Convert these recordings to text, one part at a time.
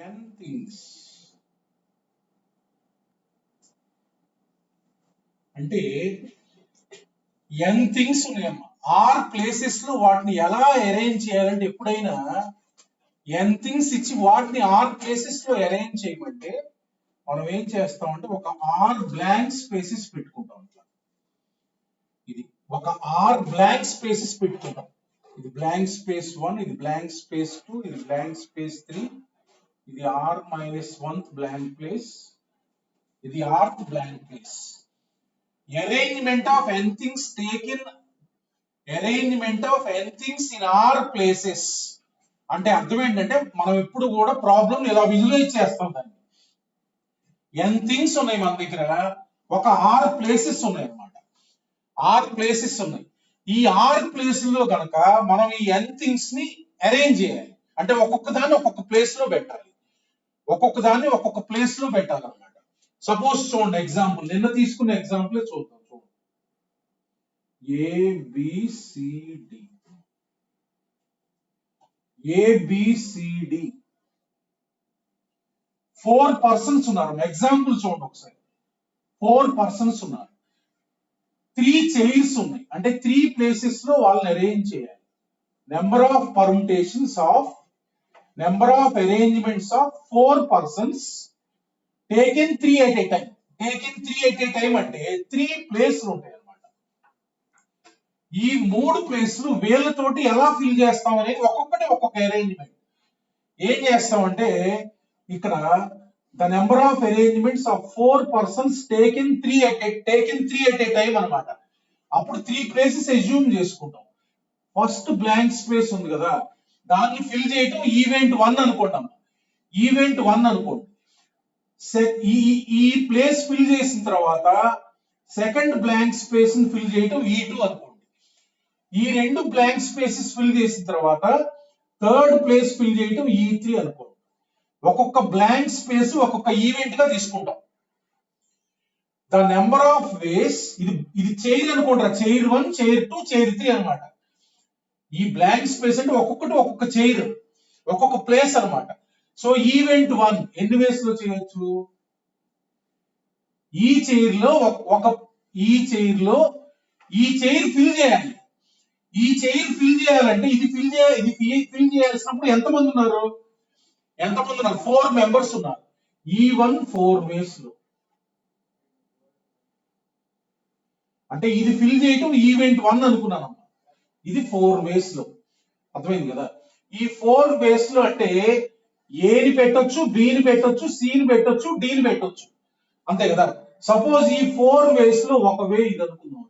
n things అంటే n things ఉన్నాయమ్మా. Are places లో వాటిని ఎలా అరేంజ్ చేయాలంటే ఎప్పుడైనా n థింగ్స్ ఇచ్చి వాటిని ఆర్ ప్లేసెస్ లో అరేంజ్ చేయమంటే మనం ఏం చేస్తామంటే ఒక ఆర్ బ్లాంక్ స్పేసెస్ పెట్టుకుంటాం. ఇది ఒక ఆర్ బ్లాంక్ స్పేసెస్ పెట్టుకుంటాం. ఇది బ్లాంక్ స్పేస్ 1, ఇది బ్లాంక్ స్పేస్ 2, ఇది బ్లాంక్ స్పేస్ 3, ఇది r minus 1th blank place, ఇది rth blank place. Arrangement of n things taken, arrangement of n things in r places అంటే అర్థం ఏంటంటే మనం ఎప్పుడు కూడా ప్రాబ్లం ఇలా విజువలైజ్ చేస్తాం. దాన్ని n థింగ్స్ ఉన్నాయి మన దగ్గర, ఒక r ప్లేసెస్ ఉన్నాయి అన్నమాట. r ప్లేసెస్ ఉన్నాయి. ఈ r ప్లేస్లో కనుక మనం ఈ n థింగ్స్ ని అరేంజ్ చేయాలి. అంటే ఒక్కొక్క దాన్ని ఒక్కొక్క ప్లేస్ లో పెట్టాలి, ఒక్కొక్క దాన్ని ఒక్కొక్క ప్లేస్ లో పెట్టాలన్నమాట. సపోజ్ చూడండి, ఎగ్జాంపుల్ నిన్న తీసుకున్న ఎగ్జాంపుల్ చూద్దాం. చూడండి, ఏబిసిడి ఏబిసిడి 4 పర్సన్స్ ఉన్నారు. ఎగ్జాంపుల్ చూడండి ఒకసారి. 4 పర్సన్స్ ఉన్నారు, 3 చైర్స్ ఉన్నాయి. అంటే 3 ప్లేసెస్ లో వాళ్ళని అరేంజ్ చేయాలి. Number of permutations of number of arrangements of 4 persons taken 3 at a time. Taken 3 at a time అంటే 3 ప్లేస్లు ఉంటాయి అన్నమాట. ఈ 3 ప్లేస్లు వీళ్ళతోటి ఎలా ఫిల్ చేస్తాం అనేది ఒక్కొక్కటి ఒక్కొక్క అరేంజ్మెంట్. ఏం చేస్తామంటే ఇక్కడ the number of arrangements of 4 persons taken 3 at a time అన్నమాట. అప్పుడు 3 ప్లేసెస్ అజ్యూమ్ చేసుకుంటాం. ఫస్ట్ బ్లాంక్ స్పేస్ ఉంది కదా, దాన్ని ఫిల్ చేయటం ఈవెంట్ 1 అనుకుంటాం. ఈవెంట్ 1 అనుకోండి. ఈ ప్లేస్ ఫిల్ చేసిన తర్వాత సెకండ్ బ్లాంక్ స్పేస్ ని ఫిల్ చేయటం E2 అనుకోండి. ఈ 2 బ్లాంక్ స్పేసెస్ ఫిల్ చేసిన తర్వాత థర్డ్ ప్లేస్ ఫిల్ చేయటం E3 అనుకోండి. ఒక్కొక్క బ్లాంక్ స్పేస్ ఒక్కొక్క ఈవెంట్ గా తీసుకుంటాం. ద నెంబర్ ఆఫ్ వేస్, ఇది చైర్ అనుకోండి, చైర్ 1, చైర్ 2, చైర్ 3 అన్నమాట. ఈ బ్లాంక్ స్పేస్ అంటే ఒక్కొక్కటి ఒక్కొక్క చైర్, ఒక్కొక్క ప్లేస్ అన్నమాట. సో ఈవెంట్ 1 ఎన్ని వేస్ లో చేయొచ్చు? ఈ చైర్ లో ఈ చైర్ ఫిల్ చేయాలి. ఈ చైర్ ఫిల్ చేయాలంటే ఇది ఫిల్ చేయాల్సినప్పుడు ఎంతమంది ఉన్నారు? 4 మెంబర్స్ ఉన్నారు. E1 4 వేస్ లో, అంటే ఇది ఫిల్ చేయటం ఈవెంట్ 1 అనుకున్నాను. ఇది 4 వేస్ లో. అర్థమైంది కదా? ఈ 4 వేస్ లో అంటే ఏని పెట్టొచ్చు, బిని పెట్టొచ్చు, సిని పెట్టొచ్చు, డిని పెట్టొచ్చు, అంతే కదా? సపోజ్ ఈ 4 వేస్ లో ఒక వే ఇది అనుకుందాం,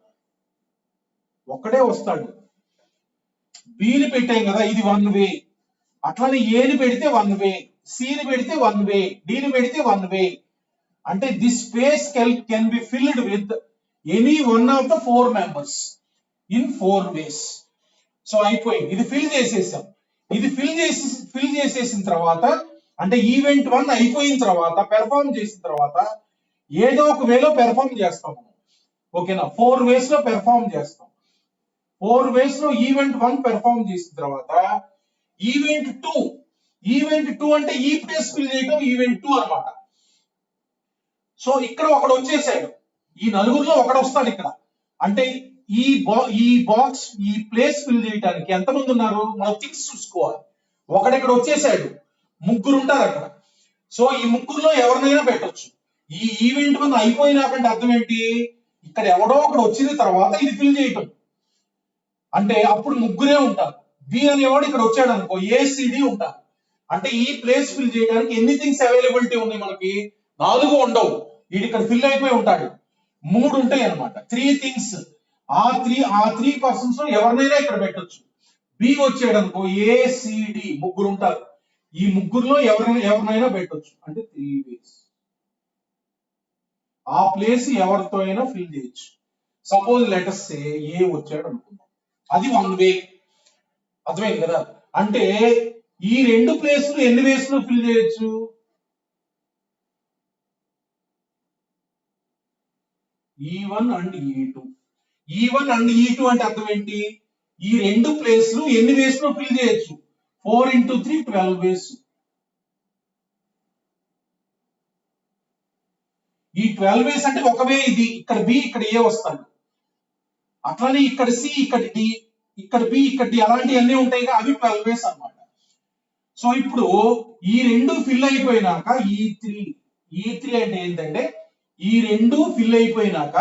ఒక్కడే వస్తాడు. బిని పెట్టాం కదా, ఇది 1 వే. అట్లానే ఏని పెడితే 1 వే, సిని పెడితే 1 వే, డిని పెడితే 1 వే. అంటే this space can be filled with any one of the 4 members in 4 ways. So అయిపోయింది, ఇది ఫిల్ చేసేసాం. ఇది ఫిల్ చేసేసిన తర్వాత అంటే ఈవెంట్ 1 అయిపోయిన తర్వాత, పెర్ఫార్మ్ చేసిన తర్వాత ఏదో ఒక వేలో పెర్ఫార్మ్ చేస్తాం. ఓకేనా? 4 వేస్ లో పెర్ఫార్మ్ చేస్తాం. 4 వేస్ లో ఈవెంట్ 1 పెర్ఫార్మ్ చేసిన తర్వాత ఈవెంట్ 2 అంటే ఈ ప్లేస్ ఫిల్ చేయడం ఈవెంట్ 2 అన్నమాట. సో ఇక్కడ ఒకడు వచ్చేసాడు, ఈ నలుగురిలో ఒకడు వస్తాడు ఇక్కడ. అంటే ఈ బాక్స్, ఈ ప్లేస్ ఫిల్ చేయడానికి ఎంతమంది ఉన్నారు మనం థింగ్స్ చూసుకోవాలి. ఒకడు ఇక్కడ వచ్చేసాడు, 3 ఉంటారు అక్కడ. సో ఈ 3లో ఎవరినైనా పెట్టొచ్చు. ఈ ఈవెంట్ 1 అయిపోయినాకంటే అర్థం ఏంటి? ఇక్కడ ఎవడో ఒకడు వచ్చిన తర్వాత ఇది ఫిల్ చేయటం. అంటే అప్పుడు 3 ఉంటారు. బి అనేవాడు ఇక్కడ వచ్చాడు అనుకో, ఏసిడి ఉంటారు. అంటే ఈ ప్లేస్ ఫిల్ చేయడానికి ఎన్ని థింగ్స్ అవైలబిలిటీ ఉన్నాయి మనకి? 4 ఉండవు. వీడు ఇక్కడ ఫిల్ అయిపోయి ఉంటాడు. 3 ఉంటాయి అన్నమాట. 3 థింగ్స్. ఆ 3 పర్సన్స్ ఎవరినైనా ఇక్కడ పెట్టొచ్చు. బి వచ్చాడు అనుకో, ఏసిడి 3 ఉంటారు. ఈ 3లో ఎవరినైనా పెట్టొచ్చు. అంటే 3 వేస్. ఆ ప్లేస్ ఎవరితో అయినా ఫిల్ చేయొచ్చు. సపోజ్ లెటర్స్ సే ఏ వచ్చాడు అనుకుందాం, అది 1 వే. అర్థమైంది కదా? అంటే ఈ 2 ప్లేస్లు ఎన్ని వేస్ లో ఫిల్ చేయొచ్చు? E1 and E2. E1 and E2 అంటే అర్థం ఏంటి? ఈ 2 ప్లేస్లు ఎన్ని వేస్ లో ఫిల్ చేయొచ్చు? 4 into 3 12 వేస్. ఈ 12 వేస్ అంటే ఒక వే ఇది, ఇక్కడ బి ఇక్కడ ఏ వస్తాడు. అట్లానే ఇక్కడ సి ఇక్కడ డి ఇక్కడ బి ఇక్కడ డి అలాంటివన్నీ ఉంటాయి, అవి 12 వేస్ అన్నమాట. సో ఇప్పుడు ఈ రెండు ఫిల్ అయిపోయినాక ఈ త్రీ అంటే ఏంటంటే ఈ రెండు ఫిల్ అయిపోయినాక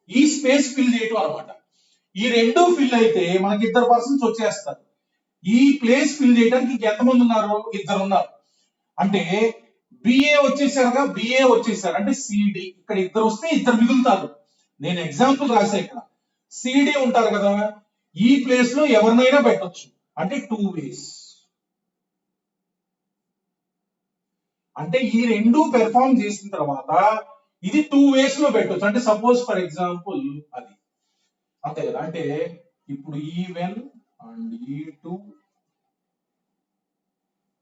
ఈ స్పేస్ ఫిల్ చేయటం అనమాట. ఈ రెండు ఫిల్ అయితే మనకి 2 పర్సన్స్ వచ్చేస్తారు. ఈ ప్లేస్ ఫిల్ చేయడానికి ఎంతమంది ఉన్నారు? 2 ఉన్నారు. అంటే బిఏ వచ్చేసారుగా, బిఏ వచ్చేసారు అంటే సిడి ఇక్కడ 2 వస్తే 2 మిగులుతారు. నేను ఎగ్జాంపుల్ రాసా ఇక్కడ. సిడి ఉంటారు కదా, ఈ ప్లేస్ లో ఎవరినైనా పెట్టొచ్చు అంటే 2 వేస్. అంటే ఈ రెండు పెర్ఫార్మ్ చేసిన తర్వాత ఇది 2 వేస్ లో పెట్టొచ్చు. అంటే సపోజ్ ఫర్ ఎగ్జాంపుల్ అది అంతే కదా. అంటే ఇప్పుడు E1 and E2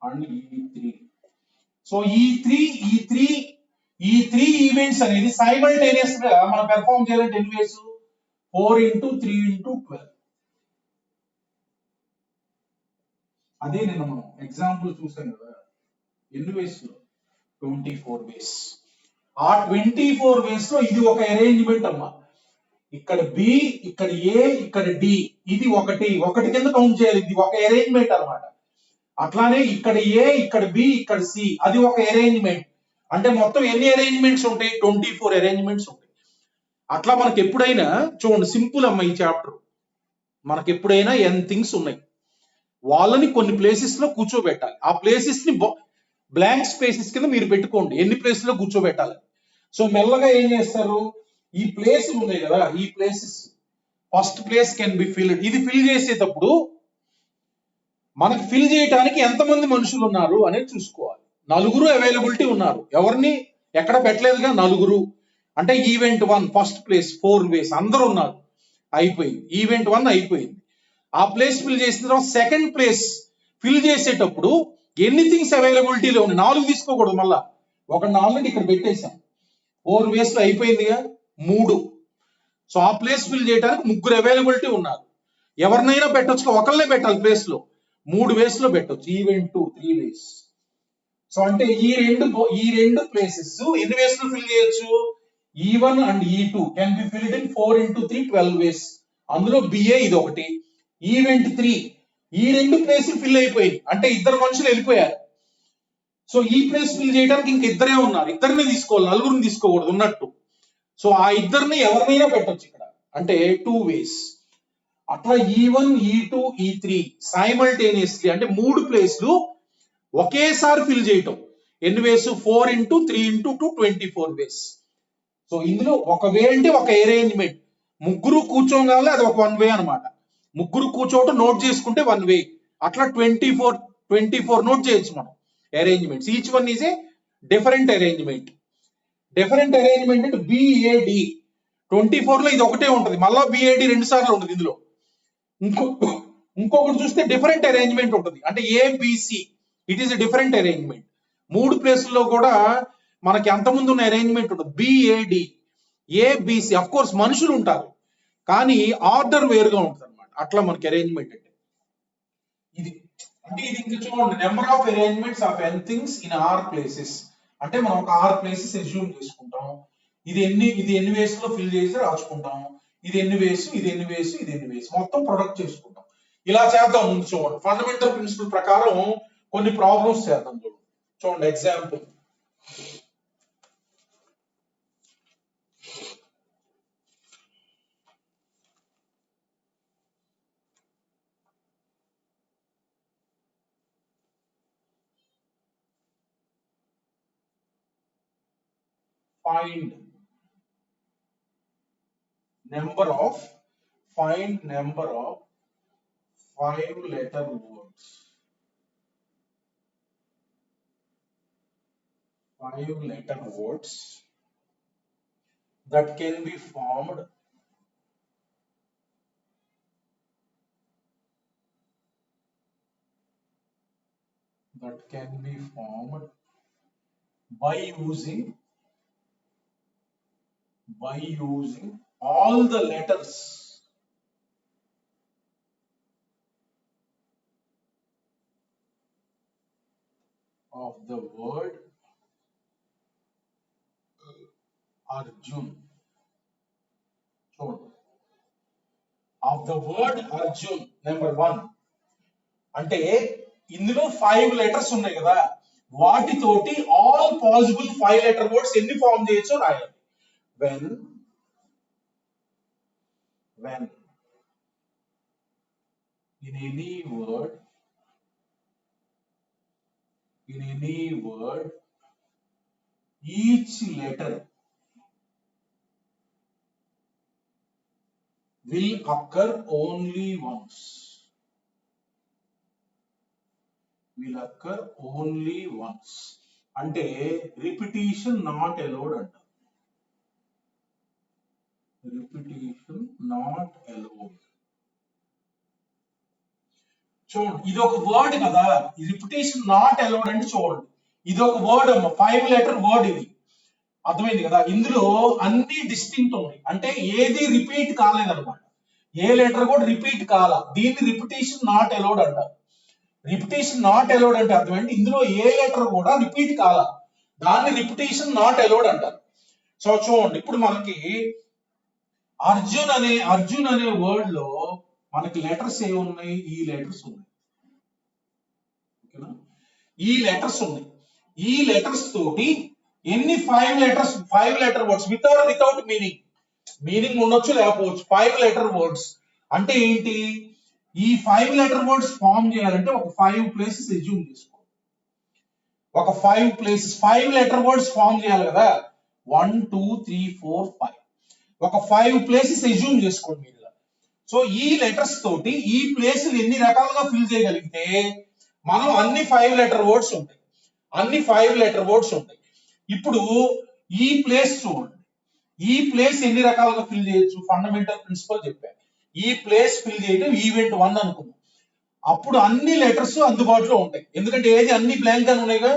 and E3. So ఈ త్రీ ఈవెంట్స్ అనేది సైమల్టేనియస్ గా మనం పెర్ఫార్మ్ చేయాలంటే ఎన్ని వేస్? 4 into 3 into 12. అదే నిన్న మనం ఎగ్జాంపుల్ చూసాం కదా, ఎన్ని వేస్ లో? 24 వేస్. ఆ 24 వేస్ లో ఇది ఒక అరేంజ్మెంట్ అమ్మా. ఇక్కడ బి ఇక్కడ ఏ ఇక్కడ డి, ఇది ఒకటి కింద కౌంట్ చేయాలి. ఇది ఒక అరేంజ్మెంట్ అన్నమాట. అట్లానే ఇక్కడ ఏ ఇక్కడ బి ఇక్కడ సి, అది ఒక అరేంజ్మెంట్. అంటే మొత్తం ఎన్ని అరేంజ్మెంట్స్ ఉంటాయి? 24 అరేంజ్మెంట్స్ ఉంటాయి. అట్లా మనకి ఎప్పుడైనా చూడండి, సింపుల్ అమ్మ ఈ చాప్టర్. మనకి ఎప్పుడైనా ఎన్ థింగ్స్ ఉన్నాయి, వాళ్ళని కొన్ని ప్లేసెస్ లో కూర్చోబెట్టాలి. ఆ ప్లేసెస్ ని బ్లాంక్ స్పేసెస్ కింద మీరు పెట్టుకోండి, ఎన్ని ప్లేస్ లో కూర్చోబెట్టాలి. సో మెల్లగా ఏం చేస్తారు, ఈ ప్లేస్ ఉన్నాయి కదా, ఈ places first place can be field. ఇది ఫిల్ చేసేటప్పుడు మనకి ఫిల్ చేయడానికి ఎంతమంది మనుషులు ఉన్నారు అనేది చూసుకోవాలి. 4 అవైలబిలిటీ ఉన్నారు. ఎవరిని ఎక్కడ పెట్టలేదుగా, 4. అంటే ఈవెంట్ 1 ఫస్ట్ ప్లేస్ 4 వేస్ అందరూ ఉన్నారు. అయిపోయింది, ఈవెంట్ 1 అయిపోయింది. ఆ ప్లేస్ ఫిల్ చేసిన తర్వాత సెకండ్ ప్లేస్ ఫిల్ చేసేటప్పుడు ఎన్ని థింగ్స్ అవైలబిలిటీలో ఉన్నాయి? 4 తీసుకోకూడదు, మళ్ళా ఒకటి ఆల్రెడీ ఇక్కడ పెట్టేశాం. 4 వేస్ లో అయిపోయిందిగా 3. సో ఆ ప్లేస్ ఫిల్ చేయడానికి 3 అవైలబిలిటీ ఉన్నారు. ఎవరినైనా పెట్టొచ్చు, ఒకళ్ళనే పెట్టాలి ప్లేస్ లో. 3 వేస్ లో పెట్టొచ్చు. ఈవెంట్ 2 3 వేస్. సో అంటే ఈ రెండు ప్లేసెస్ ఎన్ని వేస్ లో ఫిల్ చేయొచ్చు? E1 and E2 can be filled in 4 into 3 12 వేస్. అందులో బిఏ ఇది ఒకటి. ఈవెంట్ 3 ఈ రెండు ప్లేసులు ఫిల్ అయిపోయింది అంటే 2 మనుషులు వెళ్ళిపోయారు. సో ఈ ప్లేస్ ఫిల్ చేయడానికి ఇంక 2 ఉన్నారు. 2ని తీసుకోవాలి, 4ని తీసుకోకూడదు ఉన్నట్టు. సో ఆ 2ని ఎవరినైనా పెట్టొచ్చు ఇక్కడ అంటే 2 వేస్. అట్లా E1 E2 E3 సైమల్టేనియస్లీ అంటే 3 ప్లేస్లు ఒకేసారి ఫిల్ చేయటం. ఎన్ని వేస్? 4 into 3 into 2 24 వేస్. సో ఇందులో ఒక వే అంటే ఒక అరేంజ్మెంట్. 3 కూర్చోగానే అది ఒక 1 వే అనమాట. 3 కూర్చోవటం నోట్ చేసుకుంటే 1 వే. అట్లా 24 నోట్ చేయొచ్చు మనం arrangements. Each one is a different arrangement. Different arrangement అంటే బిఏడి 24 లో ఇది ఒకటే ఉంటది, మళ్ళా బిఏడి 2 సార్లు ఉంటుంది. ఇందులో ఇంకొకటి చూస్తే డిఫరెంట్ అరేంజ్మెంట్ ఉంటుంది అంటే ABC, it is different arrangement. 3 ప్లేసుల్లో కూడా మనకి అంతకుముందు ఉన్న అరేంజ్మెంట్ ఉంటుంది బిఏడి ఏబిసి. అఫ్ కోర్స్ మనుషులు ఉంటారు కానీ ఆర్డర్ వేరుగా ఉంటుంది అనమాట. అట్లా మనకి అరేంజ్మెంట్ అంటే ఇది. అంటే ఇది ఇంకా చూడండి, number of arrangements of n things in r places. అంటే మనం ఒక 6 ప్లేసెస్ అస్యూమ్ చేసుకుంటాం. ఇది ఎన్ని వేస్ లో ఫిల్ చేసి రాసుకుంటాం. ఇది ఎన్ని వేసు, ఇది ఎన్ని వేసు, ఇది ఎన్ని వేసు, మొత్తం ప్రొడక్ట్ చేసుకుంటాం. ఇలా చేద్దాం. ముందు చూడండి, ఫండమెంటల్ ప్రిన్సిపల్ ప్రకారం కొన్ని ప్రాబ్లమ్స్ చేద్దాం. చూడండి example. Find number of 5-letter words. 5-letter words that can be formed by using all the letters of the word Arjun. చూడండి, of the word Arjun, number 1. అంటే ఇందులో 5 లెటర్స్ ఉన్నాయి కదా, వాటితోటి ఆల్ పాసిబుల్ 5 లెటర్ వర్డ్స్ ఎన్ని form చేయొచ్చో రాయాలి. when in any word each letter will occur only once. అంటే repetition not allowed అంట. చూడండి, ఇది ఒక వర్డ్ కదా, రిపిటేషన్ నాట్ అలౌడ్ అంటే చూడండి, ఇది ఒక వర్డ్ అమ్మ, 5 లెటర్ వర్డ్ ఇది. అర్థమైంది కదా, ఇందులో అన్ని డిస్టింక్ట్ ఉన్నాయి, అంటే ఏది రిపీట్ కాలేదన్నమాట, ఏ లెటర్ కూడా రిపీట్ కాల, దీన్ని రిపిటేషన్ నాట్ అలౌడ్ అంటారు. రిపిటేషన్ నాట్ అలౌడ్ అంటే అర్థమైంది, ఇందులో ఏ లెటర్ కూడా రిపీట్ కాల, దాన్ని రిపిటేషన్ నాట్ అలౌడ్ అంటారు. సో చూడండి, ఇప్పుడు మనకి అర్జున్ అనే వర్డ్ లో మనకి లెటర్స్ ఏమున్నాయి, ఈ లెటర్స్ ఉన్నాయి. ఓకేనా, ఈ లెటర్స్ ఉన్నాయి. ఈ లెటర్స్ తోటి ఎన్ని 5 లెటర్ వర్డ్స్ వితౌట్ మీనింగ్ ఉండొచ్చు లేకపోవచ్చు. 5 లెటర్ వర్డ్స్ అంటే ఏంటి, ఈ 5 లెటర్ వర్డ్స్ ఫామ్ చేయాలంటే ఒక 5 ప్లేసెస్ ఎజ్యూమ్ చేసుకో, ఒక 5 ప్లేసెస్ 5 లెటర్ వర్డ్స్ ఫామ్ చేయాలి కదా, 1 2 3 4 5, ఒక 5 ప్లేసెస్ ఎజ్యూమ్ చేసుకోండి మీరు. సో ఈ లెటర్స్ తోటి ఈ ప్లేసులు ఎన్ని రకాలుగా ఫిల్ చేయగలిగితే మనం అన్ని 5 లెటర్ వర్డ్స్ ఉంటాయి. ఇప్పుడు ఈ ప్లేస్ చూడండి, ఈ ప్లేస్ ఎన్ని రకాలుగా ఫిల్ చేయొచ్చు, ఫండమెంటల్ ప్రిన్సిపల్ చెప్పాను. ఈ ప్లేస్ ఫిల్ చేయడం ఈవెంట్ 1 అనుకుందాం. అప్పుడు అన్ని లెటర్స్ అందుబాటులో ఉంటాయి, ఎందుకంటే ఏది అన్ని బ్లాంక్ గా ఉన్నాయిగా,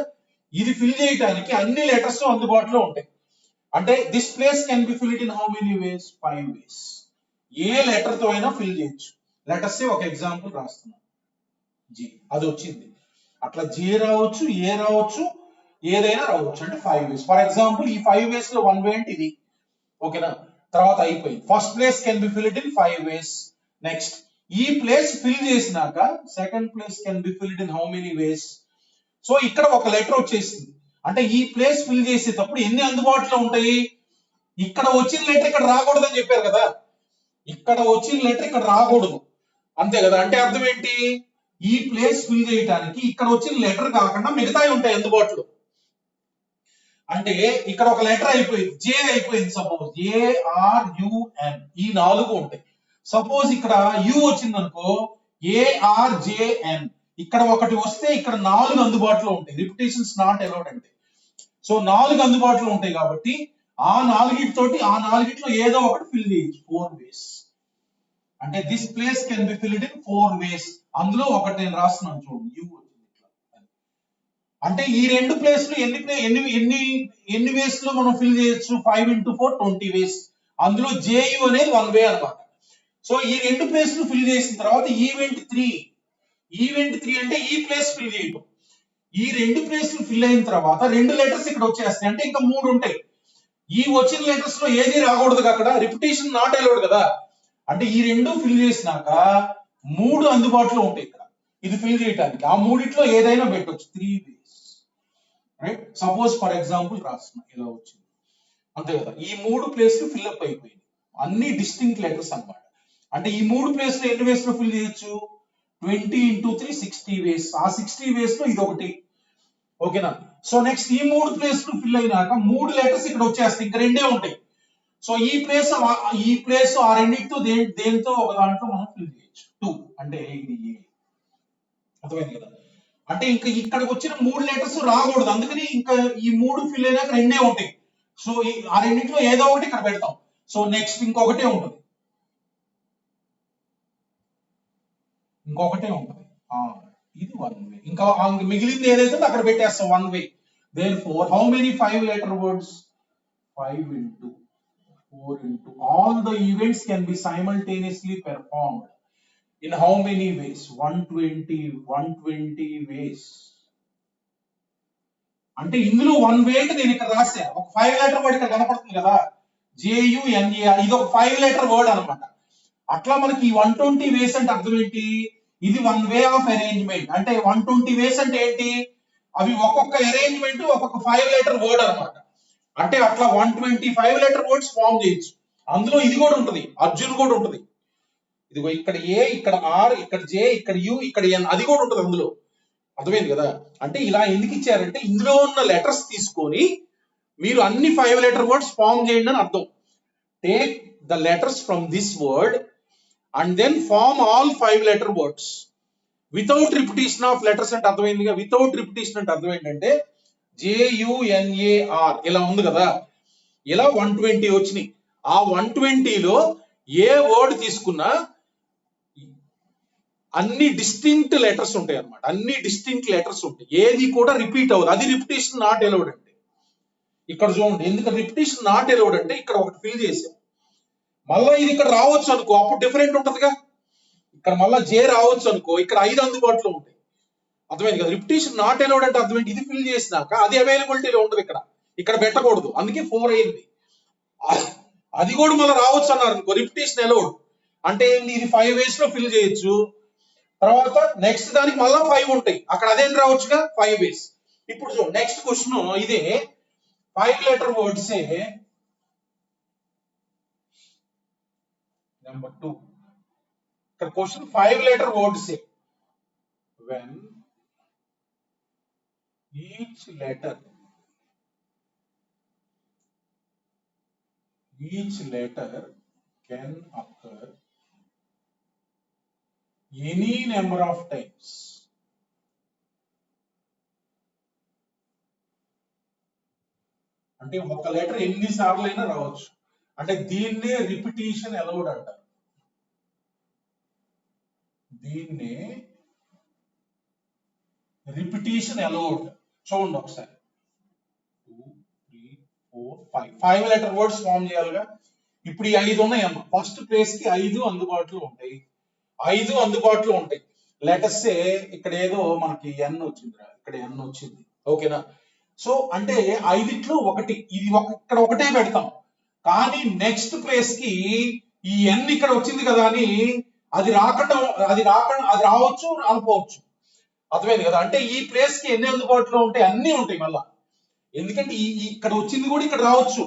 ఇది ఫిల్ చేయడానికి అన్ని లెటర్స్ అందుబాటులో ఉంటాయి. అంటే this place can be filled in how many ways, 5 ways. A letter తో అయినా ఫిల్ చేయొచ్చు. లెటర్స్ ఒక ఎగ్జాంపుల్ రాస్తున్నాను, జీ, అది వచ్చింది. అట్లా జే రావచ్చు, ఏ రావచ్చు, ఏదైనా రావచ్చు, అంటే 5 వేస్. ఫర్ ఎగ్జాంపుల్ ఈ 5 వేస్ లో 1 వే అంటే ఇది. ఓకేనా, తర్వాత అయిపోయింది. First place can be filled in 5 ways. Next ఈ ప్లేస్ ఫిల్ చేసినాక second place can be filled in how many ways. So ఇక్కడ ఒక లెటర్ వచ్చేసింది, అంటే ఈ ప్లేస్ ఫిల్ చేసేటప్పుడు ఎన్ని అందుబాటులో ఉంటాయి, ఇక్కడ వచ్చిన లెటర్ ఇక్కడ రాకూడదని చెప్పారు కదా, ఇక్కడ వచ్చిన లెటర్ ఇక్కడ రాకూడదు, అంతే కదా. అంటే అర్థం ఏంటి, ఈ ప్లేస్ ఫిల్ చేయడానికి ఇక్కడ వచ్చిన లెటర్ కాకుండా మిగతాయి ఉంటాయి అందుబాటులో. అంటే ఇక్కడ ఒక లెటర్ అయిపోయింది, జే అయిపోయింది, సపోజ్ ARUN, ఈ 4 ఉంటాయి. సపోజ్ ఇక్కడ యు వచ్చింది అనుకో, ARJN, ఇక్కడ ఒకటి వస్తే ఇక్కడ 4 అందుబాటులో ఉంటాయి. రిపిటేషన్స్ నాట్ అలౌడ్ అంటే. సో 4 అందుబాటులో ఉంటాయి కాబట్టి ఆ 4 ఏదో ఒకటి ఫిల్ చేయొచ్చు, 4 వేస్. అంటే this place can be filled in 4 వేస్. అందులో ఒకటి నేను రాస్తున్నాను చూడండి, యు వచ్చింది. అంటే ఈ 2 ప్లేస్లు ఎన్ని వేస్ లో మనం ఫిల్ చేయొచ్చు, 5 × 4 20 వేస్. అందులో JU అనేది 1 వే అన్నమాట. సో ఈ 2 ప్లేస్లు ఫిల్ చేసిన తర్వాత ఈవెంట్ 3 అంటే ఈ ప్లేస్ ఫిల్ చేయటం. ఈ 2 ప్లేస్లు ఫిల్ అయిన తర్వాత 2 లెటర్స్ ఇక్కడ వచ్చేస్తాయి, అంటే ఇంకా 3 ఉంటాయి. ఈ వచ్చిన లెటర్స్ లో ఏది రాకూడదు, అక్కడ రిపిటేషన్ నాట్ అలౌడ్ కదా. అంటే ఈ 2 ఫిల్ చేసినాక 3 అందుబాటులో ఉంటాయి ఇక్కడ, ఇది ఫిల్ చేయడానికి. ఆ 3 ఏదైనా పెట్టొచ్చు, 3 వేస్. రైట్, సపోజ్ ఫర్ ఎగ్జాంపుల్ రాస్తున్నా, ఇలా వచ్చింది, అంతే కదా. ఈ 3 ప్లేస్లు ఫిల్అప్ అయిపోయింది, అన్ని డిస్టింక్ట్ లెటర్స్ అన్నమాట. అంటే ఈ 3 ప్లేస్లు ఎన్ని వేస్ లో ఫిల్ చేయొచ్చు, 20 × 3 60 వేస్. ఆ 60 వేస్ లో ఇది ఒకటి. ఓకేనా. సో నెక్స్ట్ ఈ 3 ప్లేస్లు ఫిల్ అయినాక 3 లెటర్స్ ఇక్కడ వచ్చేస్తాయి, ఇంకా 2 ఉంటాయి. సో ఈ ప్లేస్ ఆ రెండింటితో దేంతో ఒక దాంట్లో మనం ఫిల్ చేయొచ్చు, 2, అంటే ఇది ఏ. అర్థమైంది కదా. అంటే ఇంకా ఇక్కడికి వచ్చిన 3 లెటర్స్ రాకూడదు, అందుకని ఇంకా ఈ 3 ఫిల్ అయినాక 2 ఉంటాయి. సో ఆ రెండింటిలో ఏదో ఒకటి ఇక్కడ పెడతాం. సో నెక్స్ట్ ఇంకొకటే ఉంటుంది, ఇది 1 వే. ఇంకా మిగిలింది ఏదైతే అక్కడ పెట్టేస్తాం, 1 వే. Therefore, how many 5 letter words? 5 × 4 × all the events can be simultaneously performed in how many ways? 120 ways. అంటే ఇందులో వన్ వెయిట్ నేను ఇక్కడ రాసా, ఒక 5 లెటర్ వర్డ్ ఇక్కడ కనపడుతుంది కదా, JUNA, ఇది ఒక 5 లెటర్ వర్డ్ అనమాట. అట్లా మనకి 120 వేస్ అంటే అర్థం ఏంటి, ఇది వన్ వే ఆఫ్ అరేంజ్మెంట్. అంటే 120 వేస్ అంటే ఏంటి, అవి ఒక్కొక్క అరేంజ్మెంట్ ఒక్కొక్క 5 లెటర్ వర్డ్ అనమాట. అంటే అట్లా 125 లెటర్ వర్డ్స్ ఫామ్ చేయొచ్చు. అందులో ఇది కూడా ఉంటుంది, అర్జున్ కూడా ఉంటుంది. ఇదిగో ఇక్కడ A, ఇక్కడ R, ఇక్కడ J, ఇక్కడ U, ఇక్కడ N, అది కూడా ఉంటుంది అందులో. అర్థమైంది కదా. అంటే ఇలా ఎందుకు ఇచ్చారంటే ఇందులో ఉన్న లెటర్స్ తీసుకొని మీరు అన్ని 5 లెటర్ వర్డ్స్ ఫామ్ చేయండి అని అర్థం. Take the letters from this word and then form all 5 letter words without repetition of letters. అంటే అర్థమైందిగా. వితౌట్ రిపిటేషన్ అంటే అర్థం ఏంటంటే JUNAR ఇలా ఉంది కదా, ఇలా 120 వచ్చినాయి. ఆ 120లో ఏ వర్డ్ తీసుకున్నా అన్ని డిస్టింక్ట్ లెటర్స్ ఉంటాయి అన్నమాట. అన్ని డిస్టింక్ట్ లెటర్స్ ఉంటాయి, ఏది కూడా రిపీట్ అవ్వదు. అది రిపిటేషన్ నాట్ అలౌడ్ అంటే. ఇక్కడ చూడండి, ఎందుకంటే రిపిటేషన్ నాట్ అలౌడ్ అంటే ఇక్కడ ఒకటి ఫిల్ చేసాం, మళ్ళీ ఇది ఇక్కడ రావచ్చు అనుకో, అప్పుడు డిఫరెంట్ ఉంటదిగా. ఇక్కడ మళ్ళీ J రావచ్చు అనుకో, ఇక్కడ 5 అందుబాటులో ఉంటాయి. అర్థమైంది కదా. రిపిటేషన్ నాట్ అలౌడ్ అంటే అర్థమైంది, ఇది ఫిల్ చేసినాక అది అవైలబిలిటీలో ఉండదు, ఇక్కడ ఇక్కడ పెట్టకూడదు, అందుకే 4 అయింది. అది కూడా మళ్ళీ రావచ్చు అన్నారు అనుకో, రిపిటేషన్ అలౌడ్ అంటే ఇది 5 వేస్ లో ఫిల్ చేయొచ్చు. తర్వాత నెక్స్ట్ దానికి మళ్ళీ 5 ఉంటాయి, అక్కడ అదేం రావచ్చుగా 5 వేస్. ఇప్పుడు చూడు నెక్స్ట్ క్వశ్చన్, ఇదే 5 లెటర్ వర్డ్స్ నెంబర్ 2. ఇక్కడ question 5 letter words when each letter can occur any number of times. అంటే ఒక లెటర్ ఎన్నిసార్లు అయినా రావచ్చు. అంటే దీన్నే రిపిటేషన్ అలౌడ్ అంటారు. దీన్నే రిపిటేషన్ అలౌడ్. చూడండి ఒకసారి, 2, 3, 4, 5 5 లెటర్ వర్డ్స్ ఫామ్ చేయాలిగా. ఇప్పుడు ఈ 5 ఉన్నాయి అమ్మ, ఫస్ట్ ప్లేస్ కి 5 అందుబాటులో ఉంటాయి. 5 అందుబాటులో ఉంటాయి. లెటర్స్ ఇక్కడ ఏదో మనకి N వచ్చింది, ఇక్కడ N వచ్చింది, ఓకేనా. సో అంటే 5లో ఒకటి, ఇది ఇక్కడ ఒకటే పెడతాం. కానీ నెక్స్ట్ ప్లేస్ కి ఈ N ఇక్కడ వచ్చింది కదా అని అది రావచ్చు, రాకపోవచ్చు. అర్థమైంది కదా. అంటే ఈ ప్లేస్ కి ఎన్ని అందుబాటులో ఉంటాయి, అన్ని ఉంటాయి మళ్ళా. ఎందుకంటే ఇక్కడ వచ్చింది కూడా ఇక్కడ రావచ్చు.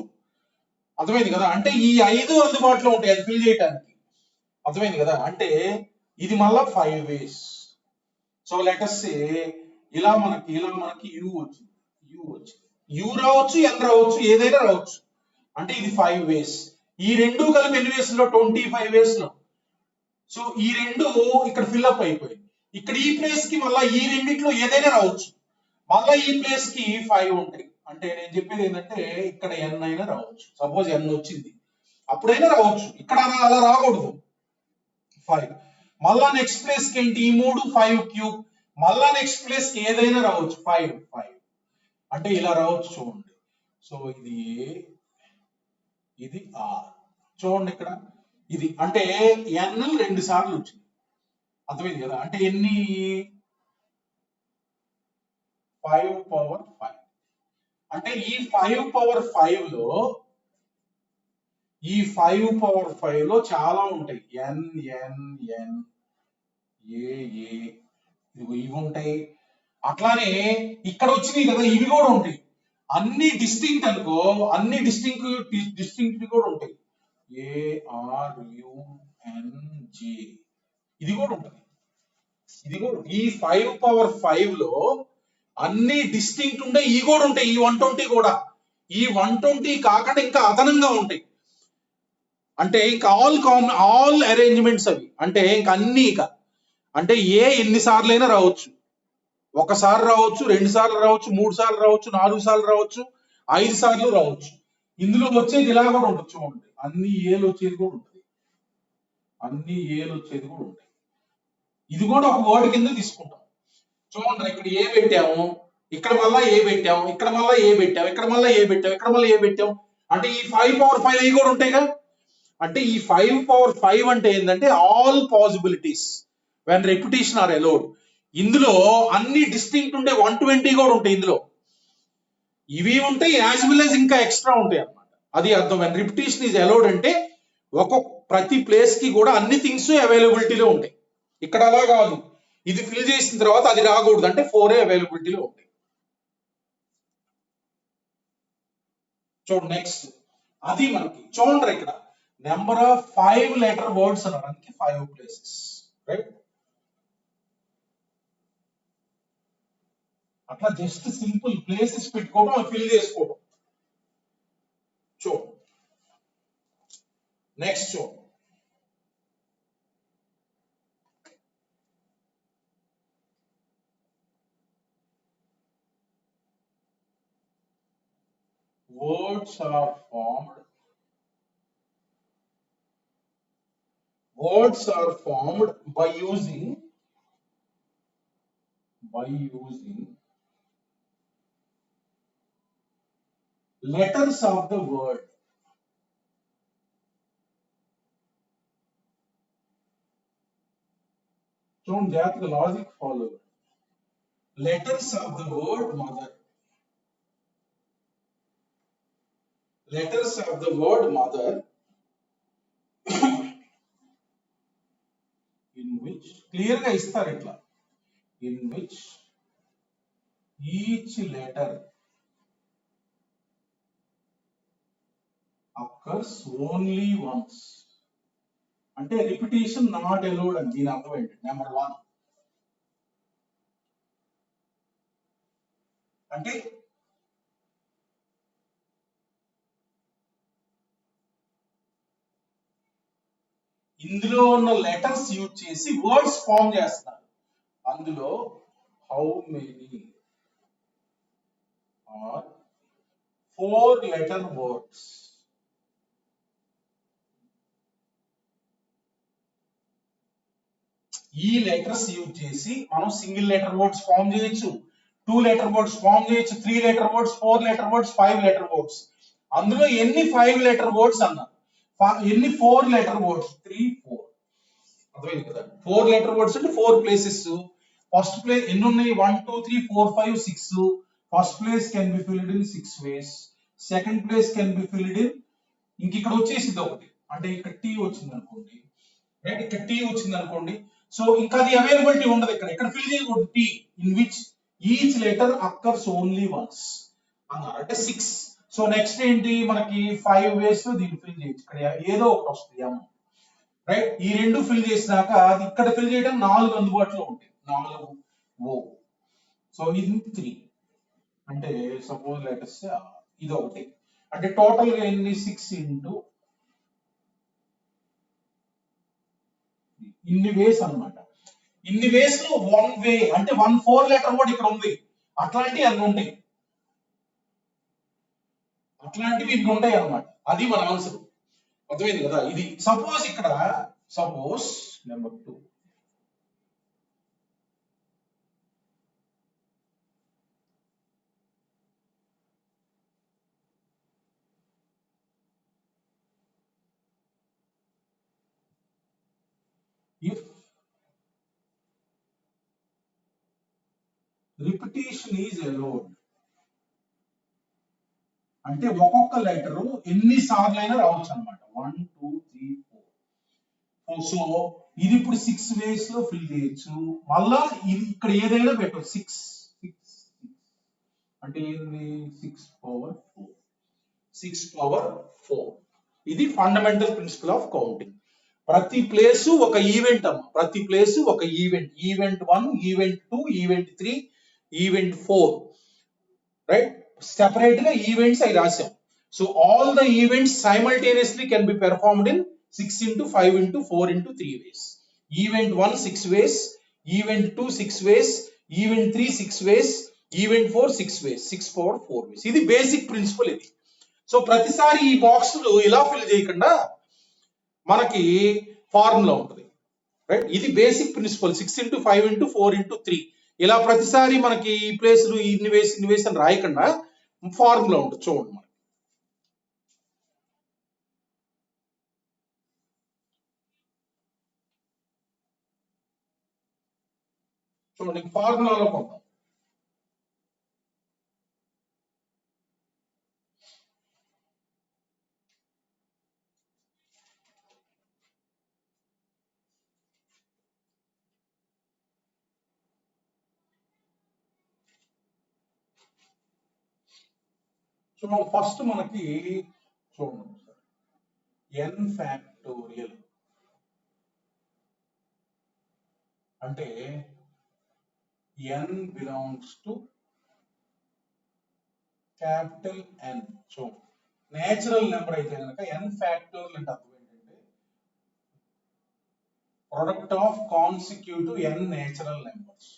అర్థమైంది కదా. అంటే ఈ 5 అందుబాటులో ఉంటాయి అది ఫిల్ చేయడానికి. అర్థమైంది కదా. అంటే ఇది మళ్ళా 5 వేస్. సో లెటర్స్ ఇలా మనకి U వచ్చింది, U రావచ్చు, N రావచ్చు, ఏదైనా రావచ్చు. అంటే ఇది 5 వేస్. ఈ రెండు కలిపి ఎన్ని వేస్ లో, 25 వేస్ లో. సో ఈ రెండు ఇక్కడ ఫిల్అప్ అయిపోయింది. ఇక్కడ ఈ ప్లేస్ కి మళ్ళీ ఈ రెండిట్లో ఏదైనా రావచ్చు. మళ్ళీ ఈ ప్లేస్ కి 5 ఉంటాయి. అంటే నేను చెప్పేది ఏంటంటే ఇక్కడ N అయినా రావచ్చు. సపోజ్ N వచ్చింది, అప్పుడైనా రావచ్చు. ఇక్కడ అలా రాకూడదు. 5 మళ్ళా నెక్స్ట్ ప్లేస్ కి ఏంటి, ఈ 3 5 క్యూబ్. మళ్ళా నెక్స్ట్ ప్లేస్ కి ఏదైనా రావచ్చు, 5 అంటే ఇలా రావచ్చు. చూడండి, సో ఇది A, ఇది R. చూడండి ఇక్కడ ఇది అంటే N 2 సార్లు వచ్చింది. అర్థమైంది కదా. అంటే ఎన్ని, 5 పవర్ 5. అంటే ఈ 5 పవర్ 5 లో చాలా ఉంటాయి. N A ఇవి ఉంటాయి. అట్లానే ఇక్కడ వచ్చినాయి కదా, ఇవి కూడా ఉంటాయి. అన్ని డిస్టింక్ట్ అనుకో, అన్ని డిస్టింక్ట్ కూడా ఉంటాయి. ARUNG ఇది కూడా ఉంటుంది. ఇది కూడా ఈ 5 పవర్ 5 లో అన్ని డిస్టింక్ట్ ఉంటాయి, ఇవి కూడా ఉంటాయి. ఈ 120 కూడా, ఈ 120 కాకుండా ఇంకా అదనంగా ఉంటాయి. అంటే ఇంకా ఆల్ అరేంజ్మెంట్స్ అవి. అంటే ఇంకా అన్ని అంటే ఎన్నిసార్లు అయినా రావచ్చు. ఒకసారి రావచ్చు, 2 సార్లు రావచ్చు, 3 సార్లు రావచ్చు, 4 సార్లు రావచ్చు, 5 సార్లు రావచ్చు. ఇందులో వచ్చేది ఇలా కూడా ఉంటుంది. చూడండి, అన్ని ఏలు వచ్చేది కూడా ఉంటుంది. ఇది కూడా ఒక వర్డ్ కింద తీసుకుంటాం. చూడండి, ఇక్కడ ఏ పెట్టాము, ఇక్కడ మళ్ళా ఏ పెట్టాము, ఇక్కడ మళ్ళా ఏ పెట్టాము, ఇక్కడ మళ్ళా ఏ పెట్టాము, ఇక్కడ మళ్ళీ ఏ పెట్టాము. అంటే ఈ 5 పవర్ 5 అవి కూడా ఉంటాయిగా. అంటే ఈ 5 పవర్ 5 అంటే ఏంటంటే all possibilities when repetition are allowed. ఇందులో అన్ని డిస్టింక్ట్ ఉండే 120 కూడా ఉంటాయి ఇందులో. ఇవి ఉంటాయి యాజ్ వెల్ యాజ్ ఇంకా ఎక్స్ట్రా ఉంటాయి అన్నమాట. అది అర్థం. రిపిటేషన్ ఈజ్ అలౌడ్ అంటే ఒక్కొక్క ప్రతి ప్లేస్ కి కూడా అన్ని థింగ్స్ అవైలబిలిటీలో ఉంటాయి. ఇక్కడ అలా కాదు, ఇది ఫిల్ చేసిన తర్వాత అది రాకూడదు అంటే 4 అవైలబిలిటీలో ఉంటాయి. చూడండి నెక్స్ట్, అది మనకి చూడండి ఇక్కడ నెంబర్ ఆఫ్ 5 లెటర్ వర్డ్స్ అనడానికి 5 ప్లేసెస్, రైట్? అట్లా జస్ట్ సింపుల్ ప్లేసెస్ పెట్టుకోవడం, అవి ఫిల్ చేసుకోవడం. చూడండి నెక్స్ట్, చూడండి words are formed by using letters of the word. Don't get the logic follow. Letters of the word mother. Letters of the word mother in which clear ga istar itla, in which each letter occurs only once. అంటే repetition not allowed అని దీని అర్థం ఏంటి? Number 1 అంటే ఇందులో ఉన్న letters use చేసి words form చేస్తారు. అందులో how many are 4 letter words. ఈ లెటర్స్ యూజ్ చేసి మనం సింగిల్ లెటర్ వర్డ్స్ ఫామ్ చేయొచ్చు, 2 లెటర్ వర్డ్స్ ఫామ్ చేయొచ్చు, 3 letter words, 4 letter words, 5 letter words. అందులో ఎన్ని 5 లెటర్ వర్డ్స్ అన్నారు, ఎన్ని 4 లెటర్ వర్డ్స్? 3, 4. అర్థమైంది కదా? 4 లెటర్ వర్డ్స్ అంటే 4 ప్లేసెస్. ఫస్ట్ ప్లేస్ ఎన్ని ఉన్నాయి? 1 2 3 4 5 6. First place can be filled in 6 ways. Second place can be filled in, ఇంక ఇక్కడ వచ్చేసింది ఒకటి, అంటే ఇక్కడ టీ వచ్చింది అనుకోండి, రైట్? ఇక్కడ టీ వచ్చింది అనుకోండి. సో ఇంకా అది అవైలబిలిటీ ఉండదు ఇక్కడ, ఇక్కడ ఫిల్ చేయకూడదు. T in which each letter occurs only once అన్నారు, అంటే 6. సో నెక్స్ట్ ఏంటి, మనకి 5 వేస్ లో దీన్ని ఫిల్ చేయొచ్చు. ఇక్కడ ఏదో ఒకటి వస్తుంది అమ్మ, రైట్? ఈ రెండు ఫిల్ చేసినాక అది ఇక్కడ ఫిల్ చేయడం 4 అందుబాటులో ఉంటాయి, 4 ఓ. సో ఇది 3, అంటే సపోజ్ లెటర్స్ ఇది ఒకటి, అంటే టోటల్ గా ఎన్ని? 6 ఇంటూ ఇన్ని వేస్ అన్నమాట. ఇన్ని వేస్ లో 1 వే అంటే 1/4 లెటర్ వర్డ్ ఇక్కడ ఉంది. అట్లాంటివి అన్ని ఉంటాయి, అట్లాంటివి ఇన్ని ఉంటాయి అన్నమాట. అది మన ఆన్సర్. అర్థమైంది కదా? ఇది సపోజ్ ఇక్కడ, suppose number 2, if repetition is allowed, అంటే ఒక్కొక్క లెటర్ ఎన్ని సార్లు అయినా రావచ్చు అన్నమాట. 1 2 3 4. సో ఇది ఇప్పుడు 6 వేస్ లో ఫిల్ చేయొచ్చు. మళ్ళా ఇది ఇక్కడ ఏదైనా పెట్టవచ్చు. 6 అంటే ఏంది? 6 పవర్ 4, 6 పవర్ 4. ఇది ఫండమెంటల్ ప్రిన్సిపల్ ఆఫ్ కౌంటింగ్. ప్రతి ప్లేస్ ఒక ఈవెంట్ అమ్మ, ప్రతి ప్లేస్ ఒక event. Event 1, event 2, event 3, event 4, right? Separate గా ఈవెంట్స్ అవి రాసాం. So all the events simultaneously can be performed in 6 into 5 into 4 into 3 ways. Event 1 6 ways, event 2 6 ways, event 3 6 ways, event 4 6 ways, 6 power 4 ways. ఇది basic principle ఇది. So ప్రతిసారి ఈ బాక్సులు ఇలా fill చేయకుండా మనకి ఫార్ములా ఉంటుంది, రైట్? ఇది basic principle. 6 into 5 into 4 into 3 ఇలా ప్రతిసారి మనకి ఈ ప్లేస్లు ఇన్ని వేసి అని రాయకుండా ఫార్ములా ఉంటుంది. చూడండి, చూడండి ఫార్ములాలో కొంటాం. చూడండి ఫస్ట్ మనకి చూడండి n ఫ్యాక్టోరియల్ అంటే n belongs to capital N. So natural number అయితే కనుక n ఫ్యాక్టోరియల్ అంటే అర్థం ఏంటంటే product of consecutive n natural numbers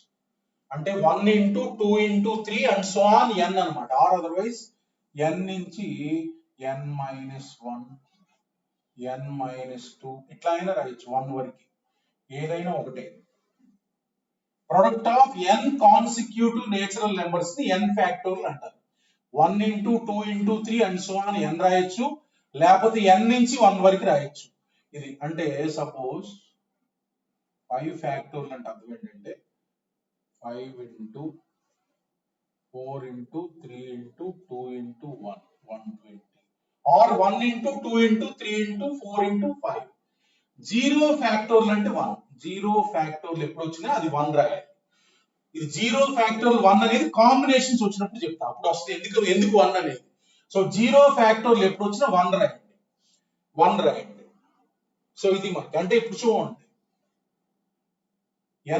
అంటే 1 into 2 into 3 and so on n అన్నమాట. ఆర్ అదర్వైజ్ n నుంచి n minus 1 n minus 2 ఇట్లా అయినా రాయొచ్చు 1 వరకు ఏదైనా ఒకటే. Product of n consecutive natural numbers ని n ఫ్యాక్టోరియల్ అంటారు. 1 into 2 into 3 and so on n రాయొచ్చు, లేకపోతే n నుంచి 1 వరకు రాయొచ్చు. ఇది అంటే సపోజ్ 5 ఫ్యాక్టోరియల్ అంటే అర్థం ఏంటంటే 5 into 4 into 3 into 2 into 1 120 or 1 into 2 into 3 into 4 into 5. 0 factorial అంటే 1. 0 ఫ్యాక్టోరియల్ ఎప్పుడు వచ్చినా అది 1 రాయాలి. ఇది 0 ఫ్యాక్టోరియల్ 1 అనేది కాంబినేషన్స్ వచ్చినప్పుడు చెప్తా, అప్పుడు వస్తుంది ఎందుకు 1 అనేది. సో 0 ఫ్యాక్టోరియల్ ఎప్పుడు వచ్చినా 1 రాయండి, 1 రాయండి. సో ఇది మనకి అంటే ఇప్పుడు చూడండి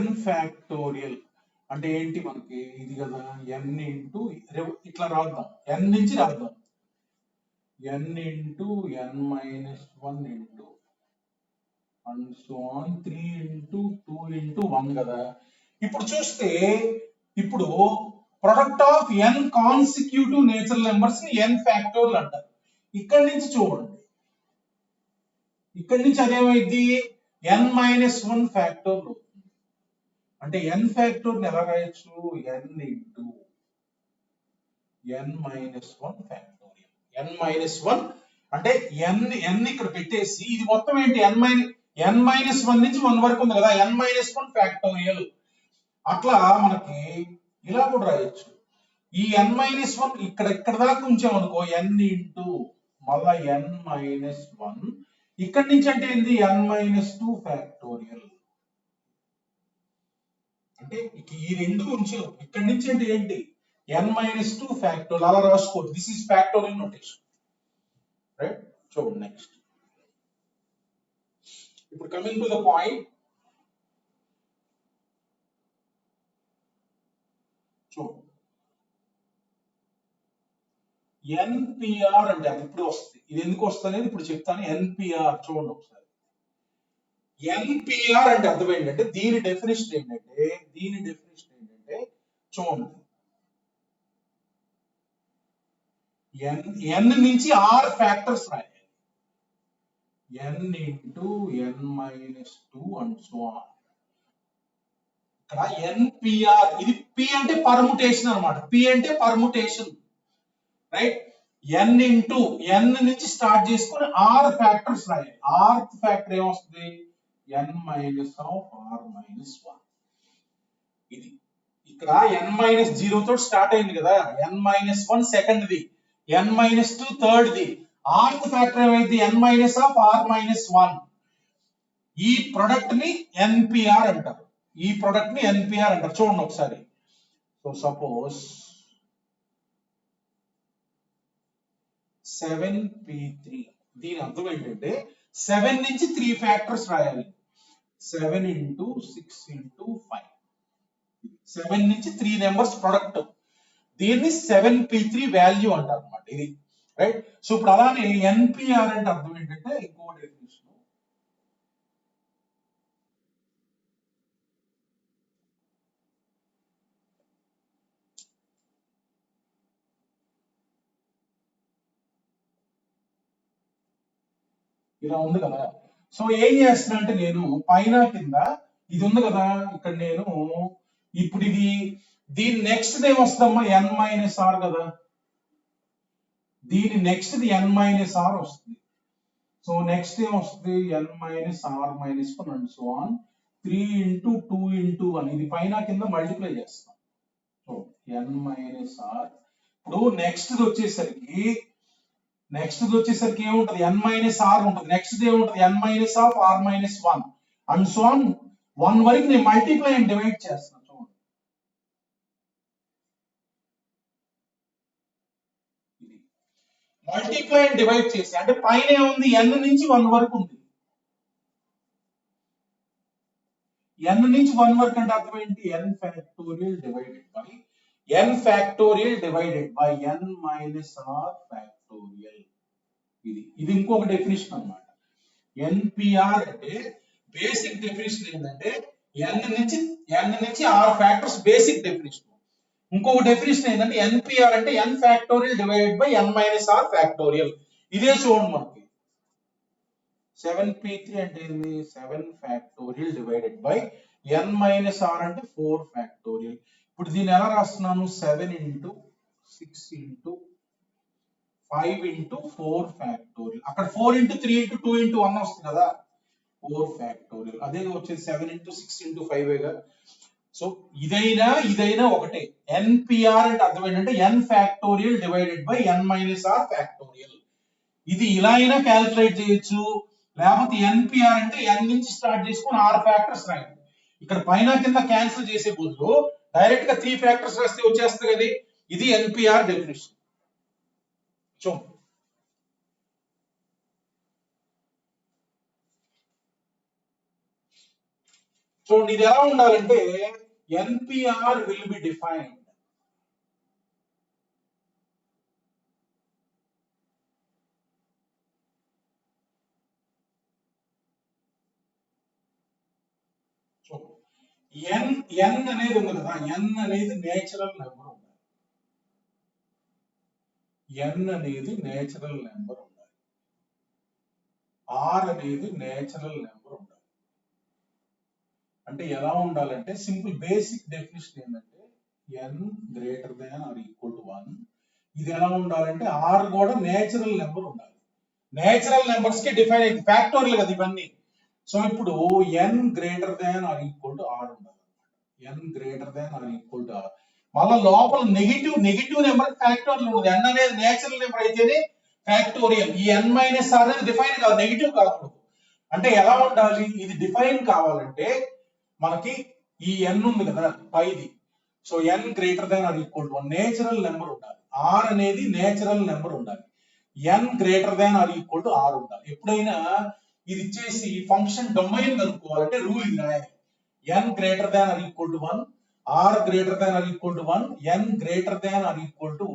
n ఫ్యాక్టోరియల్ అంటే ఏంటి మనకి ఇది కదా n ఇంటూ ఇట్లా రాద్దాం, n నుంచి రాద్దాం n into n minus 1 into and so on 3 into 2 into 1 కదా. ఇప్పుడు చూస్తే ఇప్పుడు product of n consecutive natural numbers ని n ఫ్యాక్టోరియల్ అంటారు. ఇక్కడి నుంచి చూడండి, ఇక్కడి నుంచి అదేమైంది n minus 1 ఫ్యాక్టోరియల్ అంటే n ఫ్యాక్టోరియల్ ఎలా రాయొచ్చు n into n minus 1 factorial. n minus 1 అంటే n ఇక్కడ పెట్టేసి ఇది మొత్తం ఏంటి n minus 1 నుంచి 1 వరకు ఉంది కదా n minus 1 ఫ్యాక్టోరియల్. అట్లా మనకి ఇలా కూడా రాయొచ్చు. ఈ n minus 1 ఇక్కడ దాకా ఉంచామనుకో n ఇంటూ మళ్ళా n minus 1 ఇక్కడి నుంచి అంటే ఏంది n minus 2 ఫ్యాక్టోరియల్. అంటే ఈ రెండు ఉంచాం, ఇక్కడి నుంచి అంటే ఏంటి n minus 2 ఫ్యాక్టోరియల్ అలా రాసుకోవచ్చు. This is factorial notation, right. చూడండి నెక్స్ట్ ఇప్పుడు కమింగ్ టు ద పాయింట్. చూడండి NPR అంటే అది ఇప్పుడు వస్తుంది, ఇది ఎందుకు వస్తుంది ఇప్పుడు చెప్తాను. NPR చూడండి ఒకసారి. NPR అంటే అర్థం ఏంటంటే దీని డెఫినేషన్ ఏంటంటే చూడండి n నుంచి r ఫ్యాక్టర్స్ రాయాలి, n into n minus 2 and so on. ఇక్కడ NPR ఇది p అంటే పర్ముటేషన్ అన్నమాట. p అంటే permutation, right. n into n నుంచి స్టార్ట్ చేసుకొని r ఫ్యాక్టర్స్ రాయాలి. r ఫ్యాక్టర్ ఏమొస్తుంది n minus of r minus 1. ఇది ఇక్కడ n minus 0 తో స్టార్ట్ అయింది కదా, n minus 1 second the, n minus 2 third the, rth factor ఏమైంది n minus of r minus 1. ఈ ప్రొడక్ట్ ని NPR అంటారు, ఈ ప్రొడక్ట్ ని NPR అంటారు. చూడండి ఒకసారి. సో సపోజ్ 7p3 దీని అర్థం ఏంటంటే 7 నుంచి 3 ఫ్యాక్టర్స్ రాయాలి. 7 into 6 into 5. 7 నుంచి 3 నెంబర్స్ ప్రొడక్ట్, దీన్ని 7p3 వాల్యూ అంటారు అన్నమాట. ఇది రైట్. సో ఇప్పుడు అలానే NPR అంటే అర్థం ఏంటంటే ఇంకో డెఫినిషన్ ఇలా ఉంది కదా. సో ఏం చేస్తున్నా అంటే నేను పైన కింద ఇది ఉంది కదా, ఇక్కడ నేను ఇప్పుడు ఇది దీని నెక్స్ట్ ఏం వస్తుందమ్మా n minus r కదా, దీని నెక్స్ట్ n minus r వస్తుంది. సో నెక్స్ట్ ఏం వస్తుంది n minus r minus 1 and so on 3 into 2 into 1. ఇది పైన కింద మల్టిప్లై చేస్తాం. So n minus r. ఇప్పుడు నెక్స్ట్ వచ్చేసరికి ఏముంటది n minus r ఉంటుంది. నెక్స్ట్ ఏముంటది n minus of r minus 1 and so on 1 వరకు నేను మల్టిప్లై అండ్ డివైడ్ చేస్తాను. చూడండి ఇది మల్టిప్లై అండ్ డివైడ్ చేసి, అంటే పైన ఏముంది n నుంచి 1 వరకు ఉంది. n నుంచి 1 వరకు అంటే అర్థం ఏంటి? n factorial divided by n factorial divided by n minus r factorial. ఇది ఇంకొక డెఫినిషన్ అన్నమాట. NPR అంటే బేసిక్ డెఫినిషన్ ఏంటంటే n నుంచి r ఫ్యాక్టర్స్ బేసిక్ డెఫినిషన్. ఇంకొక డెఫినిషన్ ఏంటంటే NPR అంటే n factorial divided by n minus r factorial. ఇదే చూడండి మనకి 7p3 అంటే ఏంది? 7 factorial divided by n minus r అంటే 4 ఫ్యాక్టోరియల్. ఇప్పుడు దీన్ని ఎలా రాస్తున్నాను? 7 ఇంటూ 6 ఇంటూ 5 ఇంటూ 4 ఫ్యాక్టోరియల్. అక్కడ 4 ఇంటూ 3 ఇంటూ 2 ఇంటూ 1 వస్తుంది కదా, 4 ఫ్యాక్టోరియల్. అదే వచ్చేది 7 ఇంటూ 6 ఇంటూ 5 గా. సో ఇదైనా ఒకటే. NPR అంటే అర్థం ఏంటంటే n factorial divided by n minus r factorial. ఇది ఇలా అయినా క్యాలిక్యులేట్ చేయొచ్చు, లేకపోతే NPR అంటే n నుంచి స్టార్ట్ చేసుకొని r ఫ్యాక్టర్స్ రాయండి. ఇక్కడ పైన కింద క్యాన్సిల్ చేసే బదులు డైరెక్ట్ గా 3 ఫ్యాక్టర్స్ రాస్తే వచ్చేస్తుంది కదా. ఇది NPR డెఫినిషన్. చూడండి ఇది ఎలా ఉండాలంటే NPR will be defined n అనేది ఉంది కదా, n అనేది నేచురల్ నెంబర్ ఉండాలి. n అనేది నేచురల్ నెంబర్ ఉండాలి. r అనేది నేచురల్ నెంబర్ ఉండాలి. అంటే ఎలా ఉండాలంటే సింపుల్ బేసిక్ డెఫినిషన్ ఏంటంటే n greater than or equal to 1. ఇది ఎలా ఉండాలంటే r కూడా నేచురల్ నెంబర్ ఉండాలి. నేచురల్ నెంబర్స్ కి డిఫైన్ అయింది ఫ్యాక్టోరియల్ కదా ఇవన్నీ. సో ఇప్పుడు n greater than or equal to r ఉండాలి. n greater than or equal to r. మళ్ళా లోపల నెగిటివ్ నెంబర్ ఫ్యాక్టోరియల్ ఉండదు. n అనేది నేచురల్ నెంబర్ అయితేనే ఫ్యాక్టోరియల్. ఈ n మైనస్ r అనేది డిఫైన్ కాదు, నెగిటివ్ కాకూడదు. అంటే ఎలా ఉండాలి? ఇది డిఫైన్ కావాలంటే మనకి ఈ n ఉంది కదా పైది, so n greater than or equal to 1 natural number ఉండాలి. r అనేది నేచురల్ నెంబర్ ఉండాలి. n greater than or equal to r ఉండాలి. ఎప్పుడైనా ఇది ఇచ్చేసి ఫంక్షన్ డొమైన్ కనుక్కోవాలంటే రూల్ ఇది రాయాలి. n greater than or equal to 1, r greater than or equal to 1, n greater than or equal to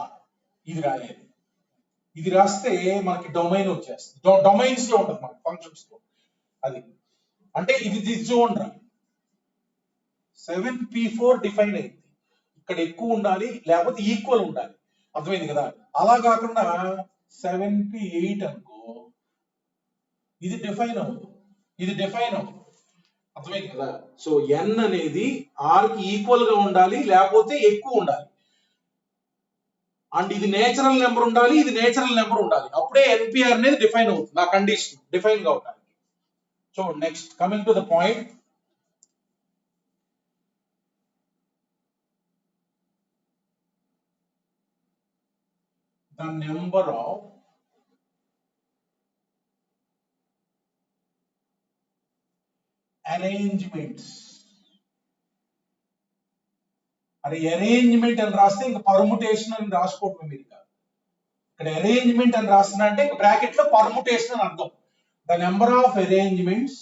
r. ఇది రాయాలి. ఇది రాస్తే మనకి డొమైన్ వచ్చేస్తుంది. డొమైన్స్ లో ఉంటుంది మనకి ఫంక్షన్స్ లో. అది అంటే ఇది చూడండి 7p4 డిఫైన్ అయింది. ఇక్కడ ఎక్కువ ఉండాలి లేకపోతే ఈక్వల్ ఉండాలి, అర్థమైంది కదా. అలా కాకుండా 7p8 అనుకో, ఇది డిఫైన్ అవ్వదు, ఇది డిఫైన్ అవ్వదు, అర్థమైంది కదా. సో n అనేది r కి ఈక్వల్ గా ఉండాలి లేకపోతే ఎక్కువ ఉండాలి. అండ్ ఇది నేచురల్ నెంబర్ ఉండాలి, ఇది నేచురల్ నెంబర్ ఉండాలి. అప్పుడే NPR అనేది డిఫైన్ అవుతుంది. ఆ కండిషన్ డిఫైన్ గా ఉండాలి. So next coming to the point, the number of arrangements. అరే అరేంజ్మెంట్ అని రాస్తే ఇంకా పర్ముటేషన్ అని రాసుకోవటం మీరు. ఇక్కడ అరేంజ్మెంట్ అని రాస్తున్నా అంటే బ్రాకెట్ లో పర్ముటేషన్ అని అర్థం. The number of arrangements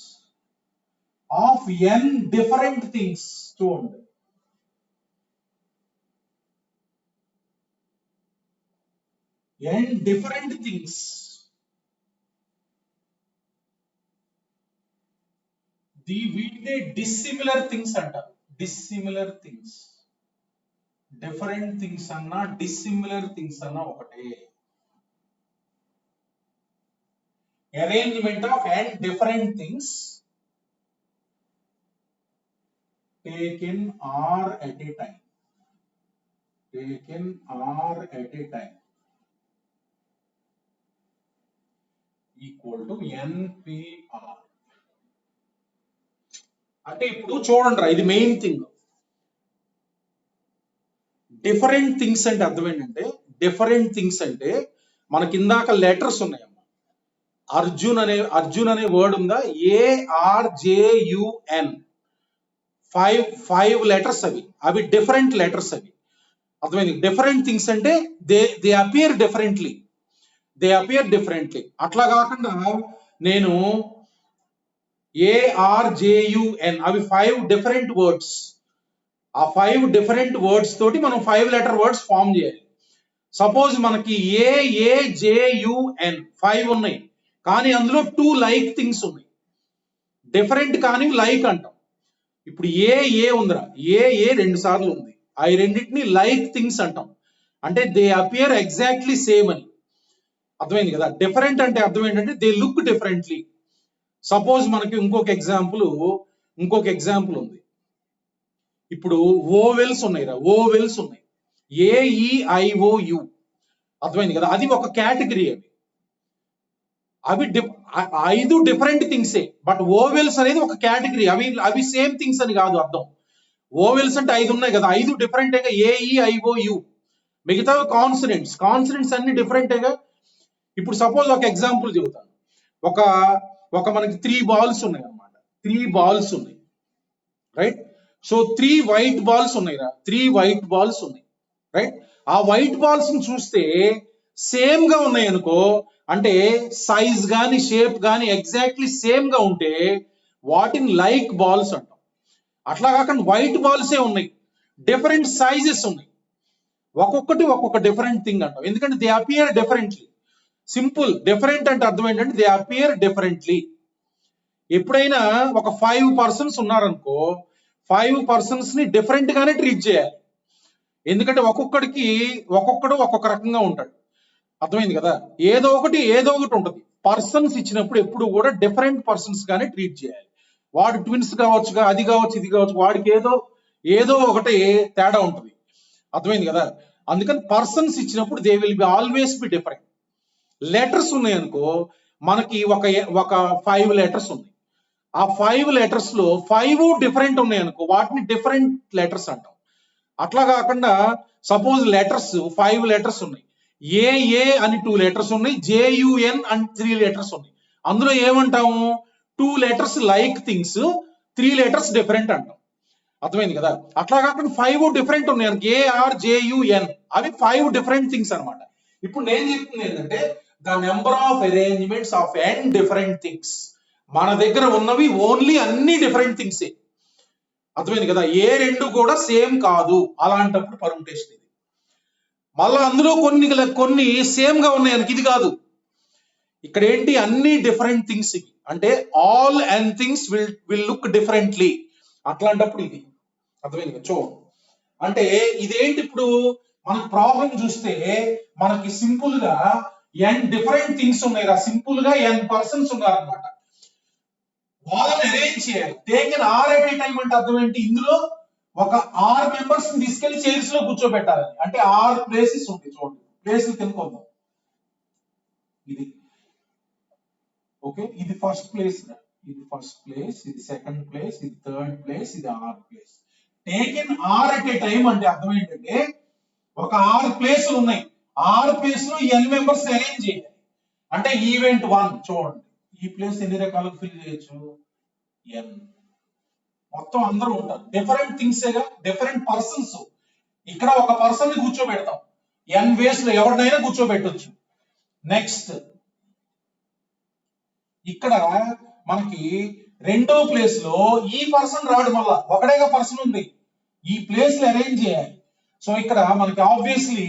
of n different things. చూడండి n డిఫరెంట్ థింగ్స్, వీటిని డిస్సిమిలర్ థింగ్స్ అంటారు. డిస్సిమిలర్ థింగ్స్, డిఫరెంట్ థింగ్స్ అన్నా డిస్సిమిలర్ థింగ్స్ అన్నా ఒకటే. Arrangement of n different things taken r at a time, taken r at a time equal to NPR. అంటే ఇప్పుడు చూడండి ఇది మెయిన్ థింగ్. డిఫరెంట్ థింగ్స్ అంటే అర్థం ఏంటంటే, డిఫరెంట్ థింగ్స్ అంటే మనకి ఇందాక లెటర్స్ ఉన్నాయమ్మా. అర్జున్ అనే వర్డ్ ఉందా, ARJUN, 5 లెటర్స్ అవి డిఫరెంట్ లెటర్స్ అవి. అర్థమైంది. డిఫరెంట్ థింగ్స్ అంటే దే అపియర్ డిఫరెంట్లీ, అట్లా కాకుండా నేను ARJUN అవి 5 డిఫరెంట్ వర్డ్స్, ఆ 5 డిఫరెంట్ వర్డ్స్ తోటి మనం 5 లెటర్ వర్డ్స్ ఫామ్ చేయాలి. సపోజ్ మనకి AAJUN 5 ఉన్నాయి, కానీ అందులో 2 లైక్ థింగ్స్ ఉన్నాయి, డిఫరెంట్ కానీ లైక్ అంటాం. ఇప్పుడు ఏ ఉందిరా, ఏ 2 సార్లు ఉంది, అవి రెండింటిని లైక్ థింగ్స్ అంటాం. అంటే దే అపియర్ ఎగ్జాక్ట్లీ సేమ్ అని. అర్థమైంది కదా. డిఫరెంట్ అంటే అర్థం ఏంటంటే దే లుక్ డిఫరెంట్లీ. సపోజ్ మనకి ఇంకొక ఎగ్జాంపుల్ ఉంది. ఇప్పుడు ఓవెల్స్ ఉన్నాయిరా, ఓవెల్స్ ఉన్నాయి, AEIOU. అర్థమైంది కదా. అది ఒక కేటగిరీ. అవి 5 డిఫరెంట్ థింగ్సే, బట్ ఓవెల్స్ అనేది ఒక కేటగిరీ. అవి సేమ్ థింగ్స్ అని కాదు అర్థం. ఓవెల్స్ అంటే 5 ఉన్నాయి కదా, 5 డిఫరెంటేగా. AEIOU. మిగతా కాన్సనెంట్స్ అన్ని డిఫరెంటేగా. ఇప్పుడు సపోజ్ ఒక ఎగ్జాంపుల్ చెబుతాను. ఒక మనకి 3 బాల్స్ ఉన్నాయి అన్నమాట, 3 బాల్స్ ఉన్నాయి, రైట్. సో 3 వైట్ బాల్స్ ఉన్నాయిరా, 3 వైట్ బాల్స్ ఉన్నాయి, రైట్. ఆ వైట్ బాల్స్ ని చూస్తే సేమ్ గా ఉన్నాయి అనుకో, అంటే సైజ్ గాని షేప్ గాని ఎగ్జాక్ట్లీ సేమ్ గా ఉంటే వాటిని లైక్ బాల్స్ అంటాం. అట్లా కాకుండా వైట్ బాల్సే ఉన్నాయి, డిఫరెంట్ సైజెస్ ఉన్నాయి, ఒక్కొక్కటి ఒక్కొక్క డిఫరెంట్ థింగ్ అంటాం. ఎందుకంటే they appear differently. Simple. Different అంటే అర్థం ఏంటంటే దే అపియర్ డిఫరెంట్లీ. ఎప్పుడైనా ఒక 5 పర్సన్స్ ఉన్నారనుకో, 5 పర్సన్స్ ని డిఫరెంట్ గానే ట్రీట్ చేయాలి. ఎందుకంటే ఒక్కొక్కడు ఒక్కొక్క రకంగా ఉంటాడు. అర్థమైంది కదా. ఏదో ఒకటి ఉంటుంది. పర్సన్స్ ఇచ్చినప్పుడు ఎప్పుడు కూడా డిఫరెంట్ పర్సన్స్ గానే ట్రీట్ చేయాలి. వాడు ట్విన్స్ కావచ్చుగా, అది కావచ్చు ఇది కావచ్చు, వాడికి ఏదో ఒకటి తేడా ఉంటుంది. అర్థమైంది కదా. అందుకని పర్సన్స్ ఇచ్చినప్పుడు they will be always be different. Letters ఉన్నాయి అనుకో, మనకి ఒక 5 లెటర్స్ ఉన్నాయి. ఆ 5 లెటర్స్ లో 5 డిఫరెంట్ ఉన్నాయి అనుకో, వాటిని డిఫరెంట్ లెటర్స్ అంటాం. అట్లా కాకుండా సపోజ్ లెటర్స్ 5 లెటర్స్ ఉన్నాయి, ఏ అని 2 లెటర్స్ ఉన్నాయి, JUN అని 3 లెటర్స్ ఉన్నాయి. అందులో ఏమంటాము, 2 letters like things, 3 letters different అంటాం. అర్థమైంది కదా. అట్లా కాకుండా 5 డిఫరెంట్ ఉన్నాయి, ARJUN అవి 5 డిఫరెంట్ థింగ్స్ అనమాట. ఇప్పుడు నేను చెప్తుంది ఏంటంటే the number of arrangements of n different things. మన దగ్గర ఉన్నవి ఓన్లీ అన్ని డిఫరెంట్ థింగ్సే. అర్థమైంది కదా. ఏ 2 కూడా సేమ్ కాదు. అలాంటప్పుడు పర్ముటేషన్ ఇది. మళ్ళా అందులో కొన్ని సేమ్ గా ఉన్నాయి అనుకో, ఇది కాదు. ఇక్కడ ఏంటి, అన్ని డిఫరెంట్ థింగ్స్ ఇవి. అంటే all and things will look differently. అట్లాంటప్పుడు ఇది. అర్థమైంది కదా. అంటే ఇదేంటి, ఇప్పుడు మనకు ప్రాబ్లం చూస్తే మనకి సింపుల్ గా n డిఫరెంట్ థింగ్స్ ఉన్నాయి, సింపుల్ గా n పర్సన్స్ ఉన్నారనమాట. వాళ్ళని అరేంజ్ చేయాలి. Taken r at a time అంటే అర్థం ఏంటి, ఇందులో ఒక 6 మెంబర్స్ ని తీసుకెళ్లి చైర్స్ లో కూర్చోబెట్టాలి. అంటే 6 ప్లేసెస్ ఉంటాయి. చూడండి, ప్లేసులు తినుకుందాం. ఇది ఓకే, ఇది ఫస్ట్ ప్లేస్, ఇది సెకండ్ ప్లేస్, ఇది థర్డ్ ప్లేస్, ఇది 6 place. Taken r at a time అంటే అర్థం ఏంటంటే ఒక 6 ప్లేసులు ఉన్నాయి, 6 ప్లేస్ లో n మెంబర్స్ అరేంజ్ చేయాలి. అంటే ఈవెంట్ 1 చూడండి, ఈ ప్లేస్ ఎన్ని రకాలుగా ఫిల్ చేయొచ్చు, n. మొత్తం అందరూ ఉంటారు, డిఫరెంట్ థింగ్సేగా, డిఫరెంట్ పర్సన్స్. ఇక్కడ ఒక పర్సన్ ని కూర్చోబెడతాం, n వేస్ లో ఎవరినైనా కూర్చోబెట్టొచ్చు. నెక్స్ట్ ఇక్కడ మనకి రెండో ప్లేస్ లో ఈ పర్సన్ రాడు, మళ్ళా ఒకడేగా పర్సన్ ఉంది, ఈ ప్లేస్ లో అరేంజ్ చేయాలి. సో ఇక్కడ మనకి ఆబ్వియస్లీ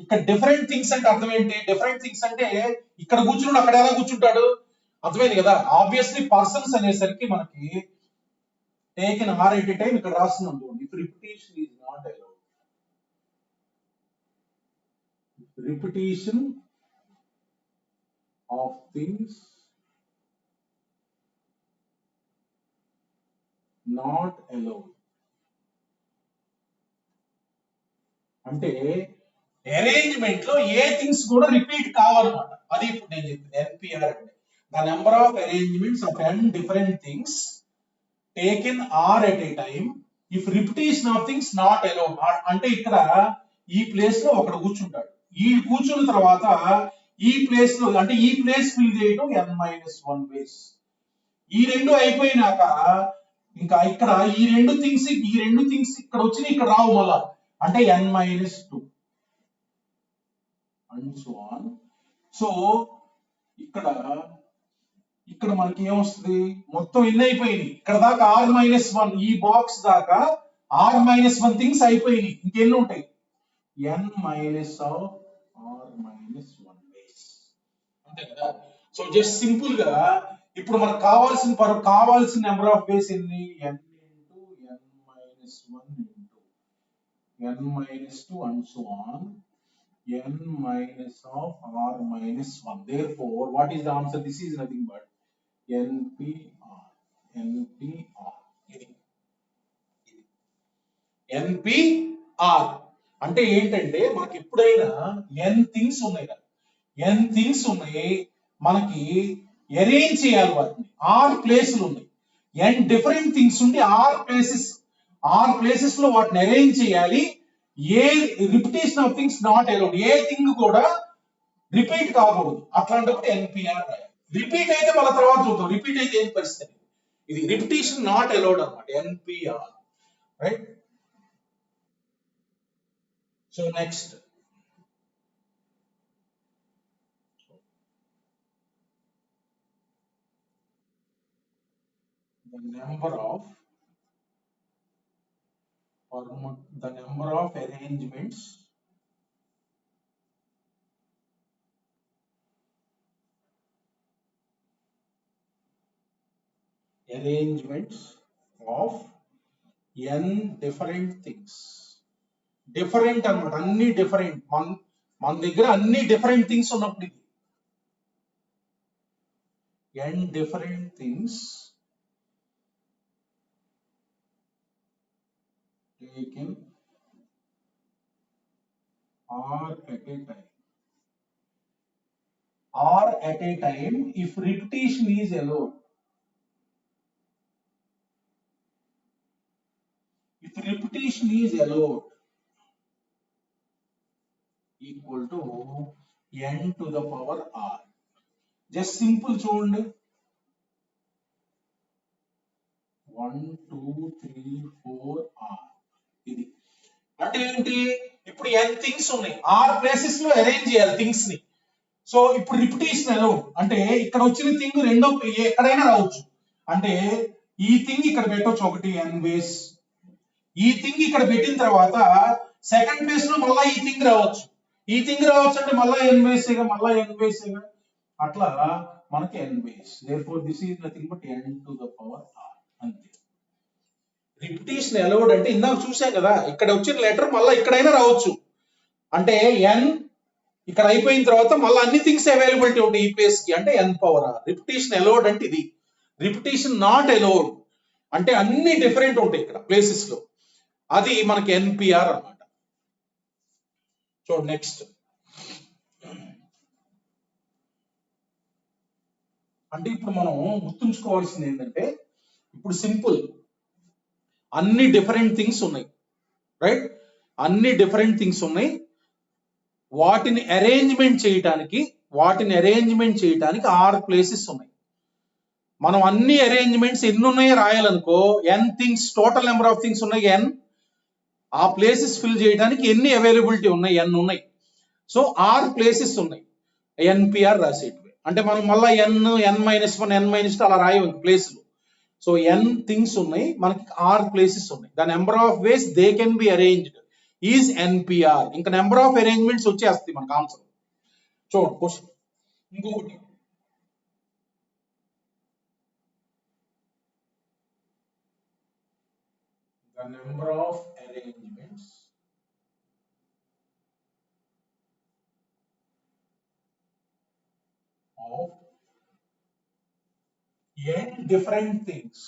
ఇక్కడ డిఫరెంట్ థింగ్స్ అంటే అర్థం ఏంటి, డిఫరెంట్ థింగ్స్ అంటే ఇక్కడ కూర్చున్నాడు అక్కడ ఎలా కూర్చుంటాడు, అర్థమైంది కదా. ఆబ్వియస్లీ పర్సన్స్ అనేసరికి మనకి taken r at a time ఇక్కడ రాస్తున్నాం చూడండి. If repetition is not allowed, repetition of things not allowed అంటే అరేంజ్మెంట్ లో ఏ థింగ్స్ కూడా రిపీట్ కావాలన్నమాట. అది ఇప్పుడు నేను చెప్పింది NPR అంటే the number of arrangements of n different things taken r at a time if repetition of things not allowed. అంటే ఇక్కడ ఈ ప్లేస్ లో ఒకడు కూర్చుంటాడు, ఈ కూర్చున్న తర్వాత ఈ ప్లేస్ లో అంటే ఈ ప్లేస్ ఫిల్ చేయడం n-1 వేస్. ఈ రెండు అయిపోయినాక ఇంకా ఇక్కడ ఈ రెండు థింగ్స్ ఇక్కడ వచ్చి ఇక్కడ రావు మళ్ళా. అంటే n minus 2 and so on. So ఇక్కడ ఇక్కడ మనకి ఏమొస్తుంది, మొత్తం ఎన్ని అయిపోయినాయి ఇక్కడ దాకా r-1, ఈ బాక్స్ దాకా r-1 థింగ్స్ అయిపోయినాయి, ఇంకెన్ని ఉంటాయి n minus of r-1 base, అంతే కదా. సో జస్ట్ సింపుల్ గా ఇప్పుడు మనకు కావాల్సిన నెంబర్ ఆఫ్ బేస్ ఎన్ని, n into n-1 into n-2 and so on, n minus of r-1. Therefore, what is the answer? This is nothing but npr. npr. npr అంటే ఏంటంటే మనకి ఎప్పుడైనా n థింగ్స్ ఉన్నాయి కదా, n థింగ్స్ ఉన్నాయి, మనకి arrange చేయాలి వాటిని, ఆర్ ప్లేస్లు ఉన్నాయి, n డిఫరెంట్ థింగ్స్ ఉండి ఆర్ ప్లేసెస్ లో వాటిని అరేంజ్ చేయాలి. ఏ repetition of things not allowed, ఏ థింగ్ కూడా రిపీట్ కాకూడదు, అట్లాంటప్పుడు ఎన్పిఆర్ రాయాలి. రిపీట్ అయితే మళ్ళీ తర్వాత చూద్దాం, రిపీట్ అయితే ఏం పరిస్థితి, ఇది రిపిటేషన్ నాట్ అలౌడ్ అన్నమాట, NPR, right. So next the number of arrangements of n different things. Different అన్నమాట, అన్ని డిఫరెంట్, మన దగ్గర అన్ని డిఫరెంట్ థింగ్స్ ఉన్నప్పుడు ఇది n different things taken or at a time if repetition is allowed. If repetition is allowed, equal to n to the power r. Just simple చూడండి, 1 2 3 4 r. ఇది అంటే ఏంటి, ఇప్పుడు n థింగ్స్ ఉన్నాయి, ఆర్ ప్లేసెస్ లో arrange చేయాలి things ని. So ఇప్పుడు రిపిటేషన్ అలౌడ్ అంటే ఇక్కడ వచ్చిన థింగ్ రెండో ఎక్కడైనా రావచ్చు, అంటే ఈ థింగ్ ఇక్కడ పెట్టొచ్చు ఒకటి n బేస్, ఈ థింగ్ ఇక్కడ పెట్టిన తర్వాత సెకండ్ బేస్ లో మళ్ళీ ఈ థింగ్ రావచ్చు, ఈ థింగ్ రావచ్చు అంటే మళ్ళీ n బేసేగా, మళ్ళీ n బేసేగా, అట్లా మనకి n base. Therefore this is nothing but n to the power r, అంతే. రిపిటేషన్ అలౌడ్ అంటే ఇందాక చూసాం కదా, ఇక్కడ వచ్చిన లెటర్ మళ్ళీ ఇక్కడైనా రావచ్చు, అంటే n ఇక్కడ అయిపోయిన తర్వాత మళ్ళీ అన్ని థింగ్స్ అవైలబిలిటీ ఉంటాయి ఈ ప్లేస్ కి, అంటే n power r. Repetition allowed అంటే ఇది. రిపిటేషన్ నాట్ అలౌడ్ అంటే అన్ని డిఫరెంట్ ఉంటాయి ఇక్కడ ప్లేసెస్ లో, అది మనకి ఎన్పిఆర్ అన్నమాట. చూడండి నెక్స్ట్, అంటే ఇప్పుడు మనం గుర్తుంచుకోవాల్సింది ఏంటంటే, ఇప్పుడు సింపుల్ అన్ని డిఫరెంట్ థింగ్స్ ఉన్నాయి, రైట్, అన్ని డిఫరెంట్ థింగ్స్ ఉన్నాయి, వాటిని అరేంజ్మెంట్ చేయడానికి ఆర్ ప్లేసెస్ ఉన్నాయి. మనం అన్ని అరేంజ్మెంట్స్ ఎన్ని ఉన్నాయో రాయాలనుకో, n things, total number of things ఉన్నాయి n, ఆ ప్లేసెస్ ఫిల్ చేయడానికి ఎన్ని అవైలబిలిటీ ఉన్నాయి, n ఉన్నాయి. సో ఆర్ ప్లేసెస్ ఉన్నాయి, ఎన్పిఆర్ రాసేటివి. అంటే మనం మళ్ళీ n-1 n-2 అలా రాయవు ప్లేస్లు. సో n థింగ్స్ ఉన్నాయి, మనకి ఆర్ ప్లేసెస్ ఉన్నాయి, the number of ways they can be arranged is NPR. ఇంకా నెంబర్ ఆఫ్ అరేంజ్మెంట్స్ వచ్చేస్తాయి మనకు ఆన్సర్. చూడండి క్వశ్చన్ ఇంకొకటి, the number of arrangements of n different things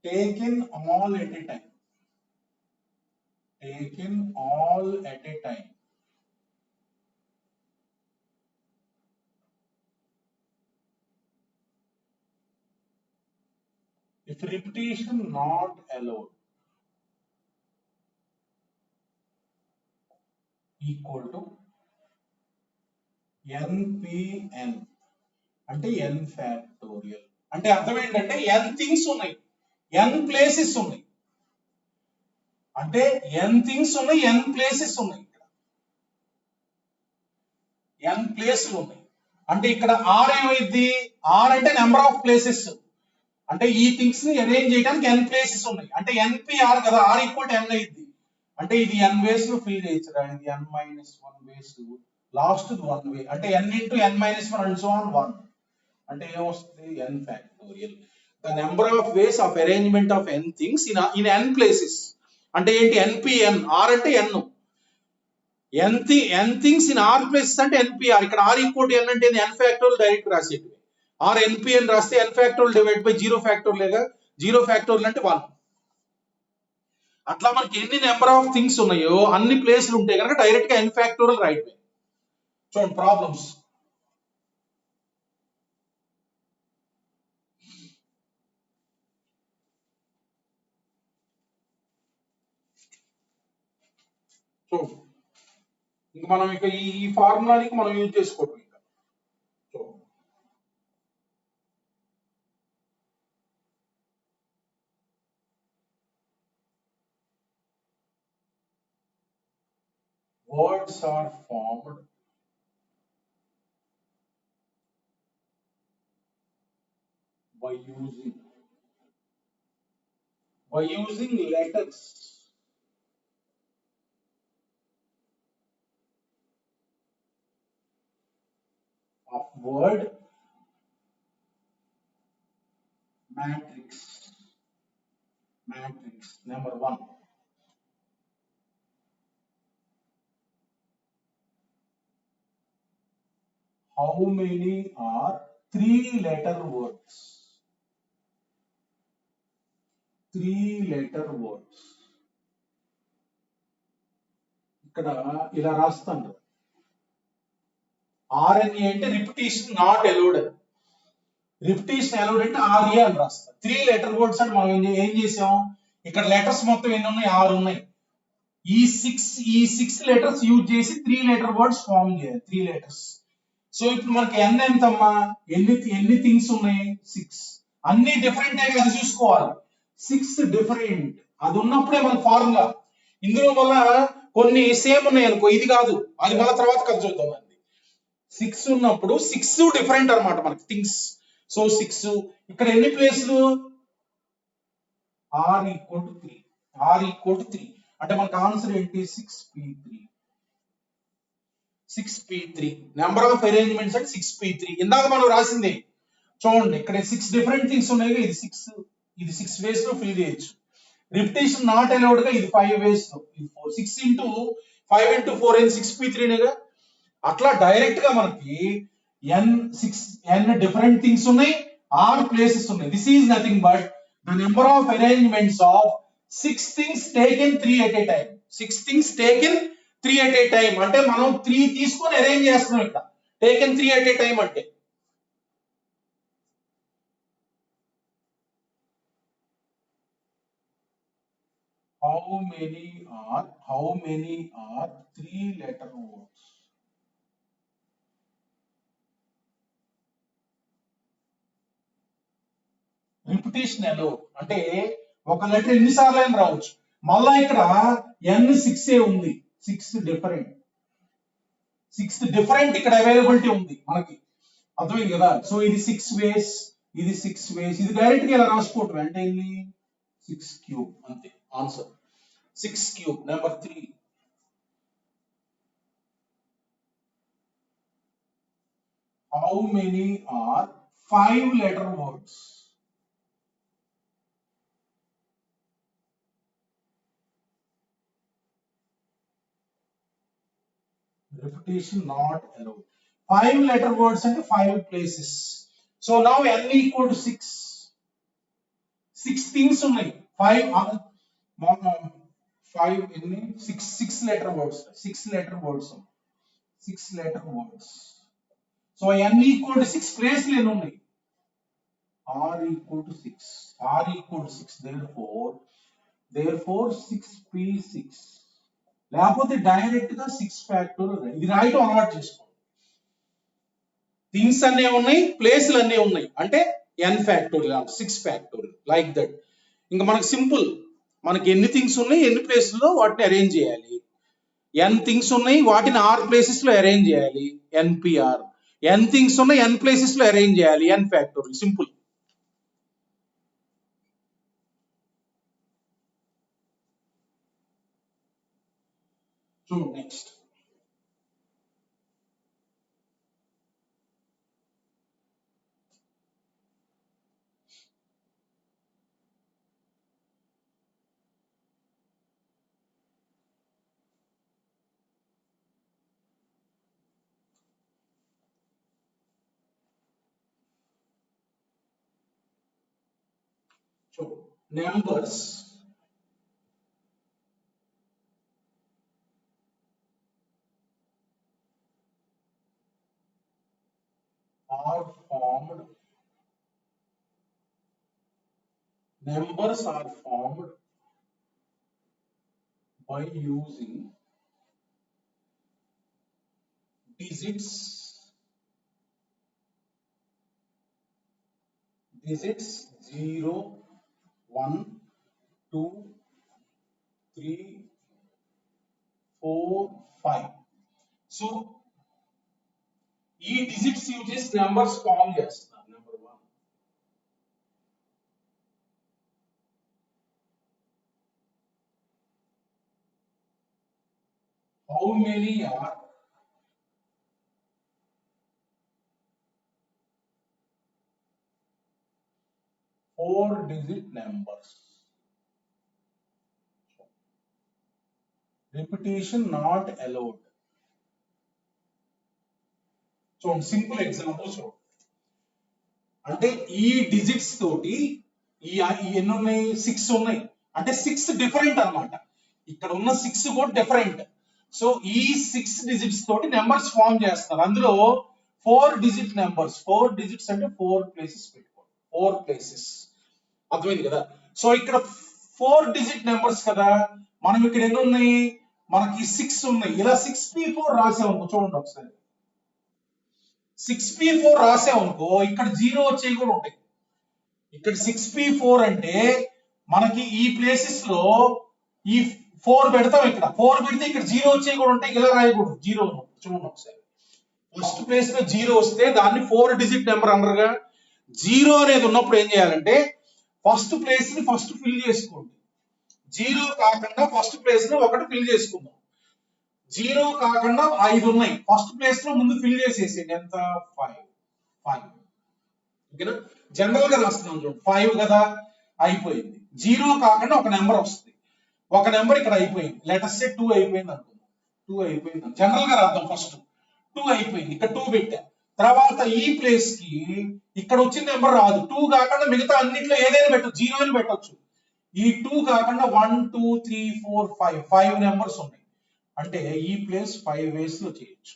taken all at a time, if repetition not allowed, equal to npn అంటే n factorial అంటే అర్థం ఏంటంటే n things ఉన్నాయి, n ప్లేసెస్ ఉన్నాయి, అంటే n థింగ్స్ ఉన్నాయి, n ప్లేసెస్ ఉన్నాయి, n ప్లేస్లు ఉన్నాయి. అంటే ఇక్కడ r ఏమైంది, r అంటే నెంబర్ ఆఫ్ ప్లేసెస్, అంటే ఈ థింగ్స్ ని అరేంజ్ చేయడానికి n ప్లేసెస్ ఉన్నాయి, అంటే npr కదా, r ఈక్వల్ టు n అయింది, అంటే ఇది n వేస్ లో ఫిల్ చేయొచ్చురా, ఇది n మైనస్ 1 వేస్, లాస్ట్ 1 వే, అంటే n into n minus 1 and so on 1, అంటే ఏమొస్తుంది n factorial. The number of ways of arrangement of n things in n places, అంటే ఏంటి npn, r అంటే n, n things in r places అంటే npr, ఇక్కడ r equal to n అంటే n factorial direct రాసేది, r npn రాస్తే n factorial divide by 0 factorial, 0 factorial అంటే 1. అట్లా మనకి ఎన్ని నెంబర్ ఆఫ్ థింగ్స్ ఉన్నాయో అన్ని ప్లేస్లు ఉంటాయి కనుక డైరెక్ట్ గా n ఫ్యాక్టోరియల్ రైట్. చూడండి ప్రాబ్లమ్స్. సో ఇంక మనం ఇక ఈ ఫార్ములాని మనం యూజ్ చేసుకోవటం ఇంకా. So words are formed by using letters of word matrix. Number 1, how many are 3-letter words? 3-letter words. ఇక్కడ ఇలా రాస్తాను, RNA అంటే repetition not allowed, repetition allowed అంటే RA అని రాస్తాం. 3-letter words అంటే మనం ఏం చేసాం, ఇక్కడ లెటర్స్ మొత్తం ఎన్ని ఉన్నాయి, 6 ఉన్నాయి, ఈ 6 లెటర్స్ యూజ్ చేసి 3-letter words ఫామ్ చేయాలి, 3 letters. సో ఇప్పుడు మనకి n ఎంతమ్మా, ఎన్ని థింగ్స్ ఉన్నాయి, 6, అన్ని డిఫరెంట్ అది చూసుకోవాలి, 6 డిఫరెంట్, అది ఉన్నప్పుడే మన ఫార్ములా. ఇందులో వల్ల కొన్ని సేమ్ ఉన్నాయి అనుకో, ఇది కాదు, అది మళ్ళీ తర్వాత కదా చూద్దాం. 6 ఉన్నప్పుడు 6 డిఫరెంట్ అన్నమాట మనకి థింగ్స్. సో 6 ఇక్కడ ఎన్ని ప్లేస్లు, r ఈక్వల్ టు 3, అంటే మనకు ఆన్సర్ ఏంటి 6p3. నెంబర్ ఆఫ్ అరేంజ్మెంట్స్ అంటే 6p3. ఇందాక మనం రాసింది చూడండి, ఇక్కడ 6 డిఫరెంట్ థింగ్స్ ఉన్నాయి, ఇది 6 వేస్ లో ఫిల్ చేయొచ్చు. రిపిటేషన్ నాట్ అలౌడ్ గా ఇది 5 వేస్ లో, ఇది 4, 6 ఇంటూ 5 ఇంటూ 4 అని 6p3 నేగా. అట్లా డైరెక్ట్ గా మనకి n డిఫరెంట్ థింగ్స్ ఉన్నాయి, 6 ప్లేసెస్ ఉన్నాయి. This is nothing but the number of arrangements of 6 things taken 3 at a time. 6 things taken 3 at a time అంటే మనం 3 తీసుకొని అరేంజ్ చేస్తున్నాం ఇక్కడ, taken 3 at a time అంటే. How many are 3-letter words? Repetition allowed అంటే ఒక letter ఎన్నిసార్లు అయినా రావచ్చు. మళ్ళా ఇక్కడ n6 ఉంది, 6 డిఫరెంట్ ఇక్కడ అవైలబిలిటీ ఉంది మనకి, అర్థమైంది కదా. సో ఇది 6 వేస్, ఇది 6 వేస్, ఇది డైరెక్ట్ గా ఇలా రాసుకోవటం అంటే 6³ అంతే answer. 6³. Number 3, how many are 5-letter words? Repetition not allowed. 5-letter words అంటే 5 places. So now n equal to 6. 6 things ఉన్నాయి, 5 ఎన్ని 6 letter words, 6-letter words. So n equal to 6 ప్లేస్లు ఎన్ని ఉన్నాయి, r equal to 6. Therefore 6p6, లేకపోతే direct గా 6 factorial, ఇది రాయటం అలవాటు చేసుకోండి. థింగ్స్ అన్నీ ఉన్నాయి, ప్లేస్లు అన్నీ ఉన్నాయి. అంటే n factorial 6 factorial like that. ఇంకా మనకి సింపుల్, మనకి ఎన్ని థింగ్స్ ఉన్నాయి, ఎన్ని ప్లేస్లో వాటిని అరేంజ్ చేయాలి. n థింగ్స్ ఉన్నాయి, వాటిని r ప్లేసెస్ లో అరేంజ్ చేయాలి, npr. n థింగ్స్ ఉన్నాయి, n ప్లేసెస్ లో అరేంజ్ చేయాలి, n ఫ్యాక్టోరియల్. సింపుల్. చూడు నెక్స్ట్. చూడు, numbers are formed by using digits 0, 1, 2, 3, 4, 5. So ఈ డిజిట్స్ యూజ్ చేసి నెంబర్స్ ఫామ్ చేస్తున్నారు. Number 1, how many are 4-digit numbers? Repetition not allowed. చూడండి, సింపుల్ ఎగ్జాంపుల్ చూడండి. అంటే ఈ డిజిట్స్ తోటి ఎన్ని ఉన్నాయి, 6 ఉన్నాయి. అంటే 6 డిఫరెంట్ అన్నమాట. ఇక్కడ ఉన్న 6 కూడా డిఫరెంట్. సో ఈ 6 డిజిట్స్ తోటి నెంబర్స్ ఫామ్ చేస్తారు. అందులో 4 డిజిట్ నెంబర్స్, 4 డిజిట్స్ అంటే 4 ప్లేసెస్ పెట్టుకోండి, 4 ప్లేసెస్. అర్థమైంది కదా? సో ఇక్కడ 4 డిజిట్ నెంబర్స్ కదా. మనం ఇక్కడ ఎన్ని ఉన్నాయి, మనకి 6 ఉన్నాయి. ఇలా 6p4 రాసామనుకో, చూడండి ఒకసారి. 6p4 రాసామనుకో, ఇక్కడ 0 వచ్చేవి కూడా ఉంటాయి. ఇక్కడ 6p4 అంటే మనకి ఈ ప్లేసెస్ లో ఈ 4 పెడతాం. ఇక్కడ 4 పెడితే ఇక్కడ 0 వచ్చేవి కూడా ఉంటాయి. ఇలా రాయకూడదు, 0. చూడండి ఒకసారి. ఫస్ట్ ప్లేస్ లో 0 వస్తే దాన్ని 4 డిజిట్ నెంబర్ అనరుగా. 0 అనేది ఉన్నప్పుడు ఏం చేయాలంటే ఫస్ట్ ప్లేస్ ని ఫస్ట్ ఫిల్ చేసుకోండి. 0 కాకుండా ఫస్ట్ ప్లేస్ లో ఒకటి ఫిల్ చేసుకుందాం. 0 కాకుండా 5 ఉన్నాయి, ఫస్ట్ ప్లేస్ లో ముందు ఫిల్ చేసేసేయండి. ఎంత? 5. ఓకేనా? జనరల్ గా రాస్తున్నాం చూడండి, 5 కదా, అయిపోయింది. 0 కాకుండా ఒక నెంబర్ వస్తుంది, ఒక నెంబర్ ఇక్కడ అయిపోయింది. లెటర్స్ 2 అయిపోయింది అనుకుందాం. 2 అయిపోయింది, జనరల్ గా రాద్దాం. ఫస్ట్ 2 అయిపోయింది, ఇక్కడ 2 పెట్టా. తర్వాత ఈ ప్లేస్ కి ఇక్కడ వచ్చిన నెంబర్ రాదు. 2 కాకుండా మిగతా అన్నిట్లో ఏదైనా పెట్టచ్చు, 0 అని పెట్టచ్చు. ఈ 2 కాకుండా 1, 2, 3, 4, 5 నెంబర్స్ ఉన్నాయి. అంటే ఈ ప్లేస్ 5 వేస్ లో చేయొచ్చు.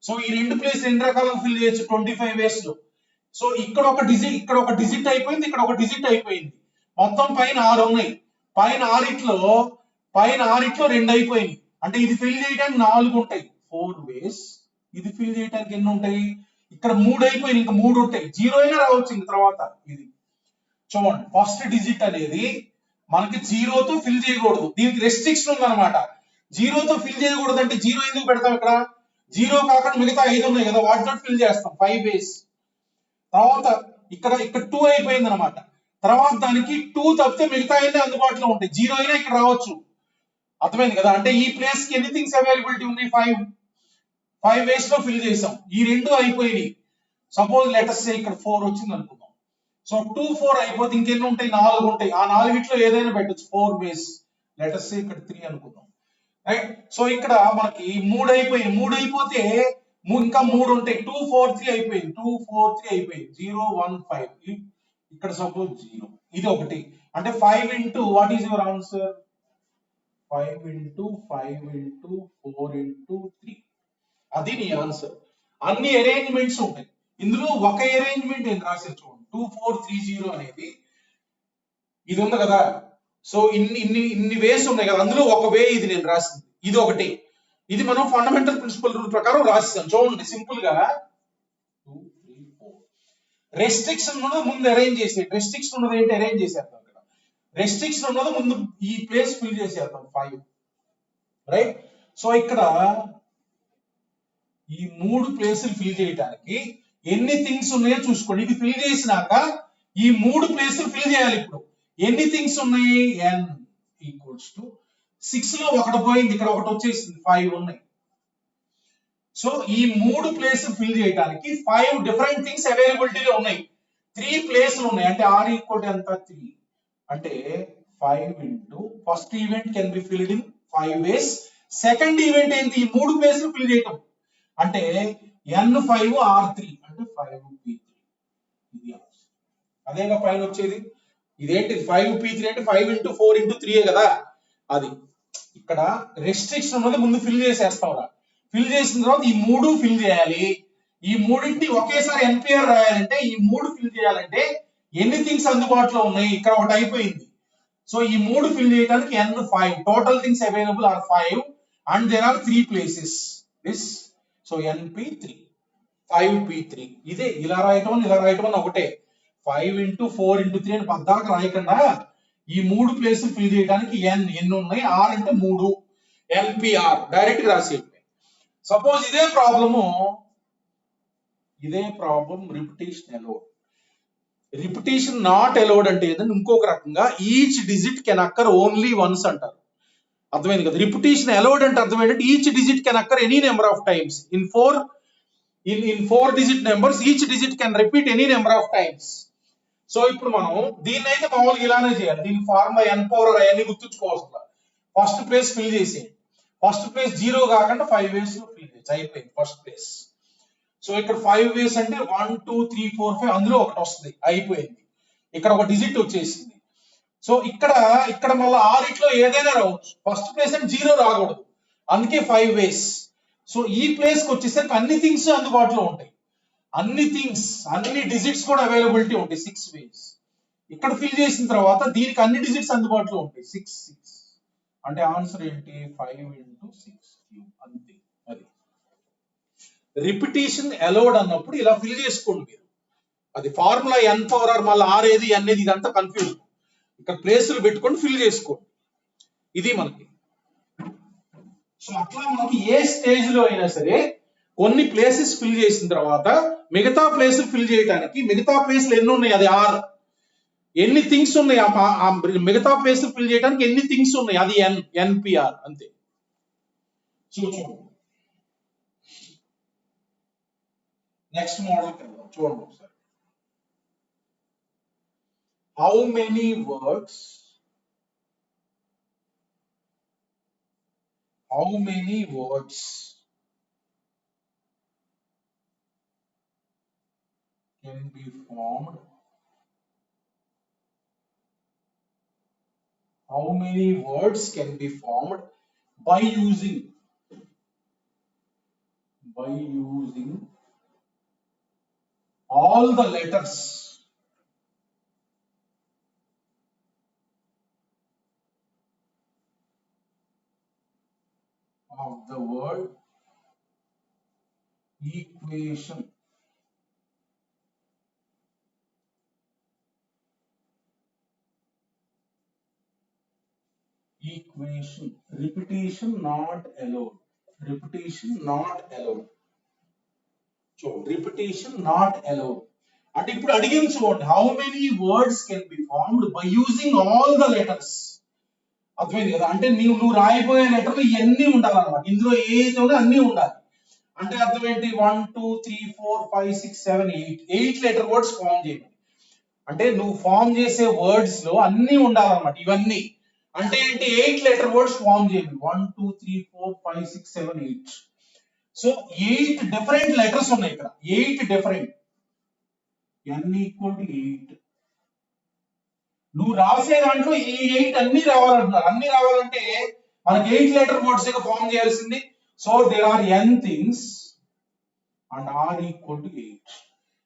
సో ఈ రెండు ప్లేస్ రెండు రకాలుగా ఫిల్ చేయొచ్చు, 25 వేస్ లో. సో ఇక్కడ ఒక డిజిట్ అయిపోయింది, ఇక్కడ ఒక డిజిట్ అయిపోయింది. మొత్తం పైన 6 ఉన్నాయి. పైన 6 2 అయిపోయింది. అంటే ఇది ఫిల్ చేయడానికి 4 ఉంటాయి, 4 వేస్. ఇది ఫిల్ చేయడానికి ఎన్ని ఉంటాయి? ఇక్కడ 3 అయిపోయింది, ఇంకా 3 ఉంటాయి. 0 అయినా రావచ్చు ఇంక తర్వాత. ఇది చూడండి, ఫస్ట్ డిజిట్ అనేది మనకి 0తో ఫిల్ చేయకూడదు. దీనికి రెస్ట్రిక్షన్ ఉందన్నమాట. 0తో ఫిల్ చేయకూడదు అంటే 0 ఎందుకు పెడతాం? ఇక్కడ 0 కాకుండా మిగతా 5 ఉన్నాయి కదా, వాటితో ఫిల్ చేస్తాం, 5 వేస్. తర్వాత ఇక్కడ 2 అయిపోయింది అనమాట. తర్వాత దానికి 2 తప్పితే మిగతా అన్ని అందుబాటులో ఉంటాయి. 0 అయినా ఇక్కడ రావచ్చు. అర్థమైంది కదా? అంటే ఈ ప్లేస్ కి ఎన్ని థింగ్స్ అవైలబిలిటీ ఉన్నాయి? 5 వేస్ లో ఫిల్ చేసాం. ఈ రెండు అయిపోయినాయి. సపోజ్ లెటర్స్ ఇక్కడ 4 వచ్చింది అనుకుందాం. సో 2, 4 అయిపోతే ఇంకెన్ని ఉంటాయి? 4 ఉంటాయి. ఆ 4గిట్లో ఏదైనా పెట్టచ్చు, 4 వేస్. లెటర్స్ ఇక్కడ 3 అనుకుందాం, రైట్? సో ఇక్కడ మనకి 3 అయిపోయింది. 3 అయిపోతే ఇంకా 3 ఉంటాయి. 2, 4, 3 అయిపోయింది. 2, 4, 3 అయిపోయింది. 0, 1, 5. ఇక్కడ సపోజ్ 0. ఇది ఒకటి. అంటే 5 into what is your answer? 5 into 5 into 4 into 3. అది నీ ఆన్సర్. అన్ని అరేంజ్మెంట్స్ ఉంటాయి. ఇందులో ఒక అరేంజ్మెంట్ నేను రాసే చూడండి, 2, 4, 3, 0 అనేది ఇది ఉంది కదా. సో ఇన్ని వేస్ ఉన్నాయి కదా, అందులో ఒక వే ఇది నేను రాసింది. ఇది ఒకటి. ఇది మనం ఫండమెంటల్ ప్రిన్సిపల్ రూల్ ప్రకారం రాసిస్తాం. చూడండి సింపుల్ గా 2, రెస్ట్రిక్షన్ ఉన్నది ముందు అరేంజ్ చేసేది. రెస్ట్రిక్షన్ ఉన్నది ఏంటి అరేంజ్ చేసేద్దాం. ఇక్కడ రెస్ట్రిక్షన్ ఉన్నది ముందు ఈ ప్లేస్ ఫిల్ చేసేద్దాం 5, రైట్. సో ఇక్కడ ఈ 3 ప్లేసులు ఫిల్ చేయడానికి ఎన్ని థింగ్స్ ఉన్నాయో చూసుకోండి. ఇది ఫిల్ చేసినాక ఈ 3 ప్లేసులు ఫిల్ చేయాలి. ఇప్పుడు ఎన్ని థింగ్స్ ఉన్నాయి? n ఈక్వల్స్ టు 6 లో ఒకటి పోయింది, ఇక్కడ ఒకటి వచ్చేసింది, 5 ఉన్నాయి. సో ఈ 3 ప్లేసులు ఫిల్ చేయడానికి 5 డిఫరెంట్ థింగ్స్ అవైలబిలిటీలో ఉన్నాయి. 3 ప్లేసులు ఉన్నాయి. అంటే r ఈక్వల్ టు ఎంత? 3. అంటే 5 into first event can be filled in 5 ways. Second event ఏంటి? ఈ 3 ప్లేసులు ఫిల్ చేయటం. అంటే n5 r3 అంటే 5p3. ఇది అదేగా పైన వచ్చేది. ఇదేంటి 5p3 అంటే 5 ఇంటూ 4 ఇంటూ 3 కదా. అది ఇక్కడ రెస్ట్రిక్షన్ ఉన్నది ముందు ఫిల్ చేసేస్తావురా. ఫిల్ చేసిన తర్వాత ఈ 3 ఫిల్ చేయాలి. ఈ మూడింటిని ఒకేసారి NPR రాయాలంటే ఈ 3 ఫిల్ చేయాలంటే ఎన్ని థింగ్స్ అందుబాటులో ఉన్నాయి? ఇక్కడ ఒకటి అయిపోయింది. సో ఈ 3 ఫిల్ చేయడానికి n5. Total things available are 5 and there are 3 places. This so np3 5p3. ఇదే ఇలా రాయటం అని ఒకటే. 5 ఇంటూ 4 ఇంటూ 3 అని పద్దాక రాయకుండా ఈ 3 ప్లేసులు ఫిల్ చేయడానికి ఎన్ని ఉన్నాయి? r అంటే 3 npr డైరెక్ట్ గా రాసేయండి. సపోజ్ ఇదే problem repetition allowed. Repetition not allowed అంటే ఏదంటే ఇంకొక రకంగా each digit can occur only once అంటారు. అర్థమైంది కదా. రిపిటేషన్ అలౌడ్ అంటే అర్థం ఏంటంటే each digit can occur any number of times in 4 digit numbers. Each digit can repeat any number of times. So ఇప్పుడు మనం దీన్ని అయితే మామూలుగా ఇలానే చేయాలి. దీని ఫార్ములా n పవర్ అవన్నీ గుర్తుంచుకోవాల్సింది. ఫస్ట్ ప్లేస్ ఫిల్ చేసేయండి. ఫస్ట్ ప్లేస్ 0 కాకుండా 5 వేస్ లో ఫిల్ చేసి అయిపోయింది ఫస్ట్ ప్లేస్. సో ఇక్కడ 5 వేస్ అంటే 1 2 3 4 5 అందులో ఒకటి వస్తుంది, అయిపోయింది. ఇక్కడ ఒక డిజిట్ వచ్చేసింది. సో ఇక్కడ మళ్ళీ 6 ఏదైనా రావచ్చు. ఫస్ట్ ప్లేస్ అంటే 0 రాకూడదు, అందుకే 5 వేస్. సో ఈ ప్లేస్ కి వచ్చేసరికి అన్ని థింగ్స్ అందుబాటులో ఉంటాయి. అన్ని డిజిట్స్ కూడా అవైలబిలిటీ ఉంటాయి. 6 వేస్. ఇక్కడ ఫిల్ చేసిన తర్వాత దీనికి అన్ని డిజిట్స్ అందుబాటులో ఉంటాయి. 6 అంటే ఆన్సర్ ఏంటి? 5 ఇంటూ 6 అంతే. అది రిపిటేషన్ అలౌడ్ అన్నప్పుడు ఇలా ఫిల్ చేసుకోండి మీరు. అది ఫార్ములా n పవర్ ఆర్ మళ్ళీ r ఏది అనేది ఇదంతా కన్ఫ్యూజ్. ఇక్కడ ప్లేసులు పెట్టుకొని ఫిల్ చేసుకోండి. ఇది మనకి. సో అట్లా మనకి ఏ స్టేజ్ లో అయినా సరే కొన్ని ప్లేసెస్ ఫిల్ చేసిన తర్వాత మిగతా ప్లేసులు ఫిల్ చేయడానికి మిగతా ప్లేసులు ఎన్ని ఉన్నాయి? అది r. ఎన్ని థింగ్స్ ఉన్నాయి మిగతా ప్లేస్ ఫిల్ చేయడానికి ఎన్ని థింగ్స్ ఉన్నాయి? అది npr అంతే. చూడండి నెక్స్ట్ మోడల్ చూడండి ఒకసారి. How many words can be formed? How many words can be formed by using all the letters of the word equation? Repetition not allowed. So repetition not allowed. అంటే ఇప్పుడు అడిగింది చూడండి. How many words can be formed by using all the letters. అర్థమైంది కదా. అంటే నువ్వు రాయిపోయే లెటర్లు ఇవన్నీ ఉండాలన్నమాట. ఇందులో ఏది ఉన్నా అన్ని ఉండాలి. అంటే అర్థం ఏంటి? 1 2 3 4 5 6 7 8 లెటర్ వర్డ్స్ ఫార్మ్ చేయండి. అంటే నువ్వు ఫార్మ్ చేసే వర్డ్స్ లో అన్ని ఉండాలన్నమాట. ఇవన్నీ అంటే ఏంటి? 8 లెటర్ వర్డ్స్ ఫార్మ్ చేయండి. 1 2 3 4 5 6 7 8. సో 8 డిఫరెంట్ లెటర్స్ ఉన్నాయి ఇక్కడ. 8 డిఫరెంట్. n equal to 8. నువ్వు రాసే దాంట్లో ఈ 8 అన్ని రావాలంటున్నారు. అన్ని రావాలంటే మనకి 8 లెటర్ వర్డ్స్ ఫార్మ్ చేయాల్సింది. So there are n things and r equal to 8.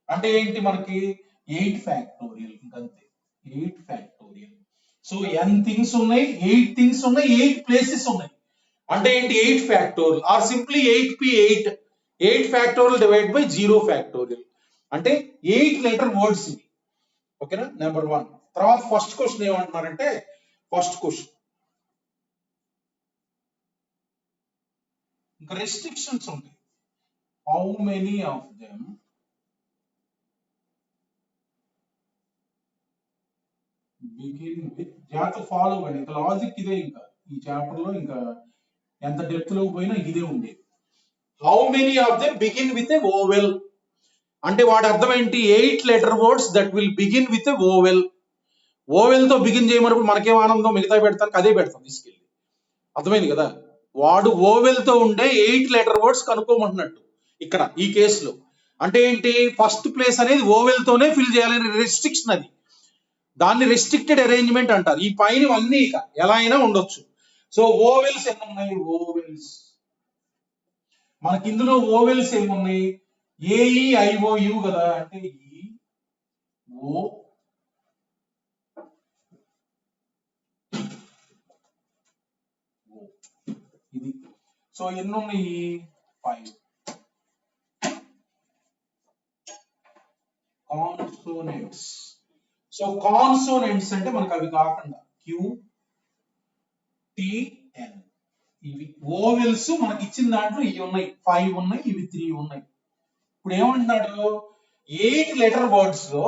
అంటే ఏంటి? మనకి 8 ఫ్యాక్టోరియల్. ఇంకంతే 8 ఫ్యాక్టోరియల్. సో n థింగ్స్ ఉన్నాయి, 8 థింగ్స్ ఉన్నాయి, 8 ప్లేసెస్ ఉన్నాయి. అంటే ఏంటి? 8 factorial or simply 8p8. 8 factorial divide by 0 factorial. అంటే 8 లెటర్ వర్డ్స్ ఇవి. ఓకేనా, నెంబర్ 1. తర్వాత ఫస్ట్ క్వశ్చన్ ఏమంటున్నారంటే, ఫస్ట్ క్వశ్చన్ ఇంకా రెస్ట్రిక్షన్స్ ఉంటాయి. How many of them begin with, జాగ్రత్త ఫాలో అవ్వండి. ఇంకా లాజిక్ ఇదే, ఇంకా ఈ చాప్టర్ లో ఇంకా ఎంత డెప్త్ లోకి పోయినా ఇదే ఉండేది. How many of them begin with a vowel అంటే వాటి అర్థం ఏంటి? 8 letter words that will begin with a vowel. Vowel తో బిగిన్ చేయమన్నప్పుడు మనకేం ఆనందం, మిగతా పెడతానికి అదే పెడతాం తీసుకెళ్ళి. అర్థమైంది కదా? వాడు ఓవెల్ తో ఉండే 8 లెటర్ వర్డ్స్ కనుక్కోమంటున్నట్టు ఇక్కడ ఈ కేసులో. అంటే ఏంటి? ఫస్ట్ ప్లేస్ అనేది ఓవెల్ తోనే ఫిల్ చేయాలని రెస్ట్రిక్షన్ అది. దాన్ని రెస్ట్రిక్టెడ్ అరేంజ్మెంట్ అంటారు. ఈ పైన అన్ని ఇక ఎలా అయినా ఉండొచ్చు. సో ఓవెల్స్ ఎన్ని ఉన్నాయి? ఓవెల్స్ మనకి ఇందులో ఓవెల్స్ ఏమున్నాయి? ఏఈఐఓయు కదా, అంటే ఈ ఓ ఇది. సో ఎన్ని ఉన్నాయి? 5. కాన్సోనెంట్స్. సో కాన్సోనెంట్స్ అంటే మనకు అవి కాకుండా క్యూ టి ఎన్, ఇవి ఓవెల్స్ మనకి ఇచ్చిన దాంట్లో ఇవి ఉన్నాయి, 5 ఉన్నాయి, ఇవి 3 ఉన్నాయి. ఇప్పుడు ఏమంటున్నాడు? 8 లెటర్ వర్డ్స్ లో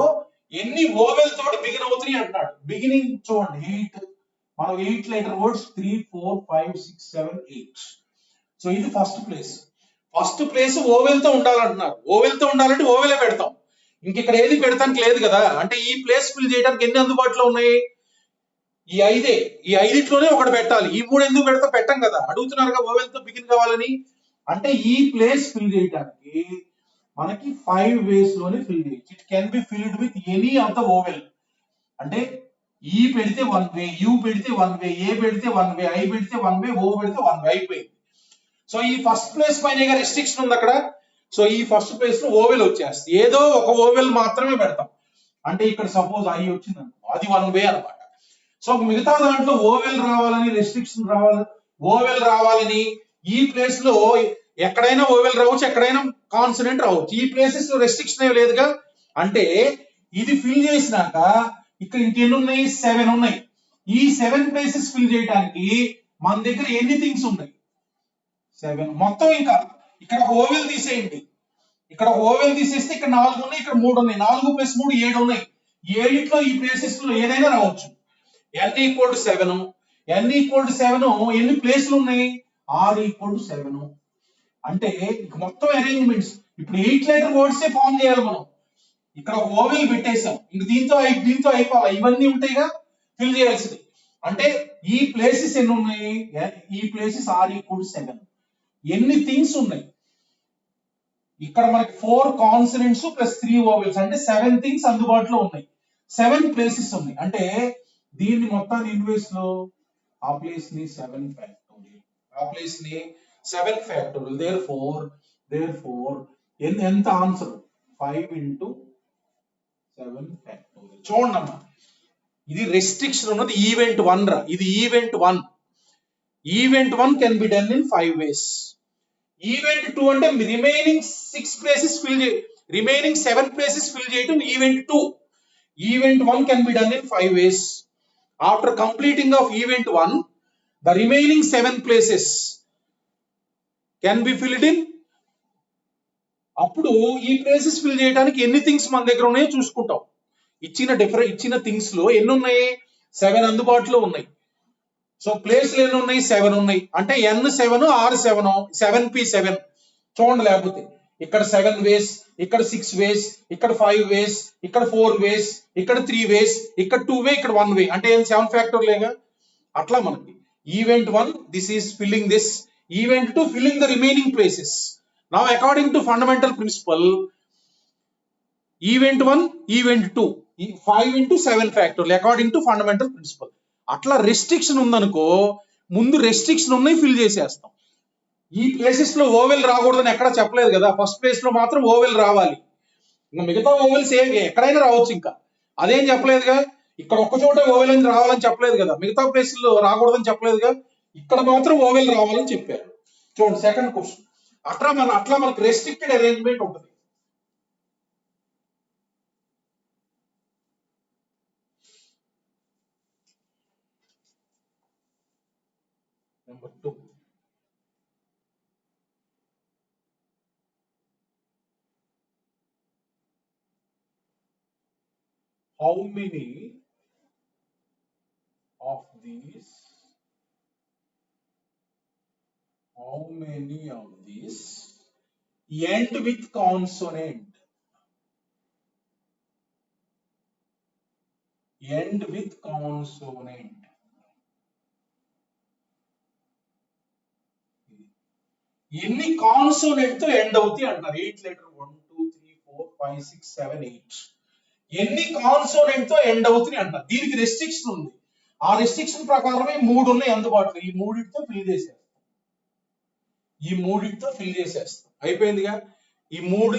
ఎన్ని ఓవెల్ తోటి బిగిన్ అవుతున్నాయి అంటున్నాడు. బిగినింగ్ చూడండి 8, మనం 8 లెటర్ వర్డ్స్ 3 4 5 6 7 8. సో ఇది first place. First place vowel తో ఉండాలంటున్నారు. ఓవెల్ తో ఉండాలంటే ఓవెలే పెడతాం, ఇంక ఇక్కడ ఏది పెడతానికి లేదు కదా. అంటే ఈ ప్లేస్ ఫిల్ చేయడానికి ఎన్ని అందుబాటులో ఉన్నాయి? ఈ 5. ఈ 5లోనే ఒకటి పెట్టాలి. ఈ 3 ఎందుకు పెడతా? పెట్టం కదా, అడుగుతున్నారుగా ఓవెల్ తో బిగిన్ కావాలని. అంటే ఈ ప్లేస్ ఫిల్ చేయడానికి మనకి 5 వేస్ లోనే ఫిల్ చేయొచ్చు. It can be filled with any of the vowel. అంటే ఈ పెడితే 1 వే, యూ పెడితే 1 వే, ఏ పెడితే 1 వే, ఐ పెడితే 1 వే, ఓ పెడితే 1 వే, అయిపోయింది. సో ఈ ఫస్ట్ ప్లేస్ పైన రెస్ట్రిక్షన్ ఉంది అక్కడ. సో ఈ ఫస్ట్ ప్లేస్ లో ఓవెల్ వచ్చేస్తుంది. ఏదో ఒక ఓవెల్ మాత్రమే పెడతాం. అంటే ఇక్కడ సపోజ్ ఐ వచ్చింది అనుకో, అది 1 వే అనమాట. సో మిగతా దాంట్లో ఓవెల్ రావాలని రెస్ట్రిక్షన్ ఓవెల్ రావాలని ఈ ప్లేస్ లో ఎక్కడైనా ఓవెల్ రావచ్చు, ఎక్కడైనా కాన్సనెంట్ రావచ్చు. ఈ ప్లేసెస్ లో రెస్ట్రిక్షన్ ఏమి లేదుగా. అంటే ఇది ఫిల్ చేసినాక ఇక్కడ ఇంకెన్ని ఉన్నాయి? 7 ఉన్నాయి. ఈ 7 ప్లేసెస్ ఫిల్ చేయడానికి మన దగ్గర ఎన్ని థింగ్స్ ఉన్నాయి? 7 మొత్తం. ఇంకా ఇక్కడ ఓవెల్ తీసేయండి, ఇక్కడ ఓవెల్ తీసేస్తే ఇక్కడ 4 ఉన్నాయి, ఇక్కడ 3 ఉన్నాయి. 4 + 3 7 ఉన్నాయి. 7లో ఈ ప్లేసెస్ లో ఏదైనా రావచ్చు. n = 7, n = 7 ఎన్ని ప్లేస్లు ఉన్నాయి? r = 7. అంటే మొత్తం అరేంజ్మెంట్స్ ఇప్పుడు 8 లెటర్ వర్డ్స్ ఫామ్ చేయాలి మనం. ఇక్కడ ఓవెల్ పెట్టేసాం, ఇంక దీంతో అయిపోవాలి. ఇవన్నీ ఉంటాయిగా ఫిల్ చేయాల్సింది. అంటే ఈ ప్లేసెస్ ఎన్ని ఉన్నాయి? ఈ ప్లేసెస్ r = 7. ఎన్ని థింగ్స్ ఉన్నాయి? ఇక్కడ మనకి 4 కాన్సనెంట్స్ + 3 ఓవెల్స్ అంటే 7 థింగ్స్ అందుబాటులో ఉన్నాయి. 7 ప్లేసెస్ ఉన్నాయి. అంటే దీన్ని మొత్తాన్ని ఇన్వర్స్ లో ఆ ప్లేస్ ని 7 ఫ్యాక్టోరియల్, ఆ ప్లేస్ ని 7 ఫ్యాక్టోరియల్. therefore ఎంత ఆన్సర్? 5 × 7 ఫ్యాక్టోరియల్. చూడండి అమ్మా, ఇది రెస్ట్రిక్షన్ ఉన్నది ఈవెంట్ 1 రా. ఇది event 1. Event 1 can be done in 5 ways. Event 2 అంటే remaining 6 places remaining 7 places fill చేయడం event 2. Event 1 can be done in 5 ways. After completing of event 1, the remaining 7 places can be filled in. అప్పుడు ఈ places fill చేయడానికి ఎన్ని things మన దగ్గర ఉన్నాయో చూసుకుంటాం. ఇచ్చిన థింగ్స్ లో ఎన్ని ఉన్నాయి? 7 అందుబాటులో ఉన్నాయి. సో ప్లేస్లు ఎన్ని ఉన్నాయి? 7 ఉన్నాయి. అంటే n7 r7 7p7. చూడండి, లేకపోతే ఇక్కడ 7 వేస్, ఇక్కడ 6 వేస్, ఇక్కడ 5 వేస్, ఇక్కడ 4 వేస్, ఇక్కడ 3 వేస్, ఇక్కడ 2 వే, ఇక్కడ 1 వే. అంటే 7 ఫ్యాక్టోరియల్గా. అట్లా మనకి event 1 this is filling this, event 2 filling the remaining places. Now according to fundamental principal, event 1 event 2 5 × 7 factorial according to fundamental principal. అట్లా రెస్ట్రిక్షన్ ఉందనుకో, ముందు రెస్ట్రిక్షన్ ఉన్నాయి ఫిల్ చేసేస్తాం. ఈ ప్లేసెస్ లో ఓవెల్ రాకూడదని ఎక్కడ చెప్పలేదు కదా. ఫస్ట్ ప్లేస్ లో మాత్రం ఓవెల్ రావాలి, ఇంకా మిగతా ఓవెల్స్ ఎక్కడైనా రావచ్చు. ఇంకా అదేం చెప్పలేదుగా. ఇక్కడ ఒక్క చోట ఓవెల్ అని రావాలని చెప్పలేదు కదా, మిగతా ప్లేస్ లో రాకూడదని చెప్పలేదుగా. ఇక్కడ మాత్రం ఓవెల్ రావాలని చెప్పారు. చూడండి సెకండ్ క్వశ్చన్. అట్లా మనకు రెస్ట్రిక్టెడ్ అరేంజ్మెంట్ ఉంటుంది. Number 2. How many of these end with consonant? End with consonant. ఎన్ని కాన్సోనెంట్ తో ఎండ్ అవుతాయి అంటారు. 8 లెటర్ 1 2 3 4 5 6 7 8 ఎన్ని కాన్సోనెంట్ తో ఎండ్ అవుతాయి అంటారు. దీనికి రెస్ట్రిక్షన్ ఉంది. ఆ రెస్ట్రిక్షన్ ప్రకారమే 3 ఉన్నాయి అందుబాటులో. ఈ మూడిటితో ఫిల్ చేసేస్తాం. అయిపోయిందిగా. ఈ మూడు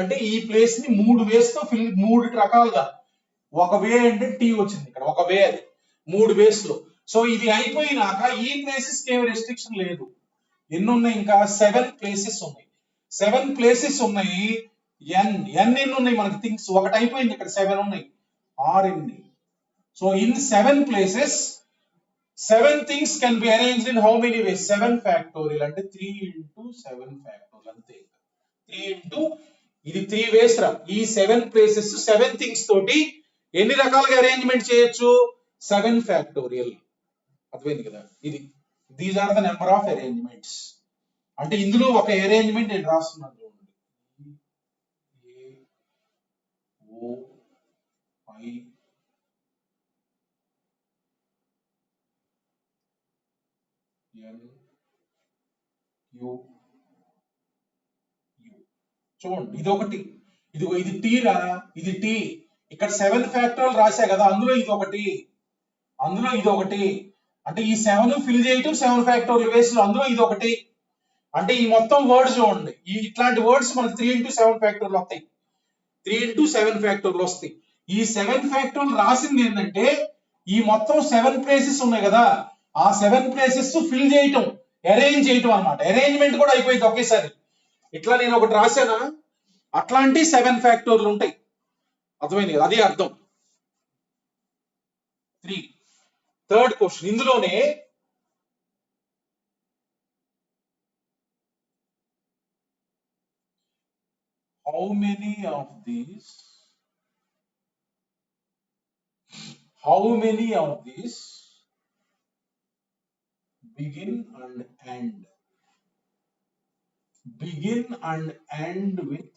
అంటే ఈ ప్లేస్ ని 3 వేస్ తో ఫిల్, 3 రకాలుగా. ఒక వే అంటే టీ వచ్చింది ఇక్కడ, ఒక వే అది 3 వేస్ లో. సో ఇది అయిపోయినాక ఈ ప్లేసెస్ కి ఏమి రెస్ట్రిక్షన్ లేదు. ఎన్ని ఉన్నాయి? ఇంకా 7 ప్లేసెస్ ఉన్నాయి. 7 ప్లేసెస్ ఉన్నాయి. ఎన్ని ఉన్నాయి మనకి థింగ్స్? ఒకటి అయిపోయింది, ఇక్కడ 7 ఉన్నాయి. 6 ఎన్ని? So in 7 places 7 things can be arranged in how many ways? 7 factorial అంటే 3 into 7 factorial అంతే. 3 into ఇది 3 ways రా. ఈ 7 ప్లేసెస్ 7 things తోటి ఎన్ని రకాలుగా అరేంజ్మెంట్ చేయొచ్చు? 7 factorial. అర్థమైంది కదా. ఇది these are the number of arrangements. అంటే ఇందులో ఒక అరేంజ్మెంట్ నేను రాస్తున్నాను చూడండి. O I N U చూడండి, ఇది ఒకటి, ఇది టీ రా, ఇది టీ. ఇక్కడ 7 ఫ్యాక్టోరియల్ రాశా కదా, అందులో ఇది ఒకటి, అంటే ఈ 7 ఫిల్ చేయటం 7 ఫ్యాక్టోరియల్ వేస్ లో, అందులో ఇది ఒకటి. అంటే ఈ మొత్తం వర్డ్స్ చూడండి, ఇట్లాంటి వర్డ్స్ మనకి 3 into 7 ఫ్యాక్టోరియల్ వస్తాయి. 3 into 7 ఫ్యాక్టోరియల్ వస్తాయి. ఈ 7 ఫ్యాక్టోరియల్ రాసింది ఏంటంటే ఈ మొత్తం 7 ప్లేసెస్ ఉన్నాయి కదా, ఆ 7 ప్లేసెస్ ఫిల్ చేయటం, అరేంజ్ చేయటం అన్నమాట. అరేంజ్మెంట్ కూడా అయిపోయింది ఒకేసారి. ఇట్లా నేను ఒకటి రాశానా, అట్లాంటి 7 ఫ్యాక్టోరియల్ ఉంటాయి. అర్థమైంది కదా, అది అర్థం. 3. థర్డ్ క్వశ్చన్ ఇందులోనే how many of these begin and end with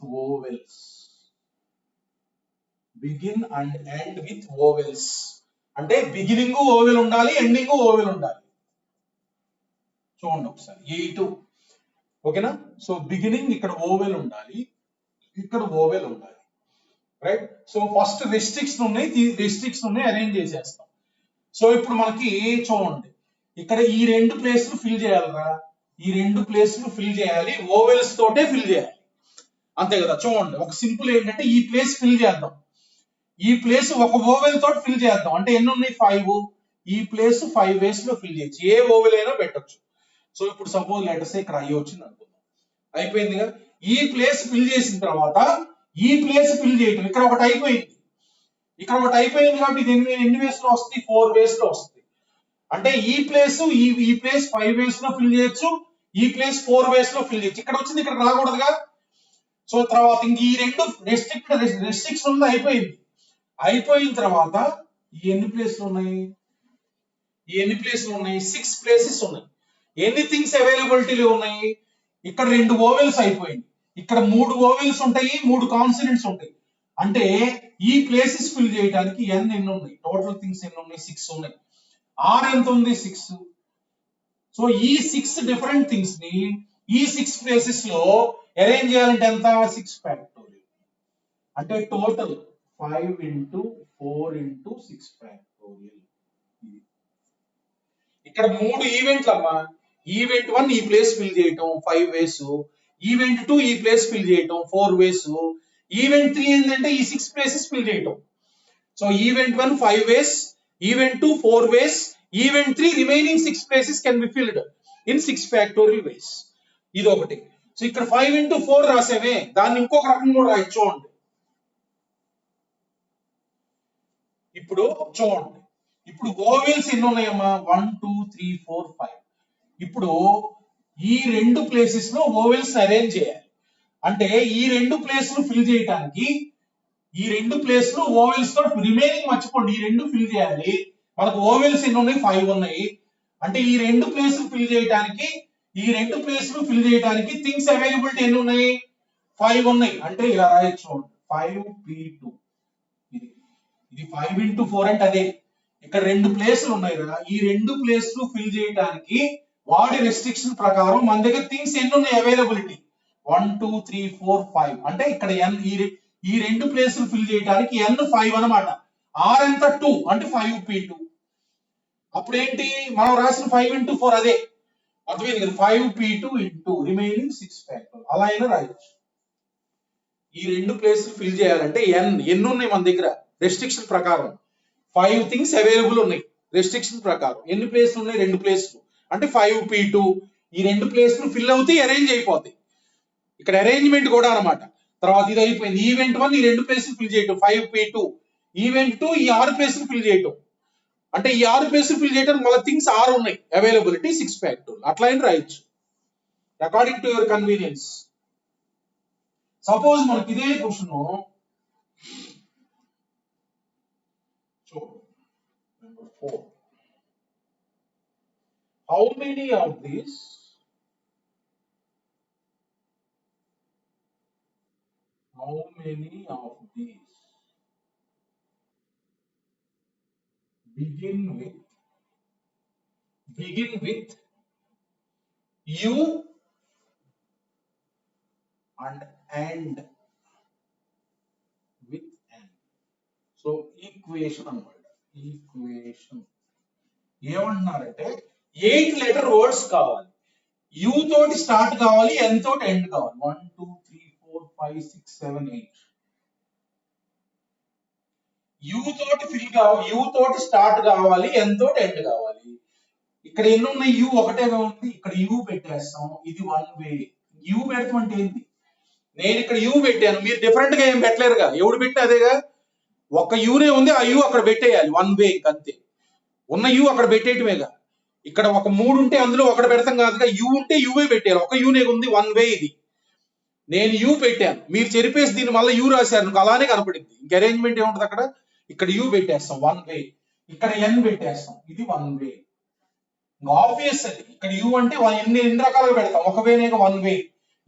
vowels? అంటే బిగినింగ్ ఓవెల్ ఉండాలి, ఎండింగ్ ఓవెల్ ఉండాలి. చూడండి ఒకసారి 8. ఓకేనా. సో బిగినింగ్ ఇక్కడ ఓవెల్ ఉండాలి, ఇక్కడ ఓవెల్ ఉండాలి, రైట్. సో ఫస్ట్ రెస్ట్రిక్షన్ ఉన్నాయి, అరేంజ్ చేసేస్తాం. సో ఇప్పుడు మనకి చూడండి, ఇక్కడ ఈ 2 ప్లేస్లు ఫిల్ చేయాలరా, ఈ 2 ప్లేస్లు ఫిల్ చేయాలి, ఓవెల్స్ తోటే ఫిల్ చేయాలి, అంతే కదా. చూడండి ఒక సింపుల్ ఏంటంటే ఈ ప్లేస్ ఫిల్ చేద్దాం, ఈ ప్లేస్ ఒక ఓవెల్ తోటి ఫిల్ చేద్దాం. అంటే ఎన్ని ఉన్నాయి? 5. ఈ ప్లేస్ 5 వేస్ లో ఫిల్ చేయొచ్చు, ఏ ఓవెల్ అయినా పెట్టొచ్చు. సో ఇప్పుడు సపోజ్ లెటర్స్ ఇక్కడ అయ్యి వచ్చింది అనుకుందాం, అయిపోయిందిగా. ఈ ప్లేస్ ఫిల్ చేసిన తర్వాత ఈ ప్లేస్ ఫిల్ చేయటం, ఇక్కడ ఒకటి అయిపోయింది, కాబట్టి ఇది ఎన్ని వేస్ లో వస్తుంది? 4 వేస్ లో వస్తుంది. అంటే ఈ ప్లేస్ 5 వేస్ లో ఫిల్ చేయొచ్చు, ఈ ప్లేస్ 4 వేస్ లో ఫిల్ చేయొచ్చు. ఇక్కడ వచ్చింది, ఇక్కడ రాకూడదుగా. సో తర్వాత ఇంక ఈ 2 రెస్ట్రిక్షన్ ఉంది, అయిపోయిన తర్వాత ఈ ఎన్ని ప్లేస్లు ఉన్నాయి? 6 ప్లేసెస్ ఉన్నాయి. ఎన్ని థింగ్స్ అవైలబిలిటీలో ఉన్నాయి? ఇక్కడ 2 ఓవెల్స్ అయిపోయింది, ఇక్కడ 3 ఓవెల్స్ ఉంటాయి, 3 కాన్సనెంట్స్ ఉంటాయి. అంటే ఈ ప్లేసెస్ ఫిల్ చేయడానికి ఎన్ని ఉన్నాయి? టోటల్ థింగ్స్ ఎన్ని ఉన్నాయి? 6 ఉన్నాయి. R ఎంత ఉంది? 6. సో ఈ 6 డిఫరెంట్ థింగ్స్ ని ఈ 6 ప్లేసెస్ లో అరేంజ్ చేయాలంటే ఎంత? 6 ఫ్యాక్టోరియల్. అంటే టోటల్ 5 into 4 into 6 ఫ్యాక్టోరియల్. ఇక్కడ 3 ఈవెంట్లు అమ్మా. ఈవెంట్ 1 ఈ ప్లేస్ ఫిల్ చేయటం 5 వేస్, ఈవెంట్ 2 ఈ ప్లేస్ ఫిల్ చేయటం 4 వేస్, ఈవెంట్ 3 ఏంటంటే ఈ 6 ప్లేసెస్ ఫిల్ చేయటం. So event 1 5 ways, event 2 4 ways, event 3 remaining 6 places can be filled in 6 factorial వేస్. ఇది ఒకటి. సో ఇక్కడ 5 into 4 రాసేవే, దాన్ని ఇంకొక రకం కూడా రాయొచ్చు. చూడండి ఇప్పుడు ఓవెల్స్ ఎన్ని ఉన్నాయమ్మా? 1 2 3 4 5. ఇప్పుడు ఈ రెండు ప్లేసెస్ లో ఓవెల్స్ అరేంజ్ చేయాలి. అంటే ఈ రెండు ప్లేస్లు ఫిల్ చేయడానికి ఈ రెండు ప్లేస్లు ఓవెల్స్ తో రిమైనింగ్ మర్చిపోండి, ఈ రెండు ఫిల్ చేయాలి. మనకు ఓవెల్స్ ఎన్ని ఉన్నాయి? 5 ఉన్నాయి. అంటే ఈ రెండు ప్లేస్లు ఫిల్ చేయడానికి థింగ్స్ అవైలబిలిటీ ఎన్ని ఉన్నాయి? 5 ఉన్నాయి. అంటే ఇలా రాయొచ్చు 5p2. ఇది 5 into 4 అంటే అదే. ఇక్కడ రెండు ప్లేస్లు ఉన్నాయి కదా, ఈ రెండు ప్లేస్లు ఫిల్ చేయడానికి వాడి రెస్ట్రిక్షన్ ప్రకారం మన దగ్గర థింగ్స్ ఎన్ని ఉన్నాయి అవైలబిలిటీ? 1 2 3 4 5. అంటే ఇక్కడ n ఈ రెండు ప్లేస్లు ఫిల్ చేయడానికి n 5 అన్నమాట. r ఎంత? 2 అంటే 5p2. అప్పుడు ఏంటి మనం రాసిన 5 into 4 అదే, అర్థమైంది కదా? 5p2 into remaining 6 factor. అలా అయినా రాయొచ్చు. ఈ రెండు ప్లేస్లు ఫిల్ చేయాలంటే ఎన్ని ఉన్నాయి మన దగ్గర రెస్ట్రిక్షన్ ప్రకారం? 5 థింగ్స్ అవైలబుల్ ఉన్నాయి రెస్ట్రిక్షన్ ప్రకారం. ఎన్ని ప్లేస్లు ఉన్నాయి? 2 ప్లేస్లు. అంటే 5p2. ఈ రెండు ప్లేస్లు ఫిల్ అవుతాయి, అరేంజ్ అయిపోతాయి. ఇక్కడ అరేంజ్మెంట్ కూడా అన్నమాట. తర్వాత ఇది అయిపోయింది. ఈవెంట్ 1 ఈ రెండు ప్లేస్లు ఫిల్ చేయటం 5p2. ఈవెంట్ 2 ఈ 6 ప్లేస్లు ఫిల్ చేయటం. అంటే ఈ 6 ప్లేస్లు ఫిల్ చేయడానికి మళ్ళీ థింగ్స్ 6 ఉన్నాయి, అవైలబిలిటీ 6 ఫ్యాక్టర్. అట్లా అయినా రాయొచ్చు according to your convenience. Suppose మనకి ఇదే question number 4. How many of these begin with u and end with n? So equation అన్నమాట. ఈక్వేషన్ ఏమంటున్నారంటే 8 లెటర్ వర్డ్స్ కావాలి, యూ తోటి స్టార్ట్ కావాలి, ఎన్ తోటి ఎండ్ కావాలి. 1 2 3 4 5 6 7 8. యూ తోటి ఫిల్ కావాలి, యూ తోటి స్టార్ట్ కావాలి, ఎన్ తోటి ఎండ్ కావాలి. ఇక్కడ ఎన్ని ఉన్నాయి? యూ ఒకటే ఉంది. ఇక్కడ యూ పెట్టేస్తాం. ఇది 1 వే. యూ పెడతాం అంటే ఏంటి? నేను ఇక్కడ యూ పెట్టాను, మీరు డిఫరెంట్ గా ఏం పెట్టలేరుగా. ఎవడు పెట్టి అదేగా, ఒక యూనే ఉంది, ఆ యూ అక్కడ పెట్టేయాలి 1 వే. అంతే, ఉన్న యూ అక్కడ పెట్టేయటమేగా. ఇక్కడ ఒక 3 ఉంటే అందులో ఒకటి పెడతాం కాదుగా. యూ ఉంటే యూవే పెట్టారు, ఒక యూనే ఉంది 1 వే. ఇది నేను యూ పెట్టాను, మీరు చెరిపేసి దీన్ని మళ్ళీ యూ రాశారు, అలానే కనపడింది. ఇంక అరేంజ్మెంట్ ఏముంటుంది అక్కడ? ఇక్కడ యూ పెట్టేస్తాం 1 వే, ఇక్కడ ఎన్ పెట్టేస్తాం, ఇది 1 వే. ఆబ్వియస్ అది. ఇక్కడ యూ అంటే ఎన్ని రకాలుగా పెడతాం, ఒక వేనే 1 వే.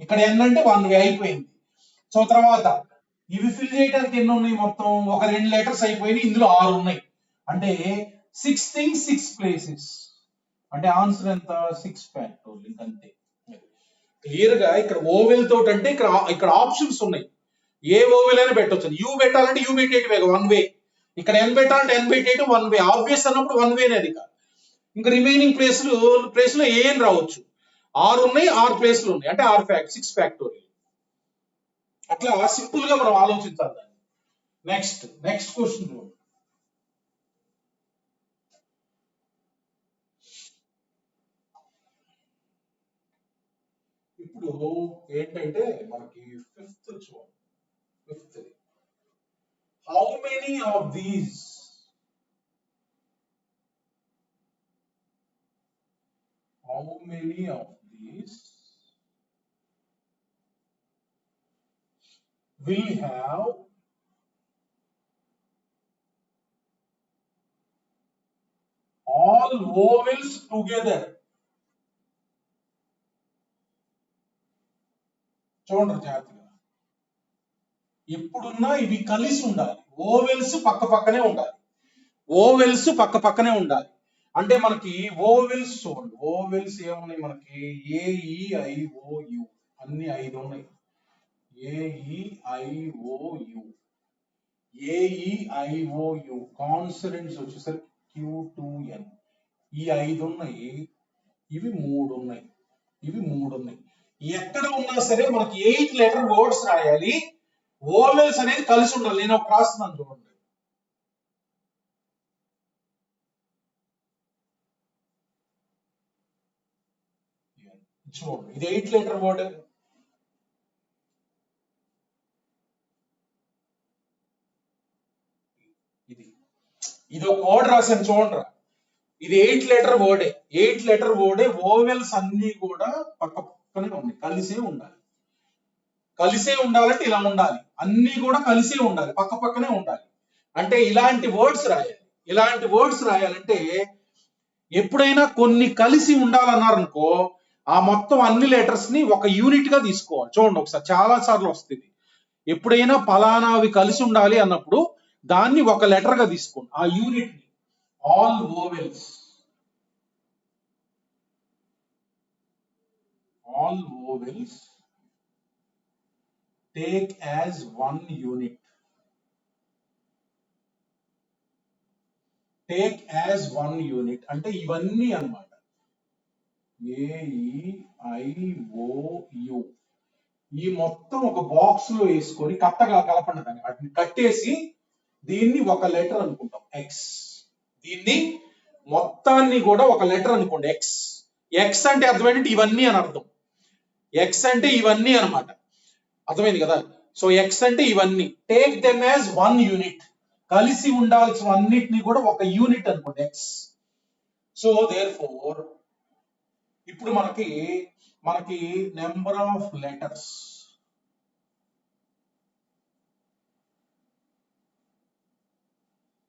ఇక్కడ ఎన్ అంటే 1 వే అయిపోయింది. సో తర్వాత ఇవి ఫిల్ చేయడానికి ఎన్ని ఉన్నాయి మొత్తం? ఒక 2 లెటర్స్ అయిపోయినాయి, ఇందులో 6 ఉన్నాయి. అంటే 6 థింగ్స్ 6 ప్లేసెస్. అంటే ఆన్సర్ ఎంత? 6 ఫ్యాక్టోరియల్. అంతే. క్లియర్ గా ఇక్కడ ఓవెల్ తోటి అంటే ఇక్కడ ఆప్షన్స్ ఉన్నాయి, ఏ ఓవెల్ అయినా పెట్టొచ్చు. యూ పెట్టాలంటే యూ పెట్టేయటమే 1 వే, ఇక్కడ ఎన్ పెట్టాలంటే ఎన్ పెట్టేయటం 1 వే. ఆబ్వియస్ అన్నప్పుడు 1 వేనే అది. ఇంకా రిమైనింగ్ ప్లేస్ లో ఏం రావచ్చు? 6 ఉన్నాయి, 6 ప్లేస్లు ఉన్నాయి, అంటే 6 ఫ్యాక్టోరియల్. అట్లా సింపుల్ గా మనం ఆలోచించాలి దాన్ని. నెక్స్ట్ క్వశ్చన్ చూడండి. ఇప్పుడు ఏంటంటే మనకి ఫిఫ్త్ చూడండి. Fifth, how many of these will have all vowels together? చూడండి జాగ్రత్తగా. ఎప్పుడున్నా ఇవి కలిసి ఉండాలి. ఓవెల్స్ పక్క పక్కనే ఉండాలి. అంటే మనకి ఓవెల్స్ చూడండి, ఓవెల్స్ ఏమున్నాయి మనకి? AEIOU అన్ని 5 ఉన్నాయి. AEIOU కాన్సనెంట్స్ వచ్చేసరికి Q2N. ఈ 5 ఉన్నాయి, ఇవి 3 ఉన్నాయి, ఇవి 3 ఉన్నాయి. ఎక్కడ ఉన్నా సరే మనకి 8 లెటర్ వర్డ్స్ రాయాలి, ఓవెల్స్ అనేది కలిసి ఉండాలి. నేను ఒక రాస్తున్నాను చూడండి. చూడండి, ఇది 8 లెటర్ వర్డ్. ఇది ఒక వర్డ్ రాశాను చూడండి. ఇది 8 లెటర్ వర్డే. 8 లెటర్ వర్డే. ఓవెల్స్ అన్ని కూడా పక్క పక్కనే ఉన్నాయి, కలిసే ఉండాలి. కలిసే ఉండాలంటే ఇలా ఉండాలి, అన్ని కూడా కలిసే ఉండాలి, పక్క పక్కనే ఉండాలి. అంటే ఇలాంటి వర్డ్స్ రాయాలి. ఇలాంటి వర్డ్స్ రాయాలంటే ఎప్పుడైనా కొన్ని కలిసి ఉండాలన్నారు అనుకో, ఆ మొత్తం అన్ని లెటర్స్ ని ఒక యూనిట్ గా తీసుకోవాలి. చూడండి ఒకసారి, చాలా సార్లు వస్తుంది. ఎప్పుడైనా పలానావి కలిసి ఉండాలి అన్నప్పుడు దాన్ని ఒక లెటర్ గా తీసుకోండి, ఆ యూనిట్ ని. All vowels, all vowels take as one unit. Take as one unit అంటే ఇవన్నీ అన్నమాట. AEIOU ఈ మొత్తం ఒక బాక్స్ లో వేసుకొని కట్టగా కలపండి దాన్ని, వాటిని కట్టేసి దీన్ని ఒక లెటర్ అనుకుంటాం, ఎక్స్. దీన్ని మొత్తాన్ని కూడా ఒక లెటర్ అనుకోండి, ఎక్స్. ఎక్స్ అంటే అర్థమైంది ఇవన్నీ అని అర్థం. ఎక్స్ అంటే ఇవన్నీ అన్నమాట, అర్థమైంది కదా. సో ఎక్స్ అంటే ఇవన్నీ. Take them as one unit, కలిసి ఉండాల్సిన అన్నిటిని కూడా ఒక యూనిట్ అనుకోండి, ఎక్స్. సో దేర్ ఫోర్ ఇప్పుడు మనకి number of letters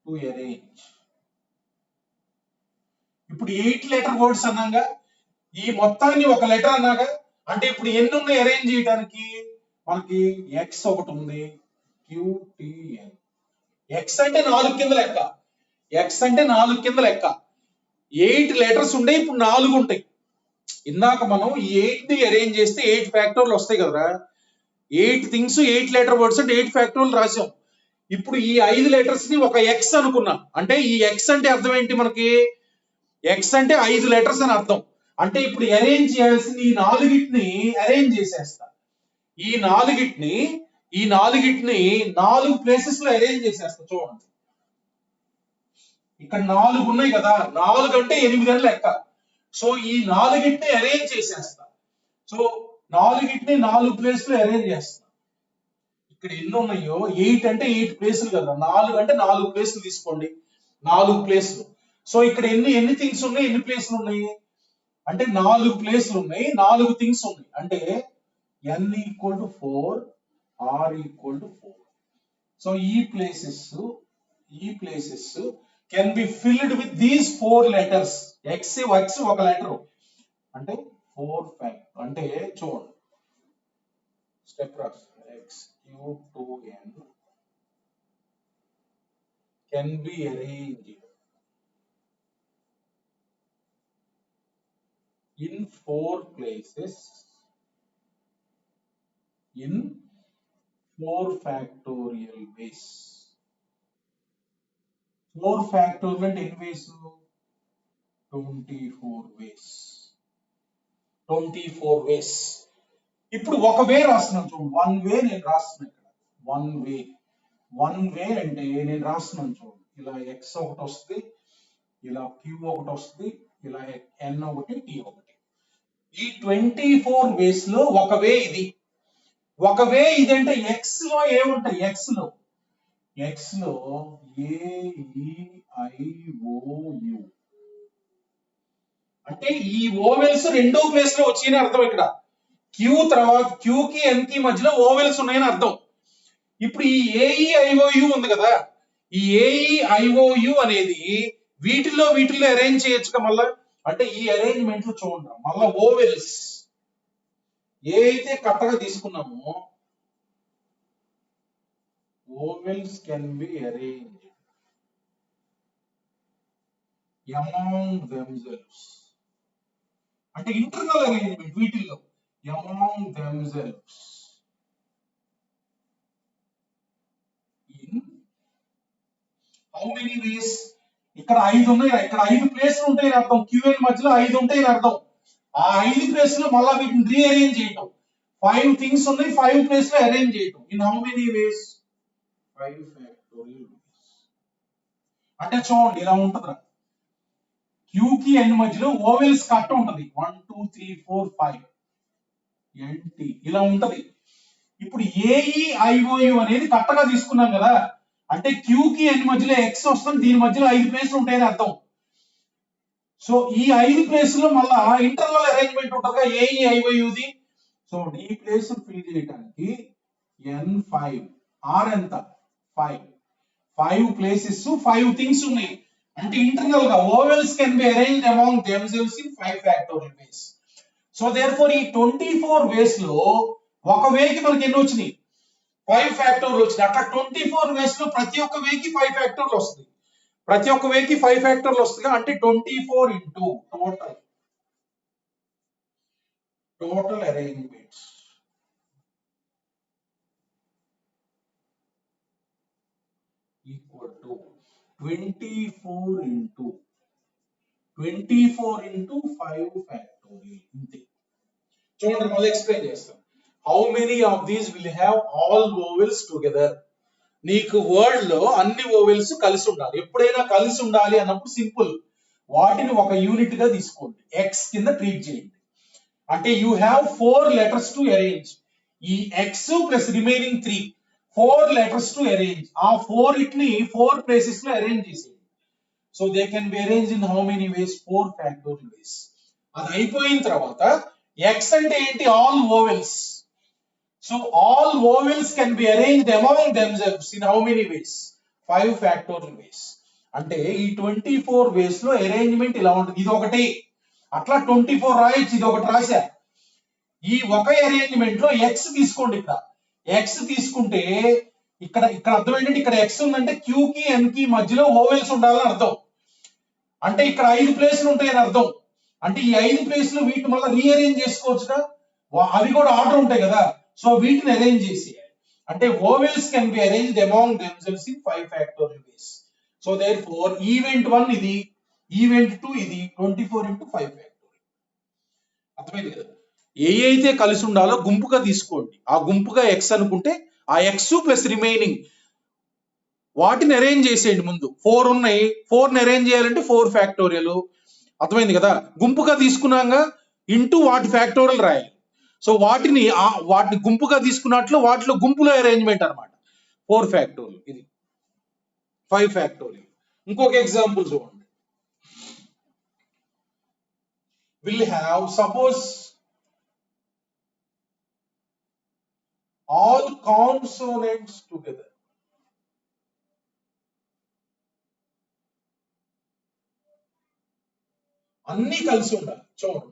to arrange. ఇప్పుడు 8 లెటర్ వర్డ్స్ అన్నాగా, ఈ మొత్తాన్ని ఒక లెటర్ అన్నాగా, అంటే ఇప్పుడు ఎన్ని ఉన్నాయి అరేంజ్ చేయడానికి? మనకి ఎక్స్ ఒకటి ఉంది, QTN. ఎక్స్ అంటే 4 కింద లెక్క, ఎక్స్ అంటే 4 కింద లెక్క. 8 లెటర్స్ ఉండే, ఇప్పుడు 4 ఉంటాయి. ఇందాక మనం ఈ 8 ని అరేంజ్ చేస్తే 8 ఫ్యాక్టోర్లు వస్తాయి కదరా. 8 థింగ్స్ 8 లెటర్ వర్డ్స్ అంటే 8 ఫ్యాక్టోర్లు రాసాం. ఇప్పుడు ఈ 5 లెటర్స్ ని ఒక ఎక్స్ అనుకున్నాం. అంటే ఈ ఎక్స్ అంటే అర్థం ఏంటి మనకి? ఎక్స్ అంటే 5 లెటర్స్ అని అర్థం. అంటే ఇప్పుడు అరేంజ్ చేయాల్సింది ఈ 4ని అరేంజ్ చేసేస్తా. ఈ 4ని 4 ప్లేసెస్ లో అరేంజ్ చేసేస్తా. చూడండి, ఇక్కడ 4 ఉన్నాయి కదా, 4 అంటే 8 అని లెక్క. సో ఈ 4ని అరేంజ్ చేసేస్తా. సో 4ని 4 ప్లేస్ లో అరేంజ్ చేస్తా. ఇక్కడ ఎన్ని ఉన్నాయో, 8 అంటే 8 ప్లేసులు కదా, 4 అంటే 4 ప్లేసులు తీసుకోండి, 4 ప్లేసులు. సో ఇక్కడ ఎన్ని థింగ్స్ ఉన్నాయి, ఎన్ని ప్లేసులు ఉన్నాయి అంటే 4 ప్లేసులు ఉన్నాయి, 4 థింగ్స్ ఉన్నాయి. అంటే n = 4, r = 4. సో ఈ places can be filled with these 4 letters. X ఒక లెటర్ అంటే 4 ఫ్యాక్టర్. అంటే చూడండి, స్టెప్ రాస్, XQTN can be arranged in 4 places in 4 factorial ways. 4 factorial అంటే ఎన్ని ways? 24 ways. 24 ways. ఇప్పుడు ఒక వే రాస్తున్నాను చూడండి, వన్ వే నేను రాస్తున్నాను ఇక్కడ. వన్ వే అంటే నేను రాస్తున్నాను చూడండి, ఇలా ఎక్స్ ఒకటి వస్తుంది, ఇలా క్యూ ఒకటి వస్తుంది, ఇలా n ఒకటి, t ఒకటి. ఈ 24 వేస్ లో ఒక వే ఇది. ఒక వే ఇది అంటే ఎక్స్ లో ఏముంటాయి? ఎక్స్ లో AEIOU అంటే ఈ ఓవెల్స్ రెండో ప్లేస్ లో వచ్చిన అర్థం. ఇక్కడ క్యూ తర్వాత క్యూ కి ఎన్ కి మధ్యలో ఓవెల్స్ ఉన్నాయని అర్థం. ఇప్పుడు ఈ AEIOU ఉంది కదా, ఈ AEIOU అనేది వీటిల్లో అరేంజ్ చేయొచ్చుగా మళ్ళా. అంటే ఈ అరేంజ్మెంట్ లో చూడండి, మళ్ళా ఓవెల్స్ ఏ అయితే కరెక్ట్గా తీసుకున్నామో, vowels can be arranged among themselves. అంటే ఇంటర్నల్ అరేంజ్మెంట్ వీటిల్లో, among themselves in how many వేస్? ఇక్కడ 5 ఉన్నాయి, ఇక్కడ 5 ప్లేస్లు ఉంటాయని అర్థం. QN మధ్యలో 5 ఉంటాయని అర్థం. ఆ 5 ప్లేస్ లో మళ్ళా వీటిని రీఅరేంజ్ చేయటం. 5 థింగ్స్ ఉన్నాయి, 5 ప్లేస్ లో అరేంజ్ చేయటం. In how many ways? 5 factorial వేస్. అంటే చూడండి ఇలా ఉంటది, క్యూ కి ఎన్ మధ్యలో ఓవెల్స్ కట్ ఉంటది, 1 2 3 4 5 NT ఇలా ఉంటది. ఇప్పుడు AEIOU అనేది కరెక్ట్గా తీసుకున్నాం కదా, అంటే క్యూ కి ఎన్ మధ్యలో ఎక్స్ వస్తుంది, దీని మధ్యలో 5 ప్లేస్లు ఉంటాయని అర్థం. సో ఈ 5 ప్లేస్ లో మళ్ళా ఇంటర్నల్ అరేంజ్మెంట్ ఉంటుంది ఏఈ ఐవైయుది. సో ఈ ప్లేస్ ఫిల్ చేయడానికి n5 ఆర్ ఎంత 5 ప్లేసెస్ 5 థింగ్స్ ఉన్నాయి. అంటే ఇంటర్నల్ గా vowels can be arranged among themselves in 5 factorial ways. So therefore ఈ 24 వేస్ లో ఒక వేకి మనకి ఎన్ని వచ్చినాయి 5 ఫ్యాక్టోరియల్ వచ్చినాయి. అట్లా 24 వేస్ లో ప్రతి ఒక్క వేకి 5 ఫ్యాక్టోరియల్ వస్తుంది. ప్రతి ఒక్క వేకి 5 ఫ్యాక్టోరియల్ వస్తుంది. అంటే 24 into total arrangements equal to 24 into 5 factorial. ఇంతే. చూడండి మళ్ళీ ఎక్స్ప్లెయిన్ చేస్తాను. How many of these will have all vowels together. నీకు వర్డ్ లో అన్ని వోవెల్స్ కలిసి ఉండాలి. ఎప్పుడైనా కలిసి ఉండాలి అన్నప్పుడు సింపుల్, వాటిని ఒక యూనిట్ గా తీసుకోండి, ఎక్స్ కింద ట్రీట్ చేయండి. అంటే you have 4 letters to arrange. ఈ X plus remaining 3 4 letters to arrange. ఆ 4 ఇట్ని 4 ప్లేసెస్ లో అరేంజ్ చేసేయండి. So they can be arrange in how many ways 4 factorial ways. అది అయిపోయిన తర్వాత ఎక్స్ అంటే ఏంటి all vowels. So all vowels can be arranged among themselves in how many ways? 5 factorial ways. అంటే ఈ 24 వేస్ లో అరేంజ్మెంట్ ఇలా ఉంటుంది. ఇది ఒకటి అట్లా 24 రాయొచ్చు, ఇది ఒకటి రాశా. ఈ ఒక అరేంజ్మెంట్ లో ఎక్స్ తీసుకోండి. ఇక్కడ ఎక్స్ తీసుకుంటే ఇక్కడ అర్థం ఏంటంటే ఇక్కడ ఎక్స్ ఉందంటే క్యూ కి ఎన్ కి మధ్యలో ఓవెల్స్ ఉండాలని అర్థం. అంటే ఇక్కడ 5 ప్లేస్లు ఉంటాయని అర్థం. అంటే ఈ 5 ప్లేస్లు వీటిని మళ్ళీ రీఅరేంజ్ చేసుకోవచ్చుగా, అవి కూడా ఆర్డర్ ఉంటాయి కదా. సో వీటిని అరేంజ్ చేసేయాలి. అంటే vowels can be arranged among themselves in 5 factorial ways. So therefore event 1 ఇది, ఈవెంట్ 2 ఇది, 24 ఇంటూ 5 ఫ్యాక్టోరియల్. అర్థమైంది కదా. ఏ అయితే కలిసి ఉండాలో గుంపుగా తీసుకోండి. ఆ గుంపుగా ఎక్స్ అనుకుంటే ఆ ఎక్స్ ప్లస్ రిమైనింగ్ వాటిని అరేంజ్ చేసేయండి. ముందు 4 ఉన్నాయి, 4ని అరేంజ్ చేయాలంటే 4 ఫ్యాక్టోరియల్. అర్థమైంది కదా. గుంపుగా తీసుకున్నాక ఇంటూ వాటి ఫ్యాక్టోరియల్ రాయాలి. సో వాటిని గుంపుగా తీసుకున్నట్లు వాటిలో గుంపులో అరేంజ్మెంట్ అన్నమాట. 4 ఫ్యాక్టోరియల్, ఇది 5 ఫ్యాక్టోరియల్. ఇంకొక ఎగ్జాంపుల్ చూడండి. Will have suppose all consonants together. అన్ని కలిసి ఉండాలి. చూడండి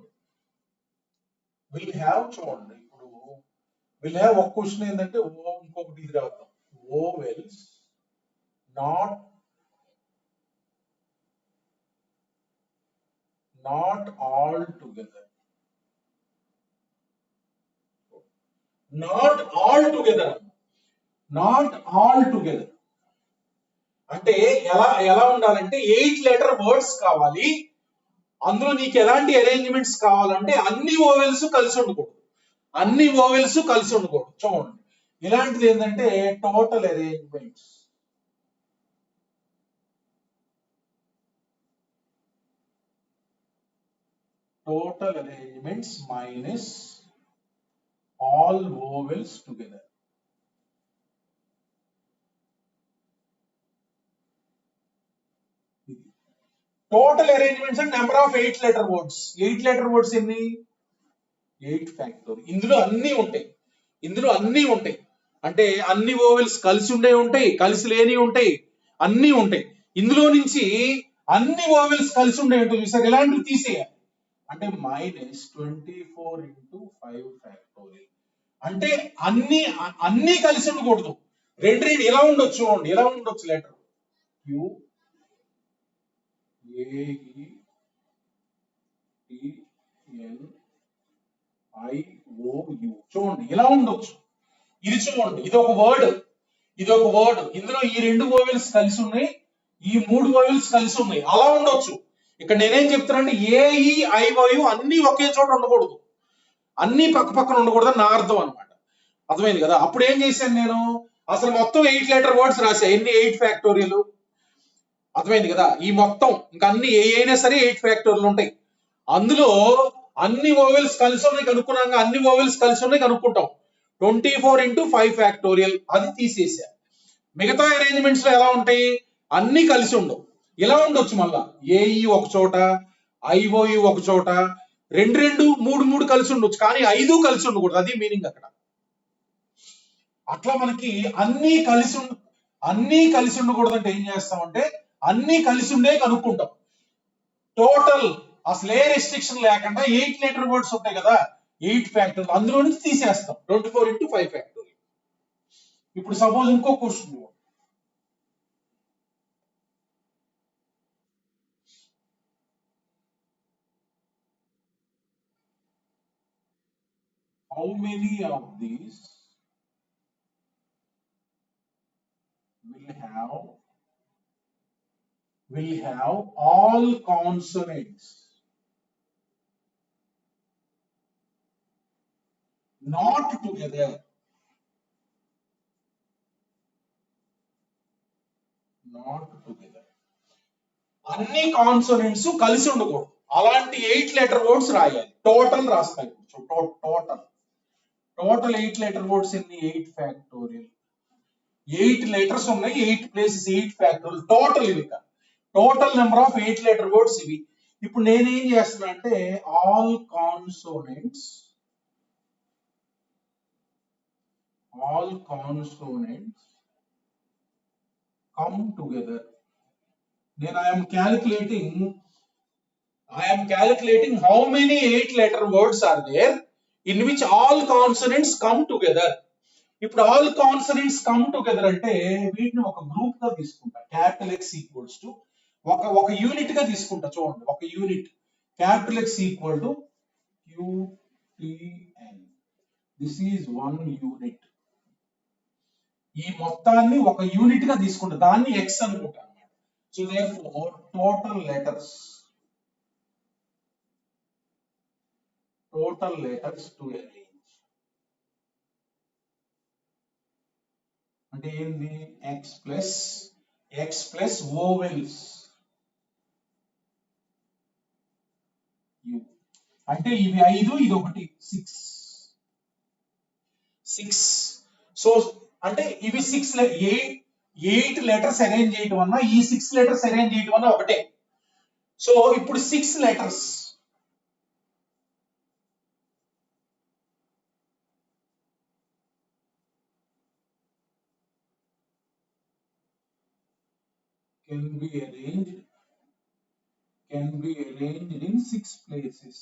విల్ హ్యావ్, చూడండి ఇప్పుడు విల్ హ్యావ్ ఒక క్వశ్చన్ ఏంటంటే ఇంకొకటి ఇది రాద్దాం. Vowels not all together. Not all together అంటే ఎలా ఉండాలంటే 8 లెటర్ వర్డ్స్ కావాలి. అందులో నీకు ఎలాంటి అరేంజ్మెంట్స్ కావాలంటే అన్ని ఓవెల్స్ కలిసి ఉండకూడదు. చూడండి ఇలాంటిది ఏంటంటే total arrangements minus all vowels together. Total arrangements and number of 8 letter words. 8 letter words ఎన్ని? 8 ఫ్యాక్టోరియల్. ఇందులో అన్ని ఉంటాయి. అంటే అన్ని ఓవెల్స్ కలిసి ఉండే ఉంటాయి, కలిసి లేని ఉంటాయి, అన్ని ఉంటాయి. ఇందులో నుంచి అన్ని ఓవెల్స్ కలిసి ఉండే ఉంటుంది సార్, ఇలాంటివి తీసేయాలి. అంటే మైనస్ 24 ఇంటూ 5 ఫ్యాక్టోరియల్. అంటే అన్ని కలిసి ఉండకూడదు. రెండు ఇలా ఉండొచ్చు. చూడండి ఎలా ఉండొచ్చు లెటర్ క్యూ AETNIOU. చూడండి ఇలా ఉండొచ్చు. ఇది చూడండి ఇది ఒక వర్డ్. ఇందులో ఈ 2 ఓవెల్స్ కలిసి ఉన్నాయి, ఈ 3 ఓవెల్స్ కలిసి ఉన్నాయి. అలా ఉండొచ్చు. ఇక్కడ నేనేం చెప్తానంటే AEIOU అన్ని ఒకే చోట ఉండకూడదు, అన్ని పక్కన ఉండకూడదు నా అర్థం అనమాట. అర్థమైంది కదా. అప్పుడు ఏం చేశాను నేను, అసలు మొత్తం 8 లెటర్ వర్డ్స్ రాశా. ఎన్ని? 8 ఫ్యాక్టోరియల్. అర్థమైంది కదా. ఈ మొత్తం ఇంకా అన్ని ఏ అయినా సరే 8 ఫ్యాక్టోరియల్ ఉంటాయి. అందులో అన్ని ఓవెల్స్ కలిసి ఉన్నాయి కనుక్కున్నాక అన్ని ఓవెల్స్ కలిసి ఉన్నాయి కనుక్కుంటాం. 24 ఇంటూ 5 ఫ్యాక్టోరియల్ అది తీసేసా. మిగతా అరేంజ్మెంట్స్ లో ఎలా ఉంటాయి? అన్ని కలిసి ఉండవు. ఇలా ఉండొచ్చు. మళ్ళా ఏఈ ఒక చోట, ఐఓయు ఒక చోట, రెండు రెండు మూడు మూడు కలిసి ఉండొచ్చు, కానీ 5 కలిసి ఉండకూడదు. అది మీనింగ్ అక్కడ. అట్లా మనకి అన్ని కలిసి ఉండకూడదు అంటే ఏం చేస్తామంటే అన్ని కలిసి ఉండే కనుక్కుంటాం. టోటల్ అసలు ఏ రెస్ట్రిక్షన్ లేకుండా 8 లెటర్ వర్డ్స్ ఉంటాయి కదా, 8 ఫ్యాక్టర్, అందులో నుంచి తీసేస్తాం 24 into 5 ఫ్యాక్టర్. ఇప్పుడు సపోజ్ ఇంకో question, how many of these will have all consonants not together. అన్ని కాన్సోనెంట్స్ కలిసి ఉండకూడదు. అలాంటి 8 లెటర్ వర్డ్స్ రాయాలి. టోటల్ రాస్తాయి. టోటల్ 8 లెటర్ వర్డ్స్ ఎన్ని? 8 ఫ్యాక్టోరియల్. 8 లెటర్స్ ఉన్నాయి, 8 ప్లేసెస్ 8 ఫ్యాక్టోరియల్. టోటల్ ఇవి total number of 8 letter words ఇవి. ఇప్పుడు నేనేం చేస్తున్నా అంటే all consonants come together. Then I am calculating how many 8 letter words are there in which all consonants come together. ఇప్పుడు all consonants come together అంటే వీటిని ఒక గ్రూప్ గా తీసుకుంటా. క్యాపిటల్ X ఈక్వల్స్ టు ఒక యూనిట్ గా తీసుకుంటా. చూడండి, ఒక unit. Capital X equal to QTN. This is 1 unit. ఈ మొత్తాన్ని ఒక యూనిట్ గా తీసుకుంటా, దాన్ని X అనుకుంటా. So therefore total letters to arrange అంటే ఏంది? X plus vowels U. అంటే ఇవి 5, ఇది ఒకటి 6. సో అంటే ఇవి 8 లెటర్స్ అరేంజ్ చేయటం వల్ల ఈ 6 లెటర్స్ అరేంజ్ చేయటం వల్ల ఒకటే. సో ఇప్పుడు 6 letters can be arranged in 6 places.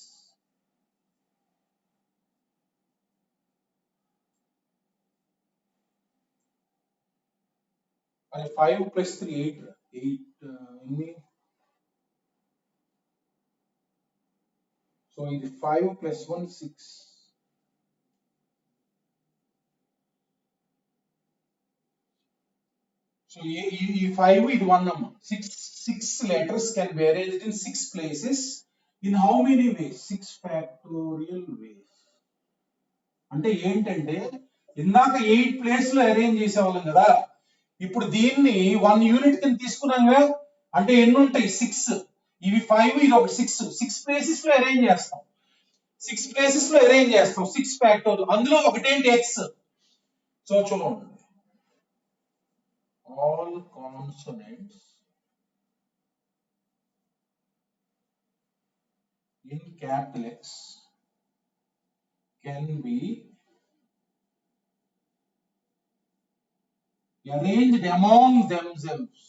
And 5 plus 3 8 so ఇది 5 plus 1 6. So ఈ 5 ఇది 1 number. 6 letters can be arranged in 6 places. In how many ways? 6 factorial ways. అంటే ఏంటంటే ఇందాక 8 ప్లేస్ లో అరేంజ్ చేసేవాళ్ళం కదా, ఇప్పుడు దీన్ని 1 యూనిట్ కింద తీసుకున్నాంగా. అంటే ఎన్ని ఉంటాయి? 6. ఇవి 5, ఇది ఒక 6 ప్లేసెస్ లో అరేంజ్ చేస్తాం. 6 ప్లేసెస్ లో అరేంజ్ చేస్తాం 6 ఫ్యాక్టోరియల్. అందులో ఒకటేంటి? X. సో చూడండి, all consonants in capital X can be arranged among themselves.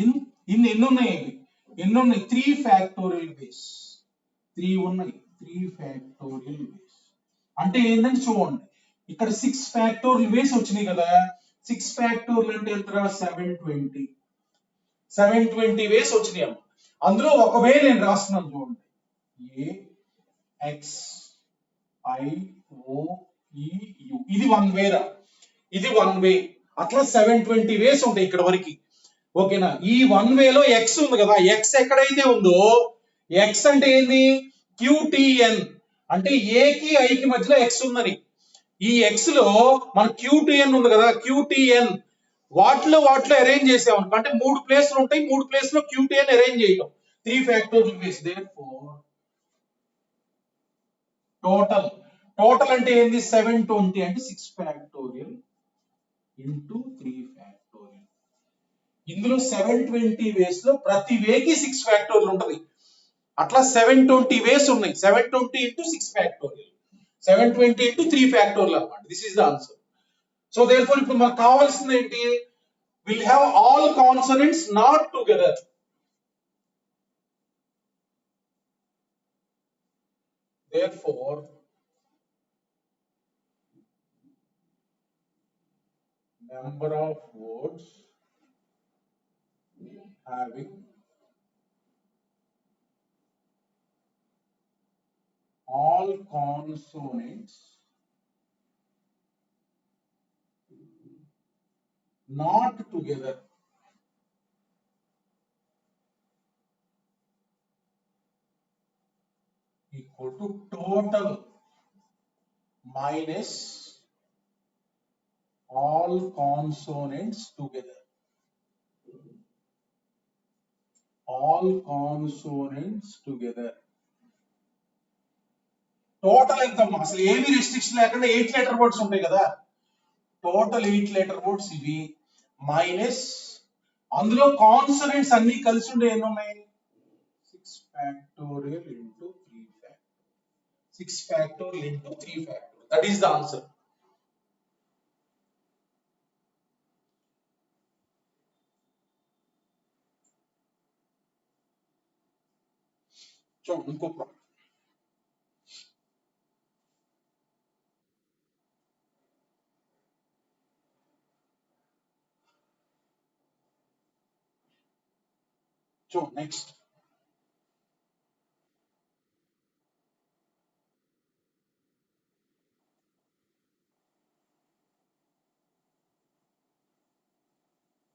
in ఎన్ని ఉన్నాయి? 3 ఫ్యాక్టోరియల్ బేస్. 3 ఉన్నాయి, 3 ఫ్యాక్టోరియల్ బేస్. అంటే ఏంటంటే చూడండి, ఇక్కడ 6 ఫ్యాక్టోరియల్ బేస్ వచ్చినాయి కదా. 6 ఫ్యాక్టోరియల్ అంటే ఎంత? 720 వేస్ వచ్చినాయి అమ్మ. అందులో ఒక వే నేను రాస్తున్నాను చూడండి, AXIOEU. ఇది 1 వే రా, ఇది 1 వే. అట్లా 720 వేస్ ఉంటాయి ఇక్కడ వరకు. ఓకేనా? ఈ 1 వేలో X ఉంది కదా, X ఎక్కడైతే ఉందో, X అంటే ఏంది? QTN. అంటే A కి I కి మధ్యలో X ఉందని. ఈ X లో మన QTN ఉంది కదా, QTN వాటిలో అరేంజ్ చేసామనుకో, అంటే 3 ప్లేస్లు ఉంటాయి, 3 ప్లేస్ లో QTN అరేంజ్ చేయటం. 3 ఫ్యాక్టోరియల్ బేస్. దేర్ఫోర్ టోటల్ అంటే ఏంది? 720 అంటే 6 ఫ్యాక్టోరియల్ ఇంటూ 3 ఫ్యాక్టోరియల్. ఇందులో 720 వేస్ లో ప్రతి వేకి 6 ఫ్యాక్టోరియల్ ఉంటది. అట్లా 720 వేస్ ఉన్నాయి. 720 ఇంటూ 6 ఫ్యాక్టోరియల్, 720 ఇంటూ 3 ఫ్యాక్టోరియల్ అన్నమాట. This is the answer. So therefore ఇప్పుడు మనకు కావాల్సింది ఏంటి? Will have all consonants not together. Therefore, number of words having all consonants not together equal to total minus all consonants together. All consonants together. Total ఎంత? అసలు ఏమి restriction లేకుండా 8 letter words ఉంటాయి కదా. టోటల్ 8 లెటర్ వర్డ్స్ ఇవి minus అందులో consonants అన్ని కలిసి ఉండే ఎన్ని ఉన్నాయి? 6 factorial into 3 factorial. 6 factorial into 3 factorial. That is the answer. చూడండి ఇంకో ప్రాబ్లం. చూడండి నెక్స్ట్.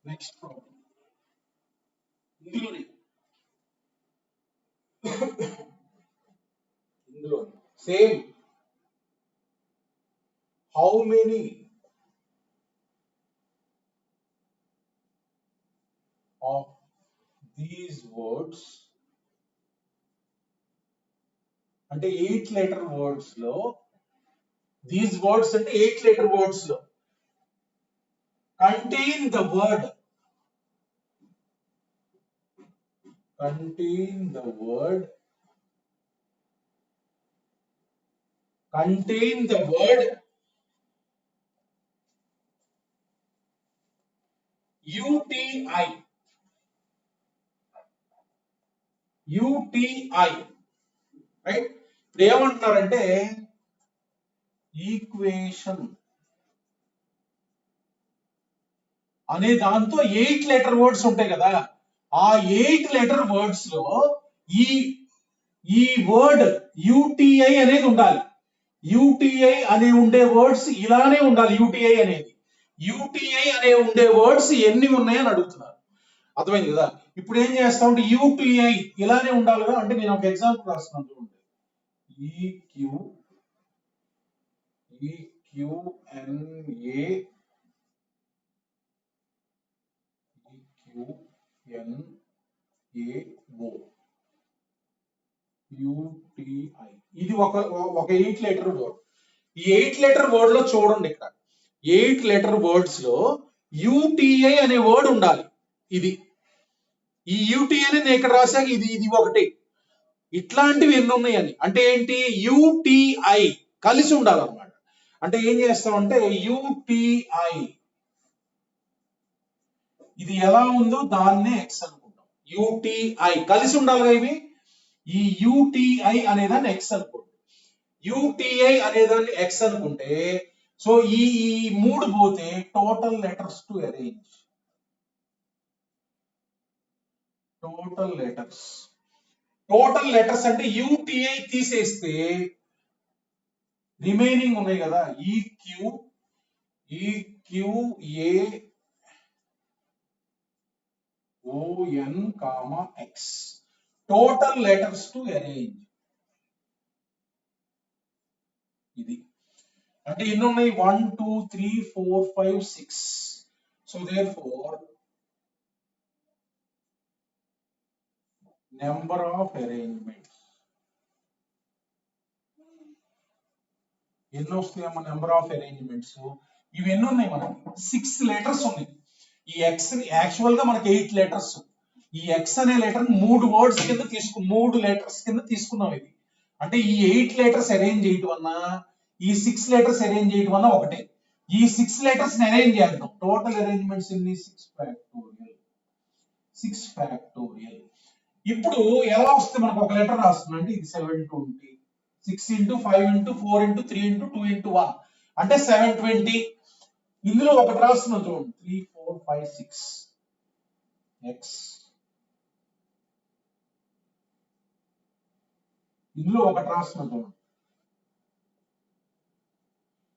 నెక్స్ట్ ప్రాబ్లం ఇందులో same. How many of these words అంటే 8 లెటర్ వర్డ్స్ లో, దీస్ వర్డ్స్ అంటే 8 లెటర్ వర్డ్స్ లో contain the word contain the word UTI right. ఇప్పుడు ఏమంటున్నారంటే ఈక్వేషన్ అనే దాంతో 8 లెటర్ వర్డ్స్ ఉంటాయి కదా. ఆ 8 లెటర్ వర్డ్స్ లో ఈ వర్డ్ UTI అనేది ఉండాలి. UTI అనే ఉండే వర్డ్స్ ఇలానే ఉండాలి. UTI అనేది ఉండే వర్డ్స్ ఎన్ని ఉన్నాయని అడుగుతున్నారు. అర్థమైంది కదా. ఇప్పుడు ఏం చేస్తా ఉంటే UTI ఇలానే ఉండాలి కదా. అంటే నేను ఒక ఎగ్జాంపుల్ రాస్తున్నాను చూడండి. EQNAO UTI ఇది ఒక 8 లెటర్ వర్డ్. ఈ 8 లెటర్ వర్డ్ లో చూడండి, ఇక్కడ 8 లెటర్ వర్డ్స్ లో UTI అనే వర్డ్ ఉండాలి. ఇది ఈ UTI అనేది నేను ఇక్కడ రాశాక ఇది ఒకటి. ఇట్లాంటివి ఎన్ని ఉన్నాయని అంటే ఏంటి? UTI కలిసి ఉండాలన్నమాట. అంటే ఏం చేస్తామంటే UTI ఇది ఎలా ఉందో దాన్నే X అనుకుంటాం. UTI కలిసి ఉండాలి. ఇవి ఈ UTI అనేదాన్ని X అనుకోండి. UTI అనేదాన్ని X అనుకుంటే సో ఈ 3 పోతే total letters to arrange. Total letters అంటే UTI తీసేస్తే రిమైనింగ్ ఉన్నాయి కదా. EQAON, X total letters to arrange. ఇది అంటే ఎన్ని ఉన్నాయి? 1 2 3 4 5 6. So therefore number of arrangements ఎన్ని వస్తాయమ్మా? నెంబర్ ఆఫ్ అరేంజ్మెంట్స్ ఇవి ఎన్ని ఉన్నాయి మనకి 6 లెటర్స్ ఉన్నాయి. ఈ ఎక్స్ ని యాక్చువల్ గా మనకి 8 లెటర్స్. ఈ ఎక్స్ అనే లెటర్ 3 వర్డ్స్ కింద 3 లెటర్స్ కింద తీసుకున్నాం. ఇది అంటే ఈ 8 లెటర్స్ అరేంజ్ చేయటం వల్ల ఈ 6 లెటర్స్ అరేంజ్ చేయటం వల్ల ఒకటే. ఈ 6 లెటర్స్ ని అరేంజ్ చేద్దాం. టోటల్ అరేంజ్మెంట్స్ ఎన్ని? 6 ఫ్యాక్టోరియల్. 6 ఫ్యాక్టోరియల్. ఇప్పుడు ఎలా వస్తే మనకు ఒక లెటర్ రాస్తుంది అంటే ఇది 720. 6 into 5 into 4 into 3 into 2 into 1 అంటే 720. ఇందులో ఒకటి రాస్తున్నాం చూడండి 3 4 5 6 x. ఇందులో ఒకటి రాస్తున్నాం చూడండి.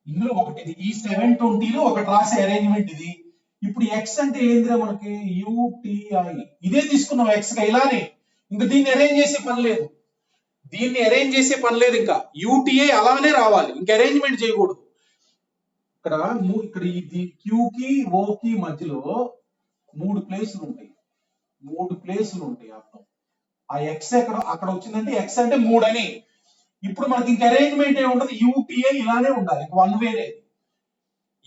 ఇందులో ఒకటి ఈ 720లో ఒకటి రాసే అరేంజ్మెంట్ ఇది. ఇప్పుడు ఎక్స్ అంటే ఏందిరా మనకి? యూటీఐ. ఇదే తీసుకున్నాం ఎక్స్ గా ఇలానే. ఇంకా దీన్ని అరేంజ్ చేసే పని లేదు. ఇంకా యూటీఐ అలానే రావాలి. ఇంకా అరేంజ్మెంట్ చేయకూడదు. ఇక్కడ ఇది క్యూ కి ఓ కి మధ్యలో 3 ప్లేసులు ఉంటాయి. 3 ప్లేసులు ఉంటాయి అర్థం. ఆ ఎక్స్ అక్కడ వచ్చిందంటే ఎక్స్ అంటే 3 అని. ఇప్పుడు మనకి ఇంక అరేంజ్మెంట్ ఏమి ఉండదు. యూటీఐ ఇలానే ఉండాలి. వన్ వేనే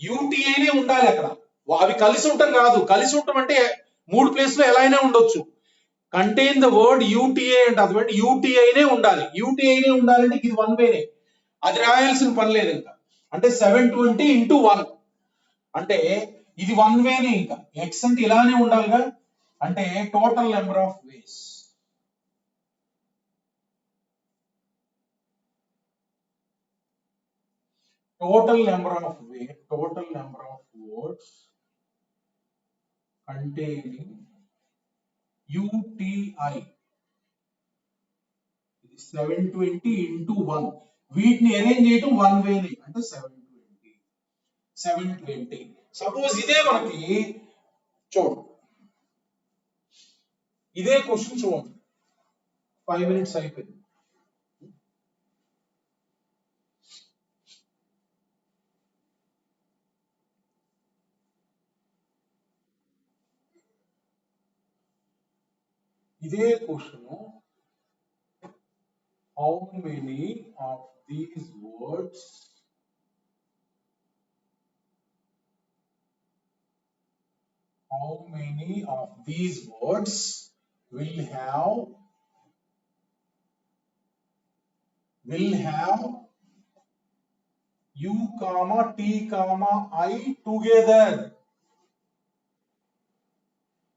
యూటీఐనే ఉండాలి అక్కడ. అవి కలిసి ఉండటం కాదు. కలిసి ఉండటం అంటే 3 ప్లేస్ లో ఎలా అయినా ఉండొచ్చు. కంటైన్ ద వర్డ్ యూటీఐ అంటే అటువంటి యూటీఐనే ఉండాలి. యూటీఐనే ఉండాలంటే ఇది వన్ వేనే. అది రాయాల్సిన పని లేదు ఇంకా. అంటే 720 into 1 అంటే ఇది వన్ వేనే. ఇంకా ఎక్స్ అంటే ఇలానే ఉండాలిగా. అంటే total number of ways. Total number of words containing UTI. 720 into 1. వీటిని అరేంజ్ చేయటం వన్ వేనే. అంటే 720. సపోజ్ ఇదే మనకి చూడండి. ఇదే క్వశ్చన్ చూడండి. 5 minutes అయిపోయింది. ఇదే question. How many of these words will have U, T, I together?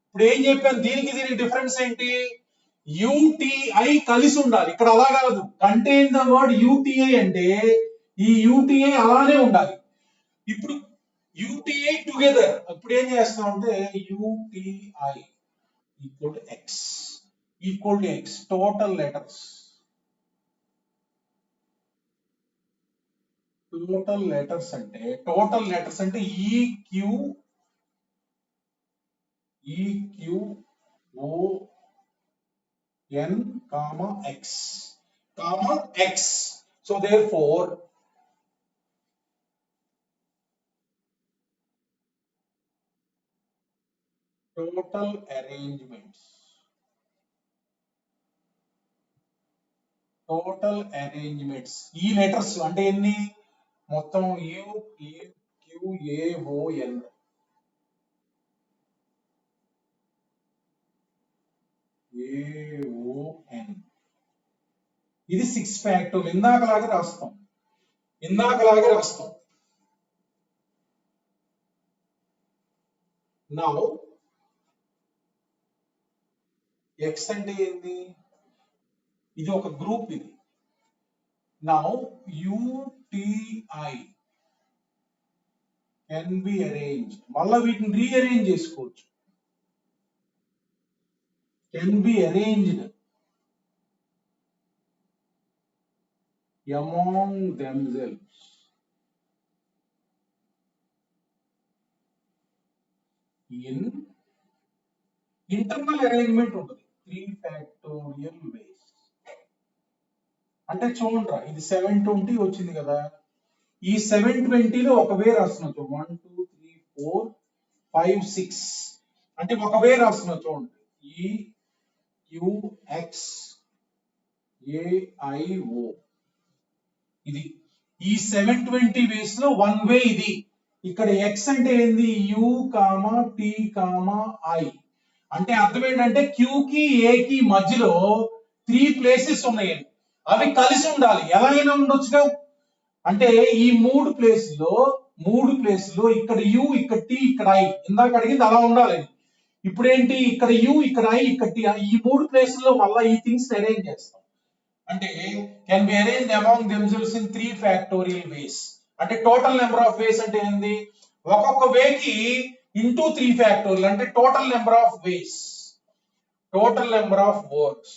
ఇప్పుడు ఏం చెప్పాను? దీనికి డిఫరెన్స్ ఏంటి? యూటీఐ కలిసి ఉండాలి. ఇక్కడ అలా కాదు. కంటైన్ ద వర్డ్ యూటీఐ అంటే ఈ యూటీఐ అలానే ఉండాలి. ఇప్పుడు యూటీఐ టుగెదర్. ఇప్పుడు ఏం చేస్తాం అంటే UTI equal to X total letters. Total letters అంటే EQON, X. So therefore total arrangements ఈ లెటర్స్ అంటే ఎన్ని? మొత్తం UQAON. ఇది 6 ఫ్యాక్టోరియల్. ఇందాకలాగే రాస్తాం. నౌ ఎక్స్ అంటే ఏంది? ఇది ఒక గ్రూప్. ఇది now UTI can be arrange. మళ్ళా వీటిని రీఅరేంజ్ చేసుకోవచ్చు. Can be arranged among themselves in internal arrangement ఉంటుంది. 3 factorial ways. అంటే చూడరా, ఇది 720 వచ్చింది కదా. ఈ 720లో ఒక వే రాస్తున్నా. 1 2 3 4 5 6 అంటే ఒక వే రాస్తున్నా. చూడండి EQXAIO. ఇది ఈ 720 వేస్ లో వన్ వే ఇది. ఇక్కడ ఎక్స్ అంటే ఏంది you comma T comma I అంటే అర్థం ఏంటంటే క్యూకి ఏకి మధ్యలో 3 ప్లేసెస్ ఉన్నాయి అవి కలిసి ఉండాలి ఎలా అయినా ఉండొచ్చుగా అంటే ఈ మూడు ప్లేస్లో ఇక్కడ యు ఇక్కడ టి ఇక్కడ ఐ ఇందాక అడిగింది అలా ఉండాలి ఇప్పుడు ఏంటి ఇక్కడ యు ఇక్కడ ఐ ఇక్కడ టి ఈ మూడు ప్లేస్లో మళ్ళీ ఈ థింగ్స్ అరేంజ్ చేస్తాం అంటే can be arrange among themselves in 3 factorial వేస్ అంటే టోటల్ నెంబర్ ఆఫ్ వేస్ అంటే ఏంది ఒక్కొక్క వేకి ఇంటూ 3 ఫ్యాక్టోరియల్ అంటే total number of ways total number of words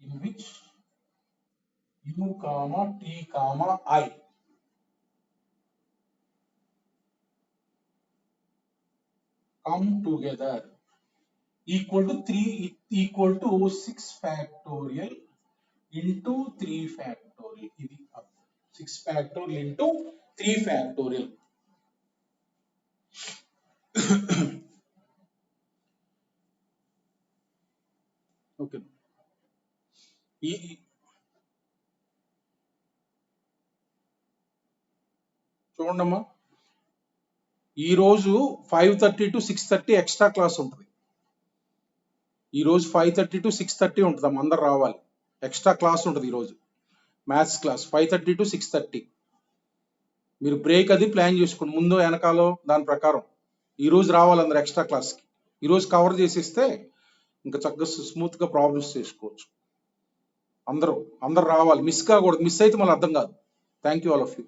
in which u comma t comma I come together equal to 6 factorial into 3 factorial ఇది 6 factorial into 3 factorial okay చూడమ్మా ఈ రోజు 5:30 to 6:30 extra class ఉంటుంది ఈ రోజు 5:30 to 6:30 ఉంటుంది అందరు రావాలి ఎక్స్ట్రా క్లాస్ ఉంటుంది ఈ రోజు మ్యాథ్స్ క్లాస్ 5:30 to 6:30 మీరు బ్రేక్ అది ప్లాన్ చేసుకోండి ముందు వెనకాలో దాని ప్రకారం ఈ రోజు రావాలి అందరు ఎక్స్ట్రా క్లాస్కి ఈ రోజు కవర్ చేసేస్తే ఇంకా చక్కగా స్మూత్గా ప్రాబ్లమ్స్ చేసుకోవచ్చు అందరూ రావాలి మిస్ కాకూడదు మిస్ అయితే మళ్ళీ అర్థం కాదు thank you all of you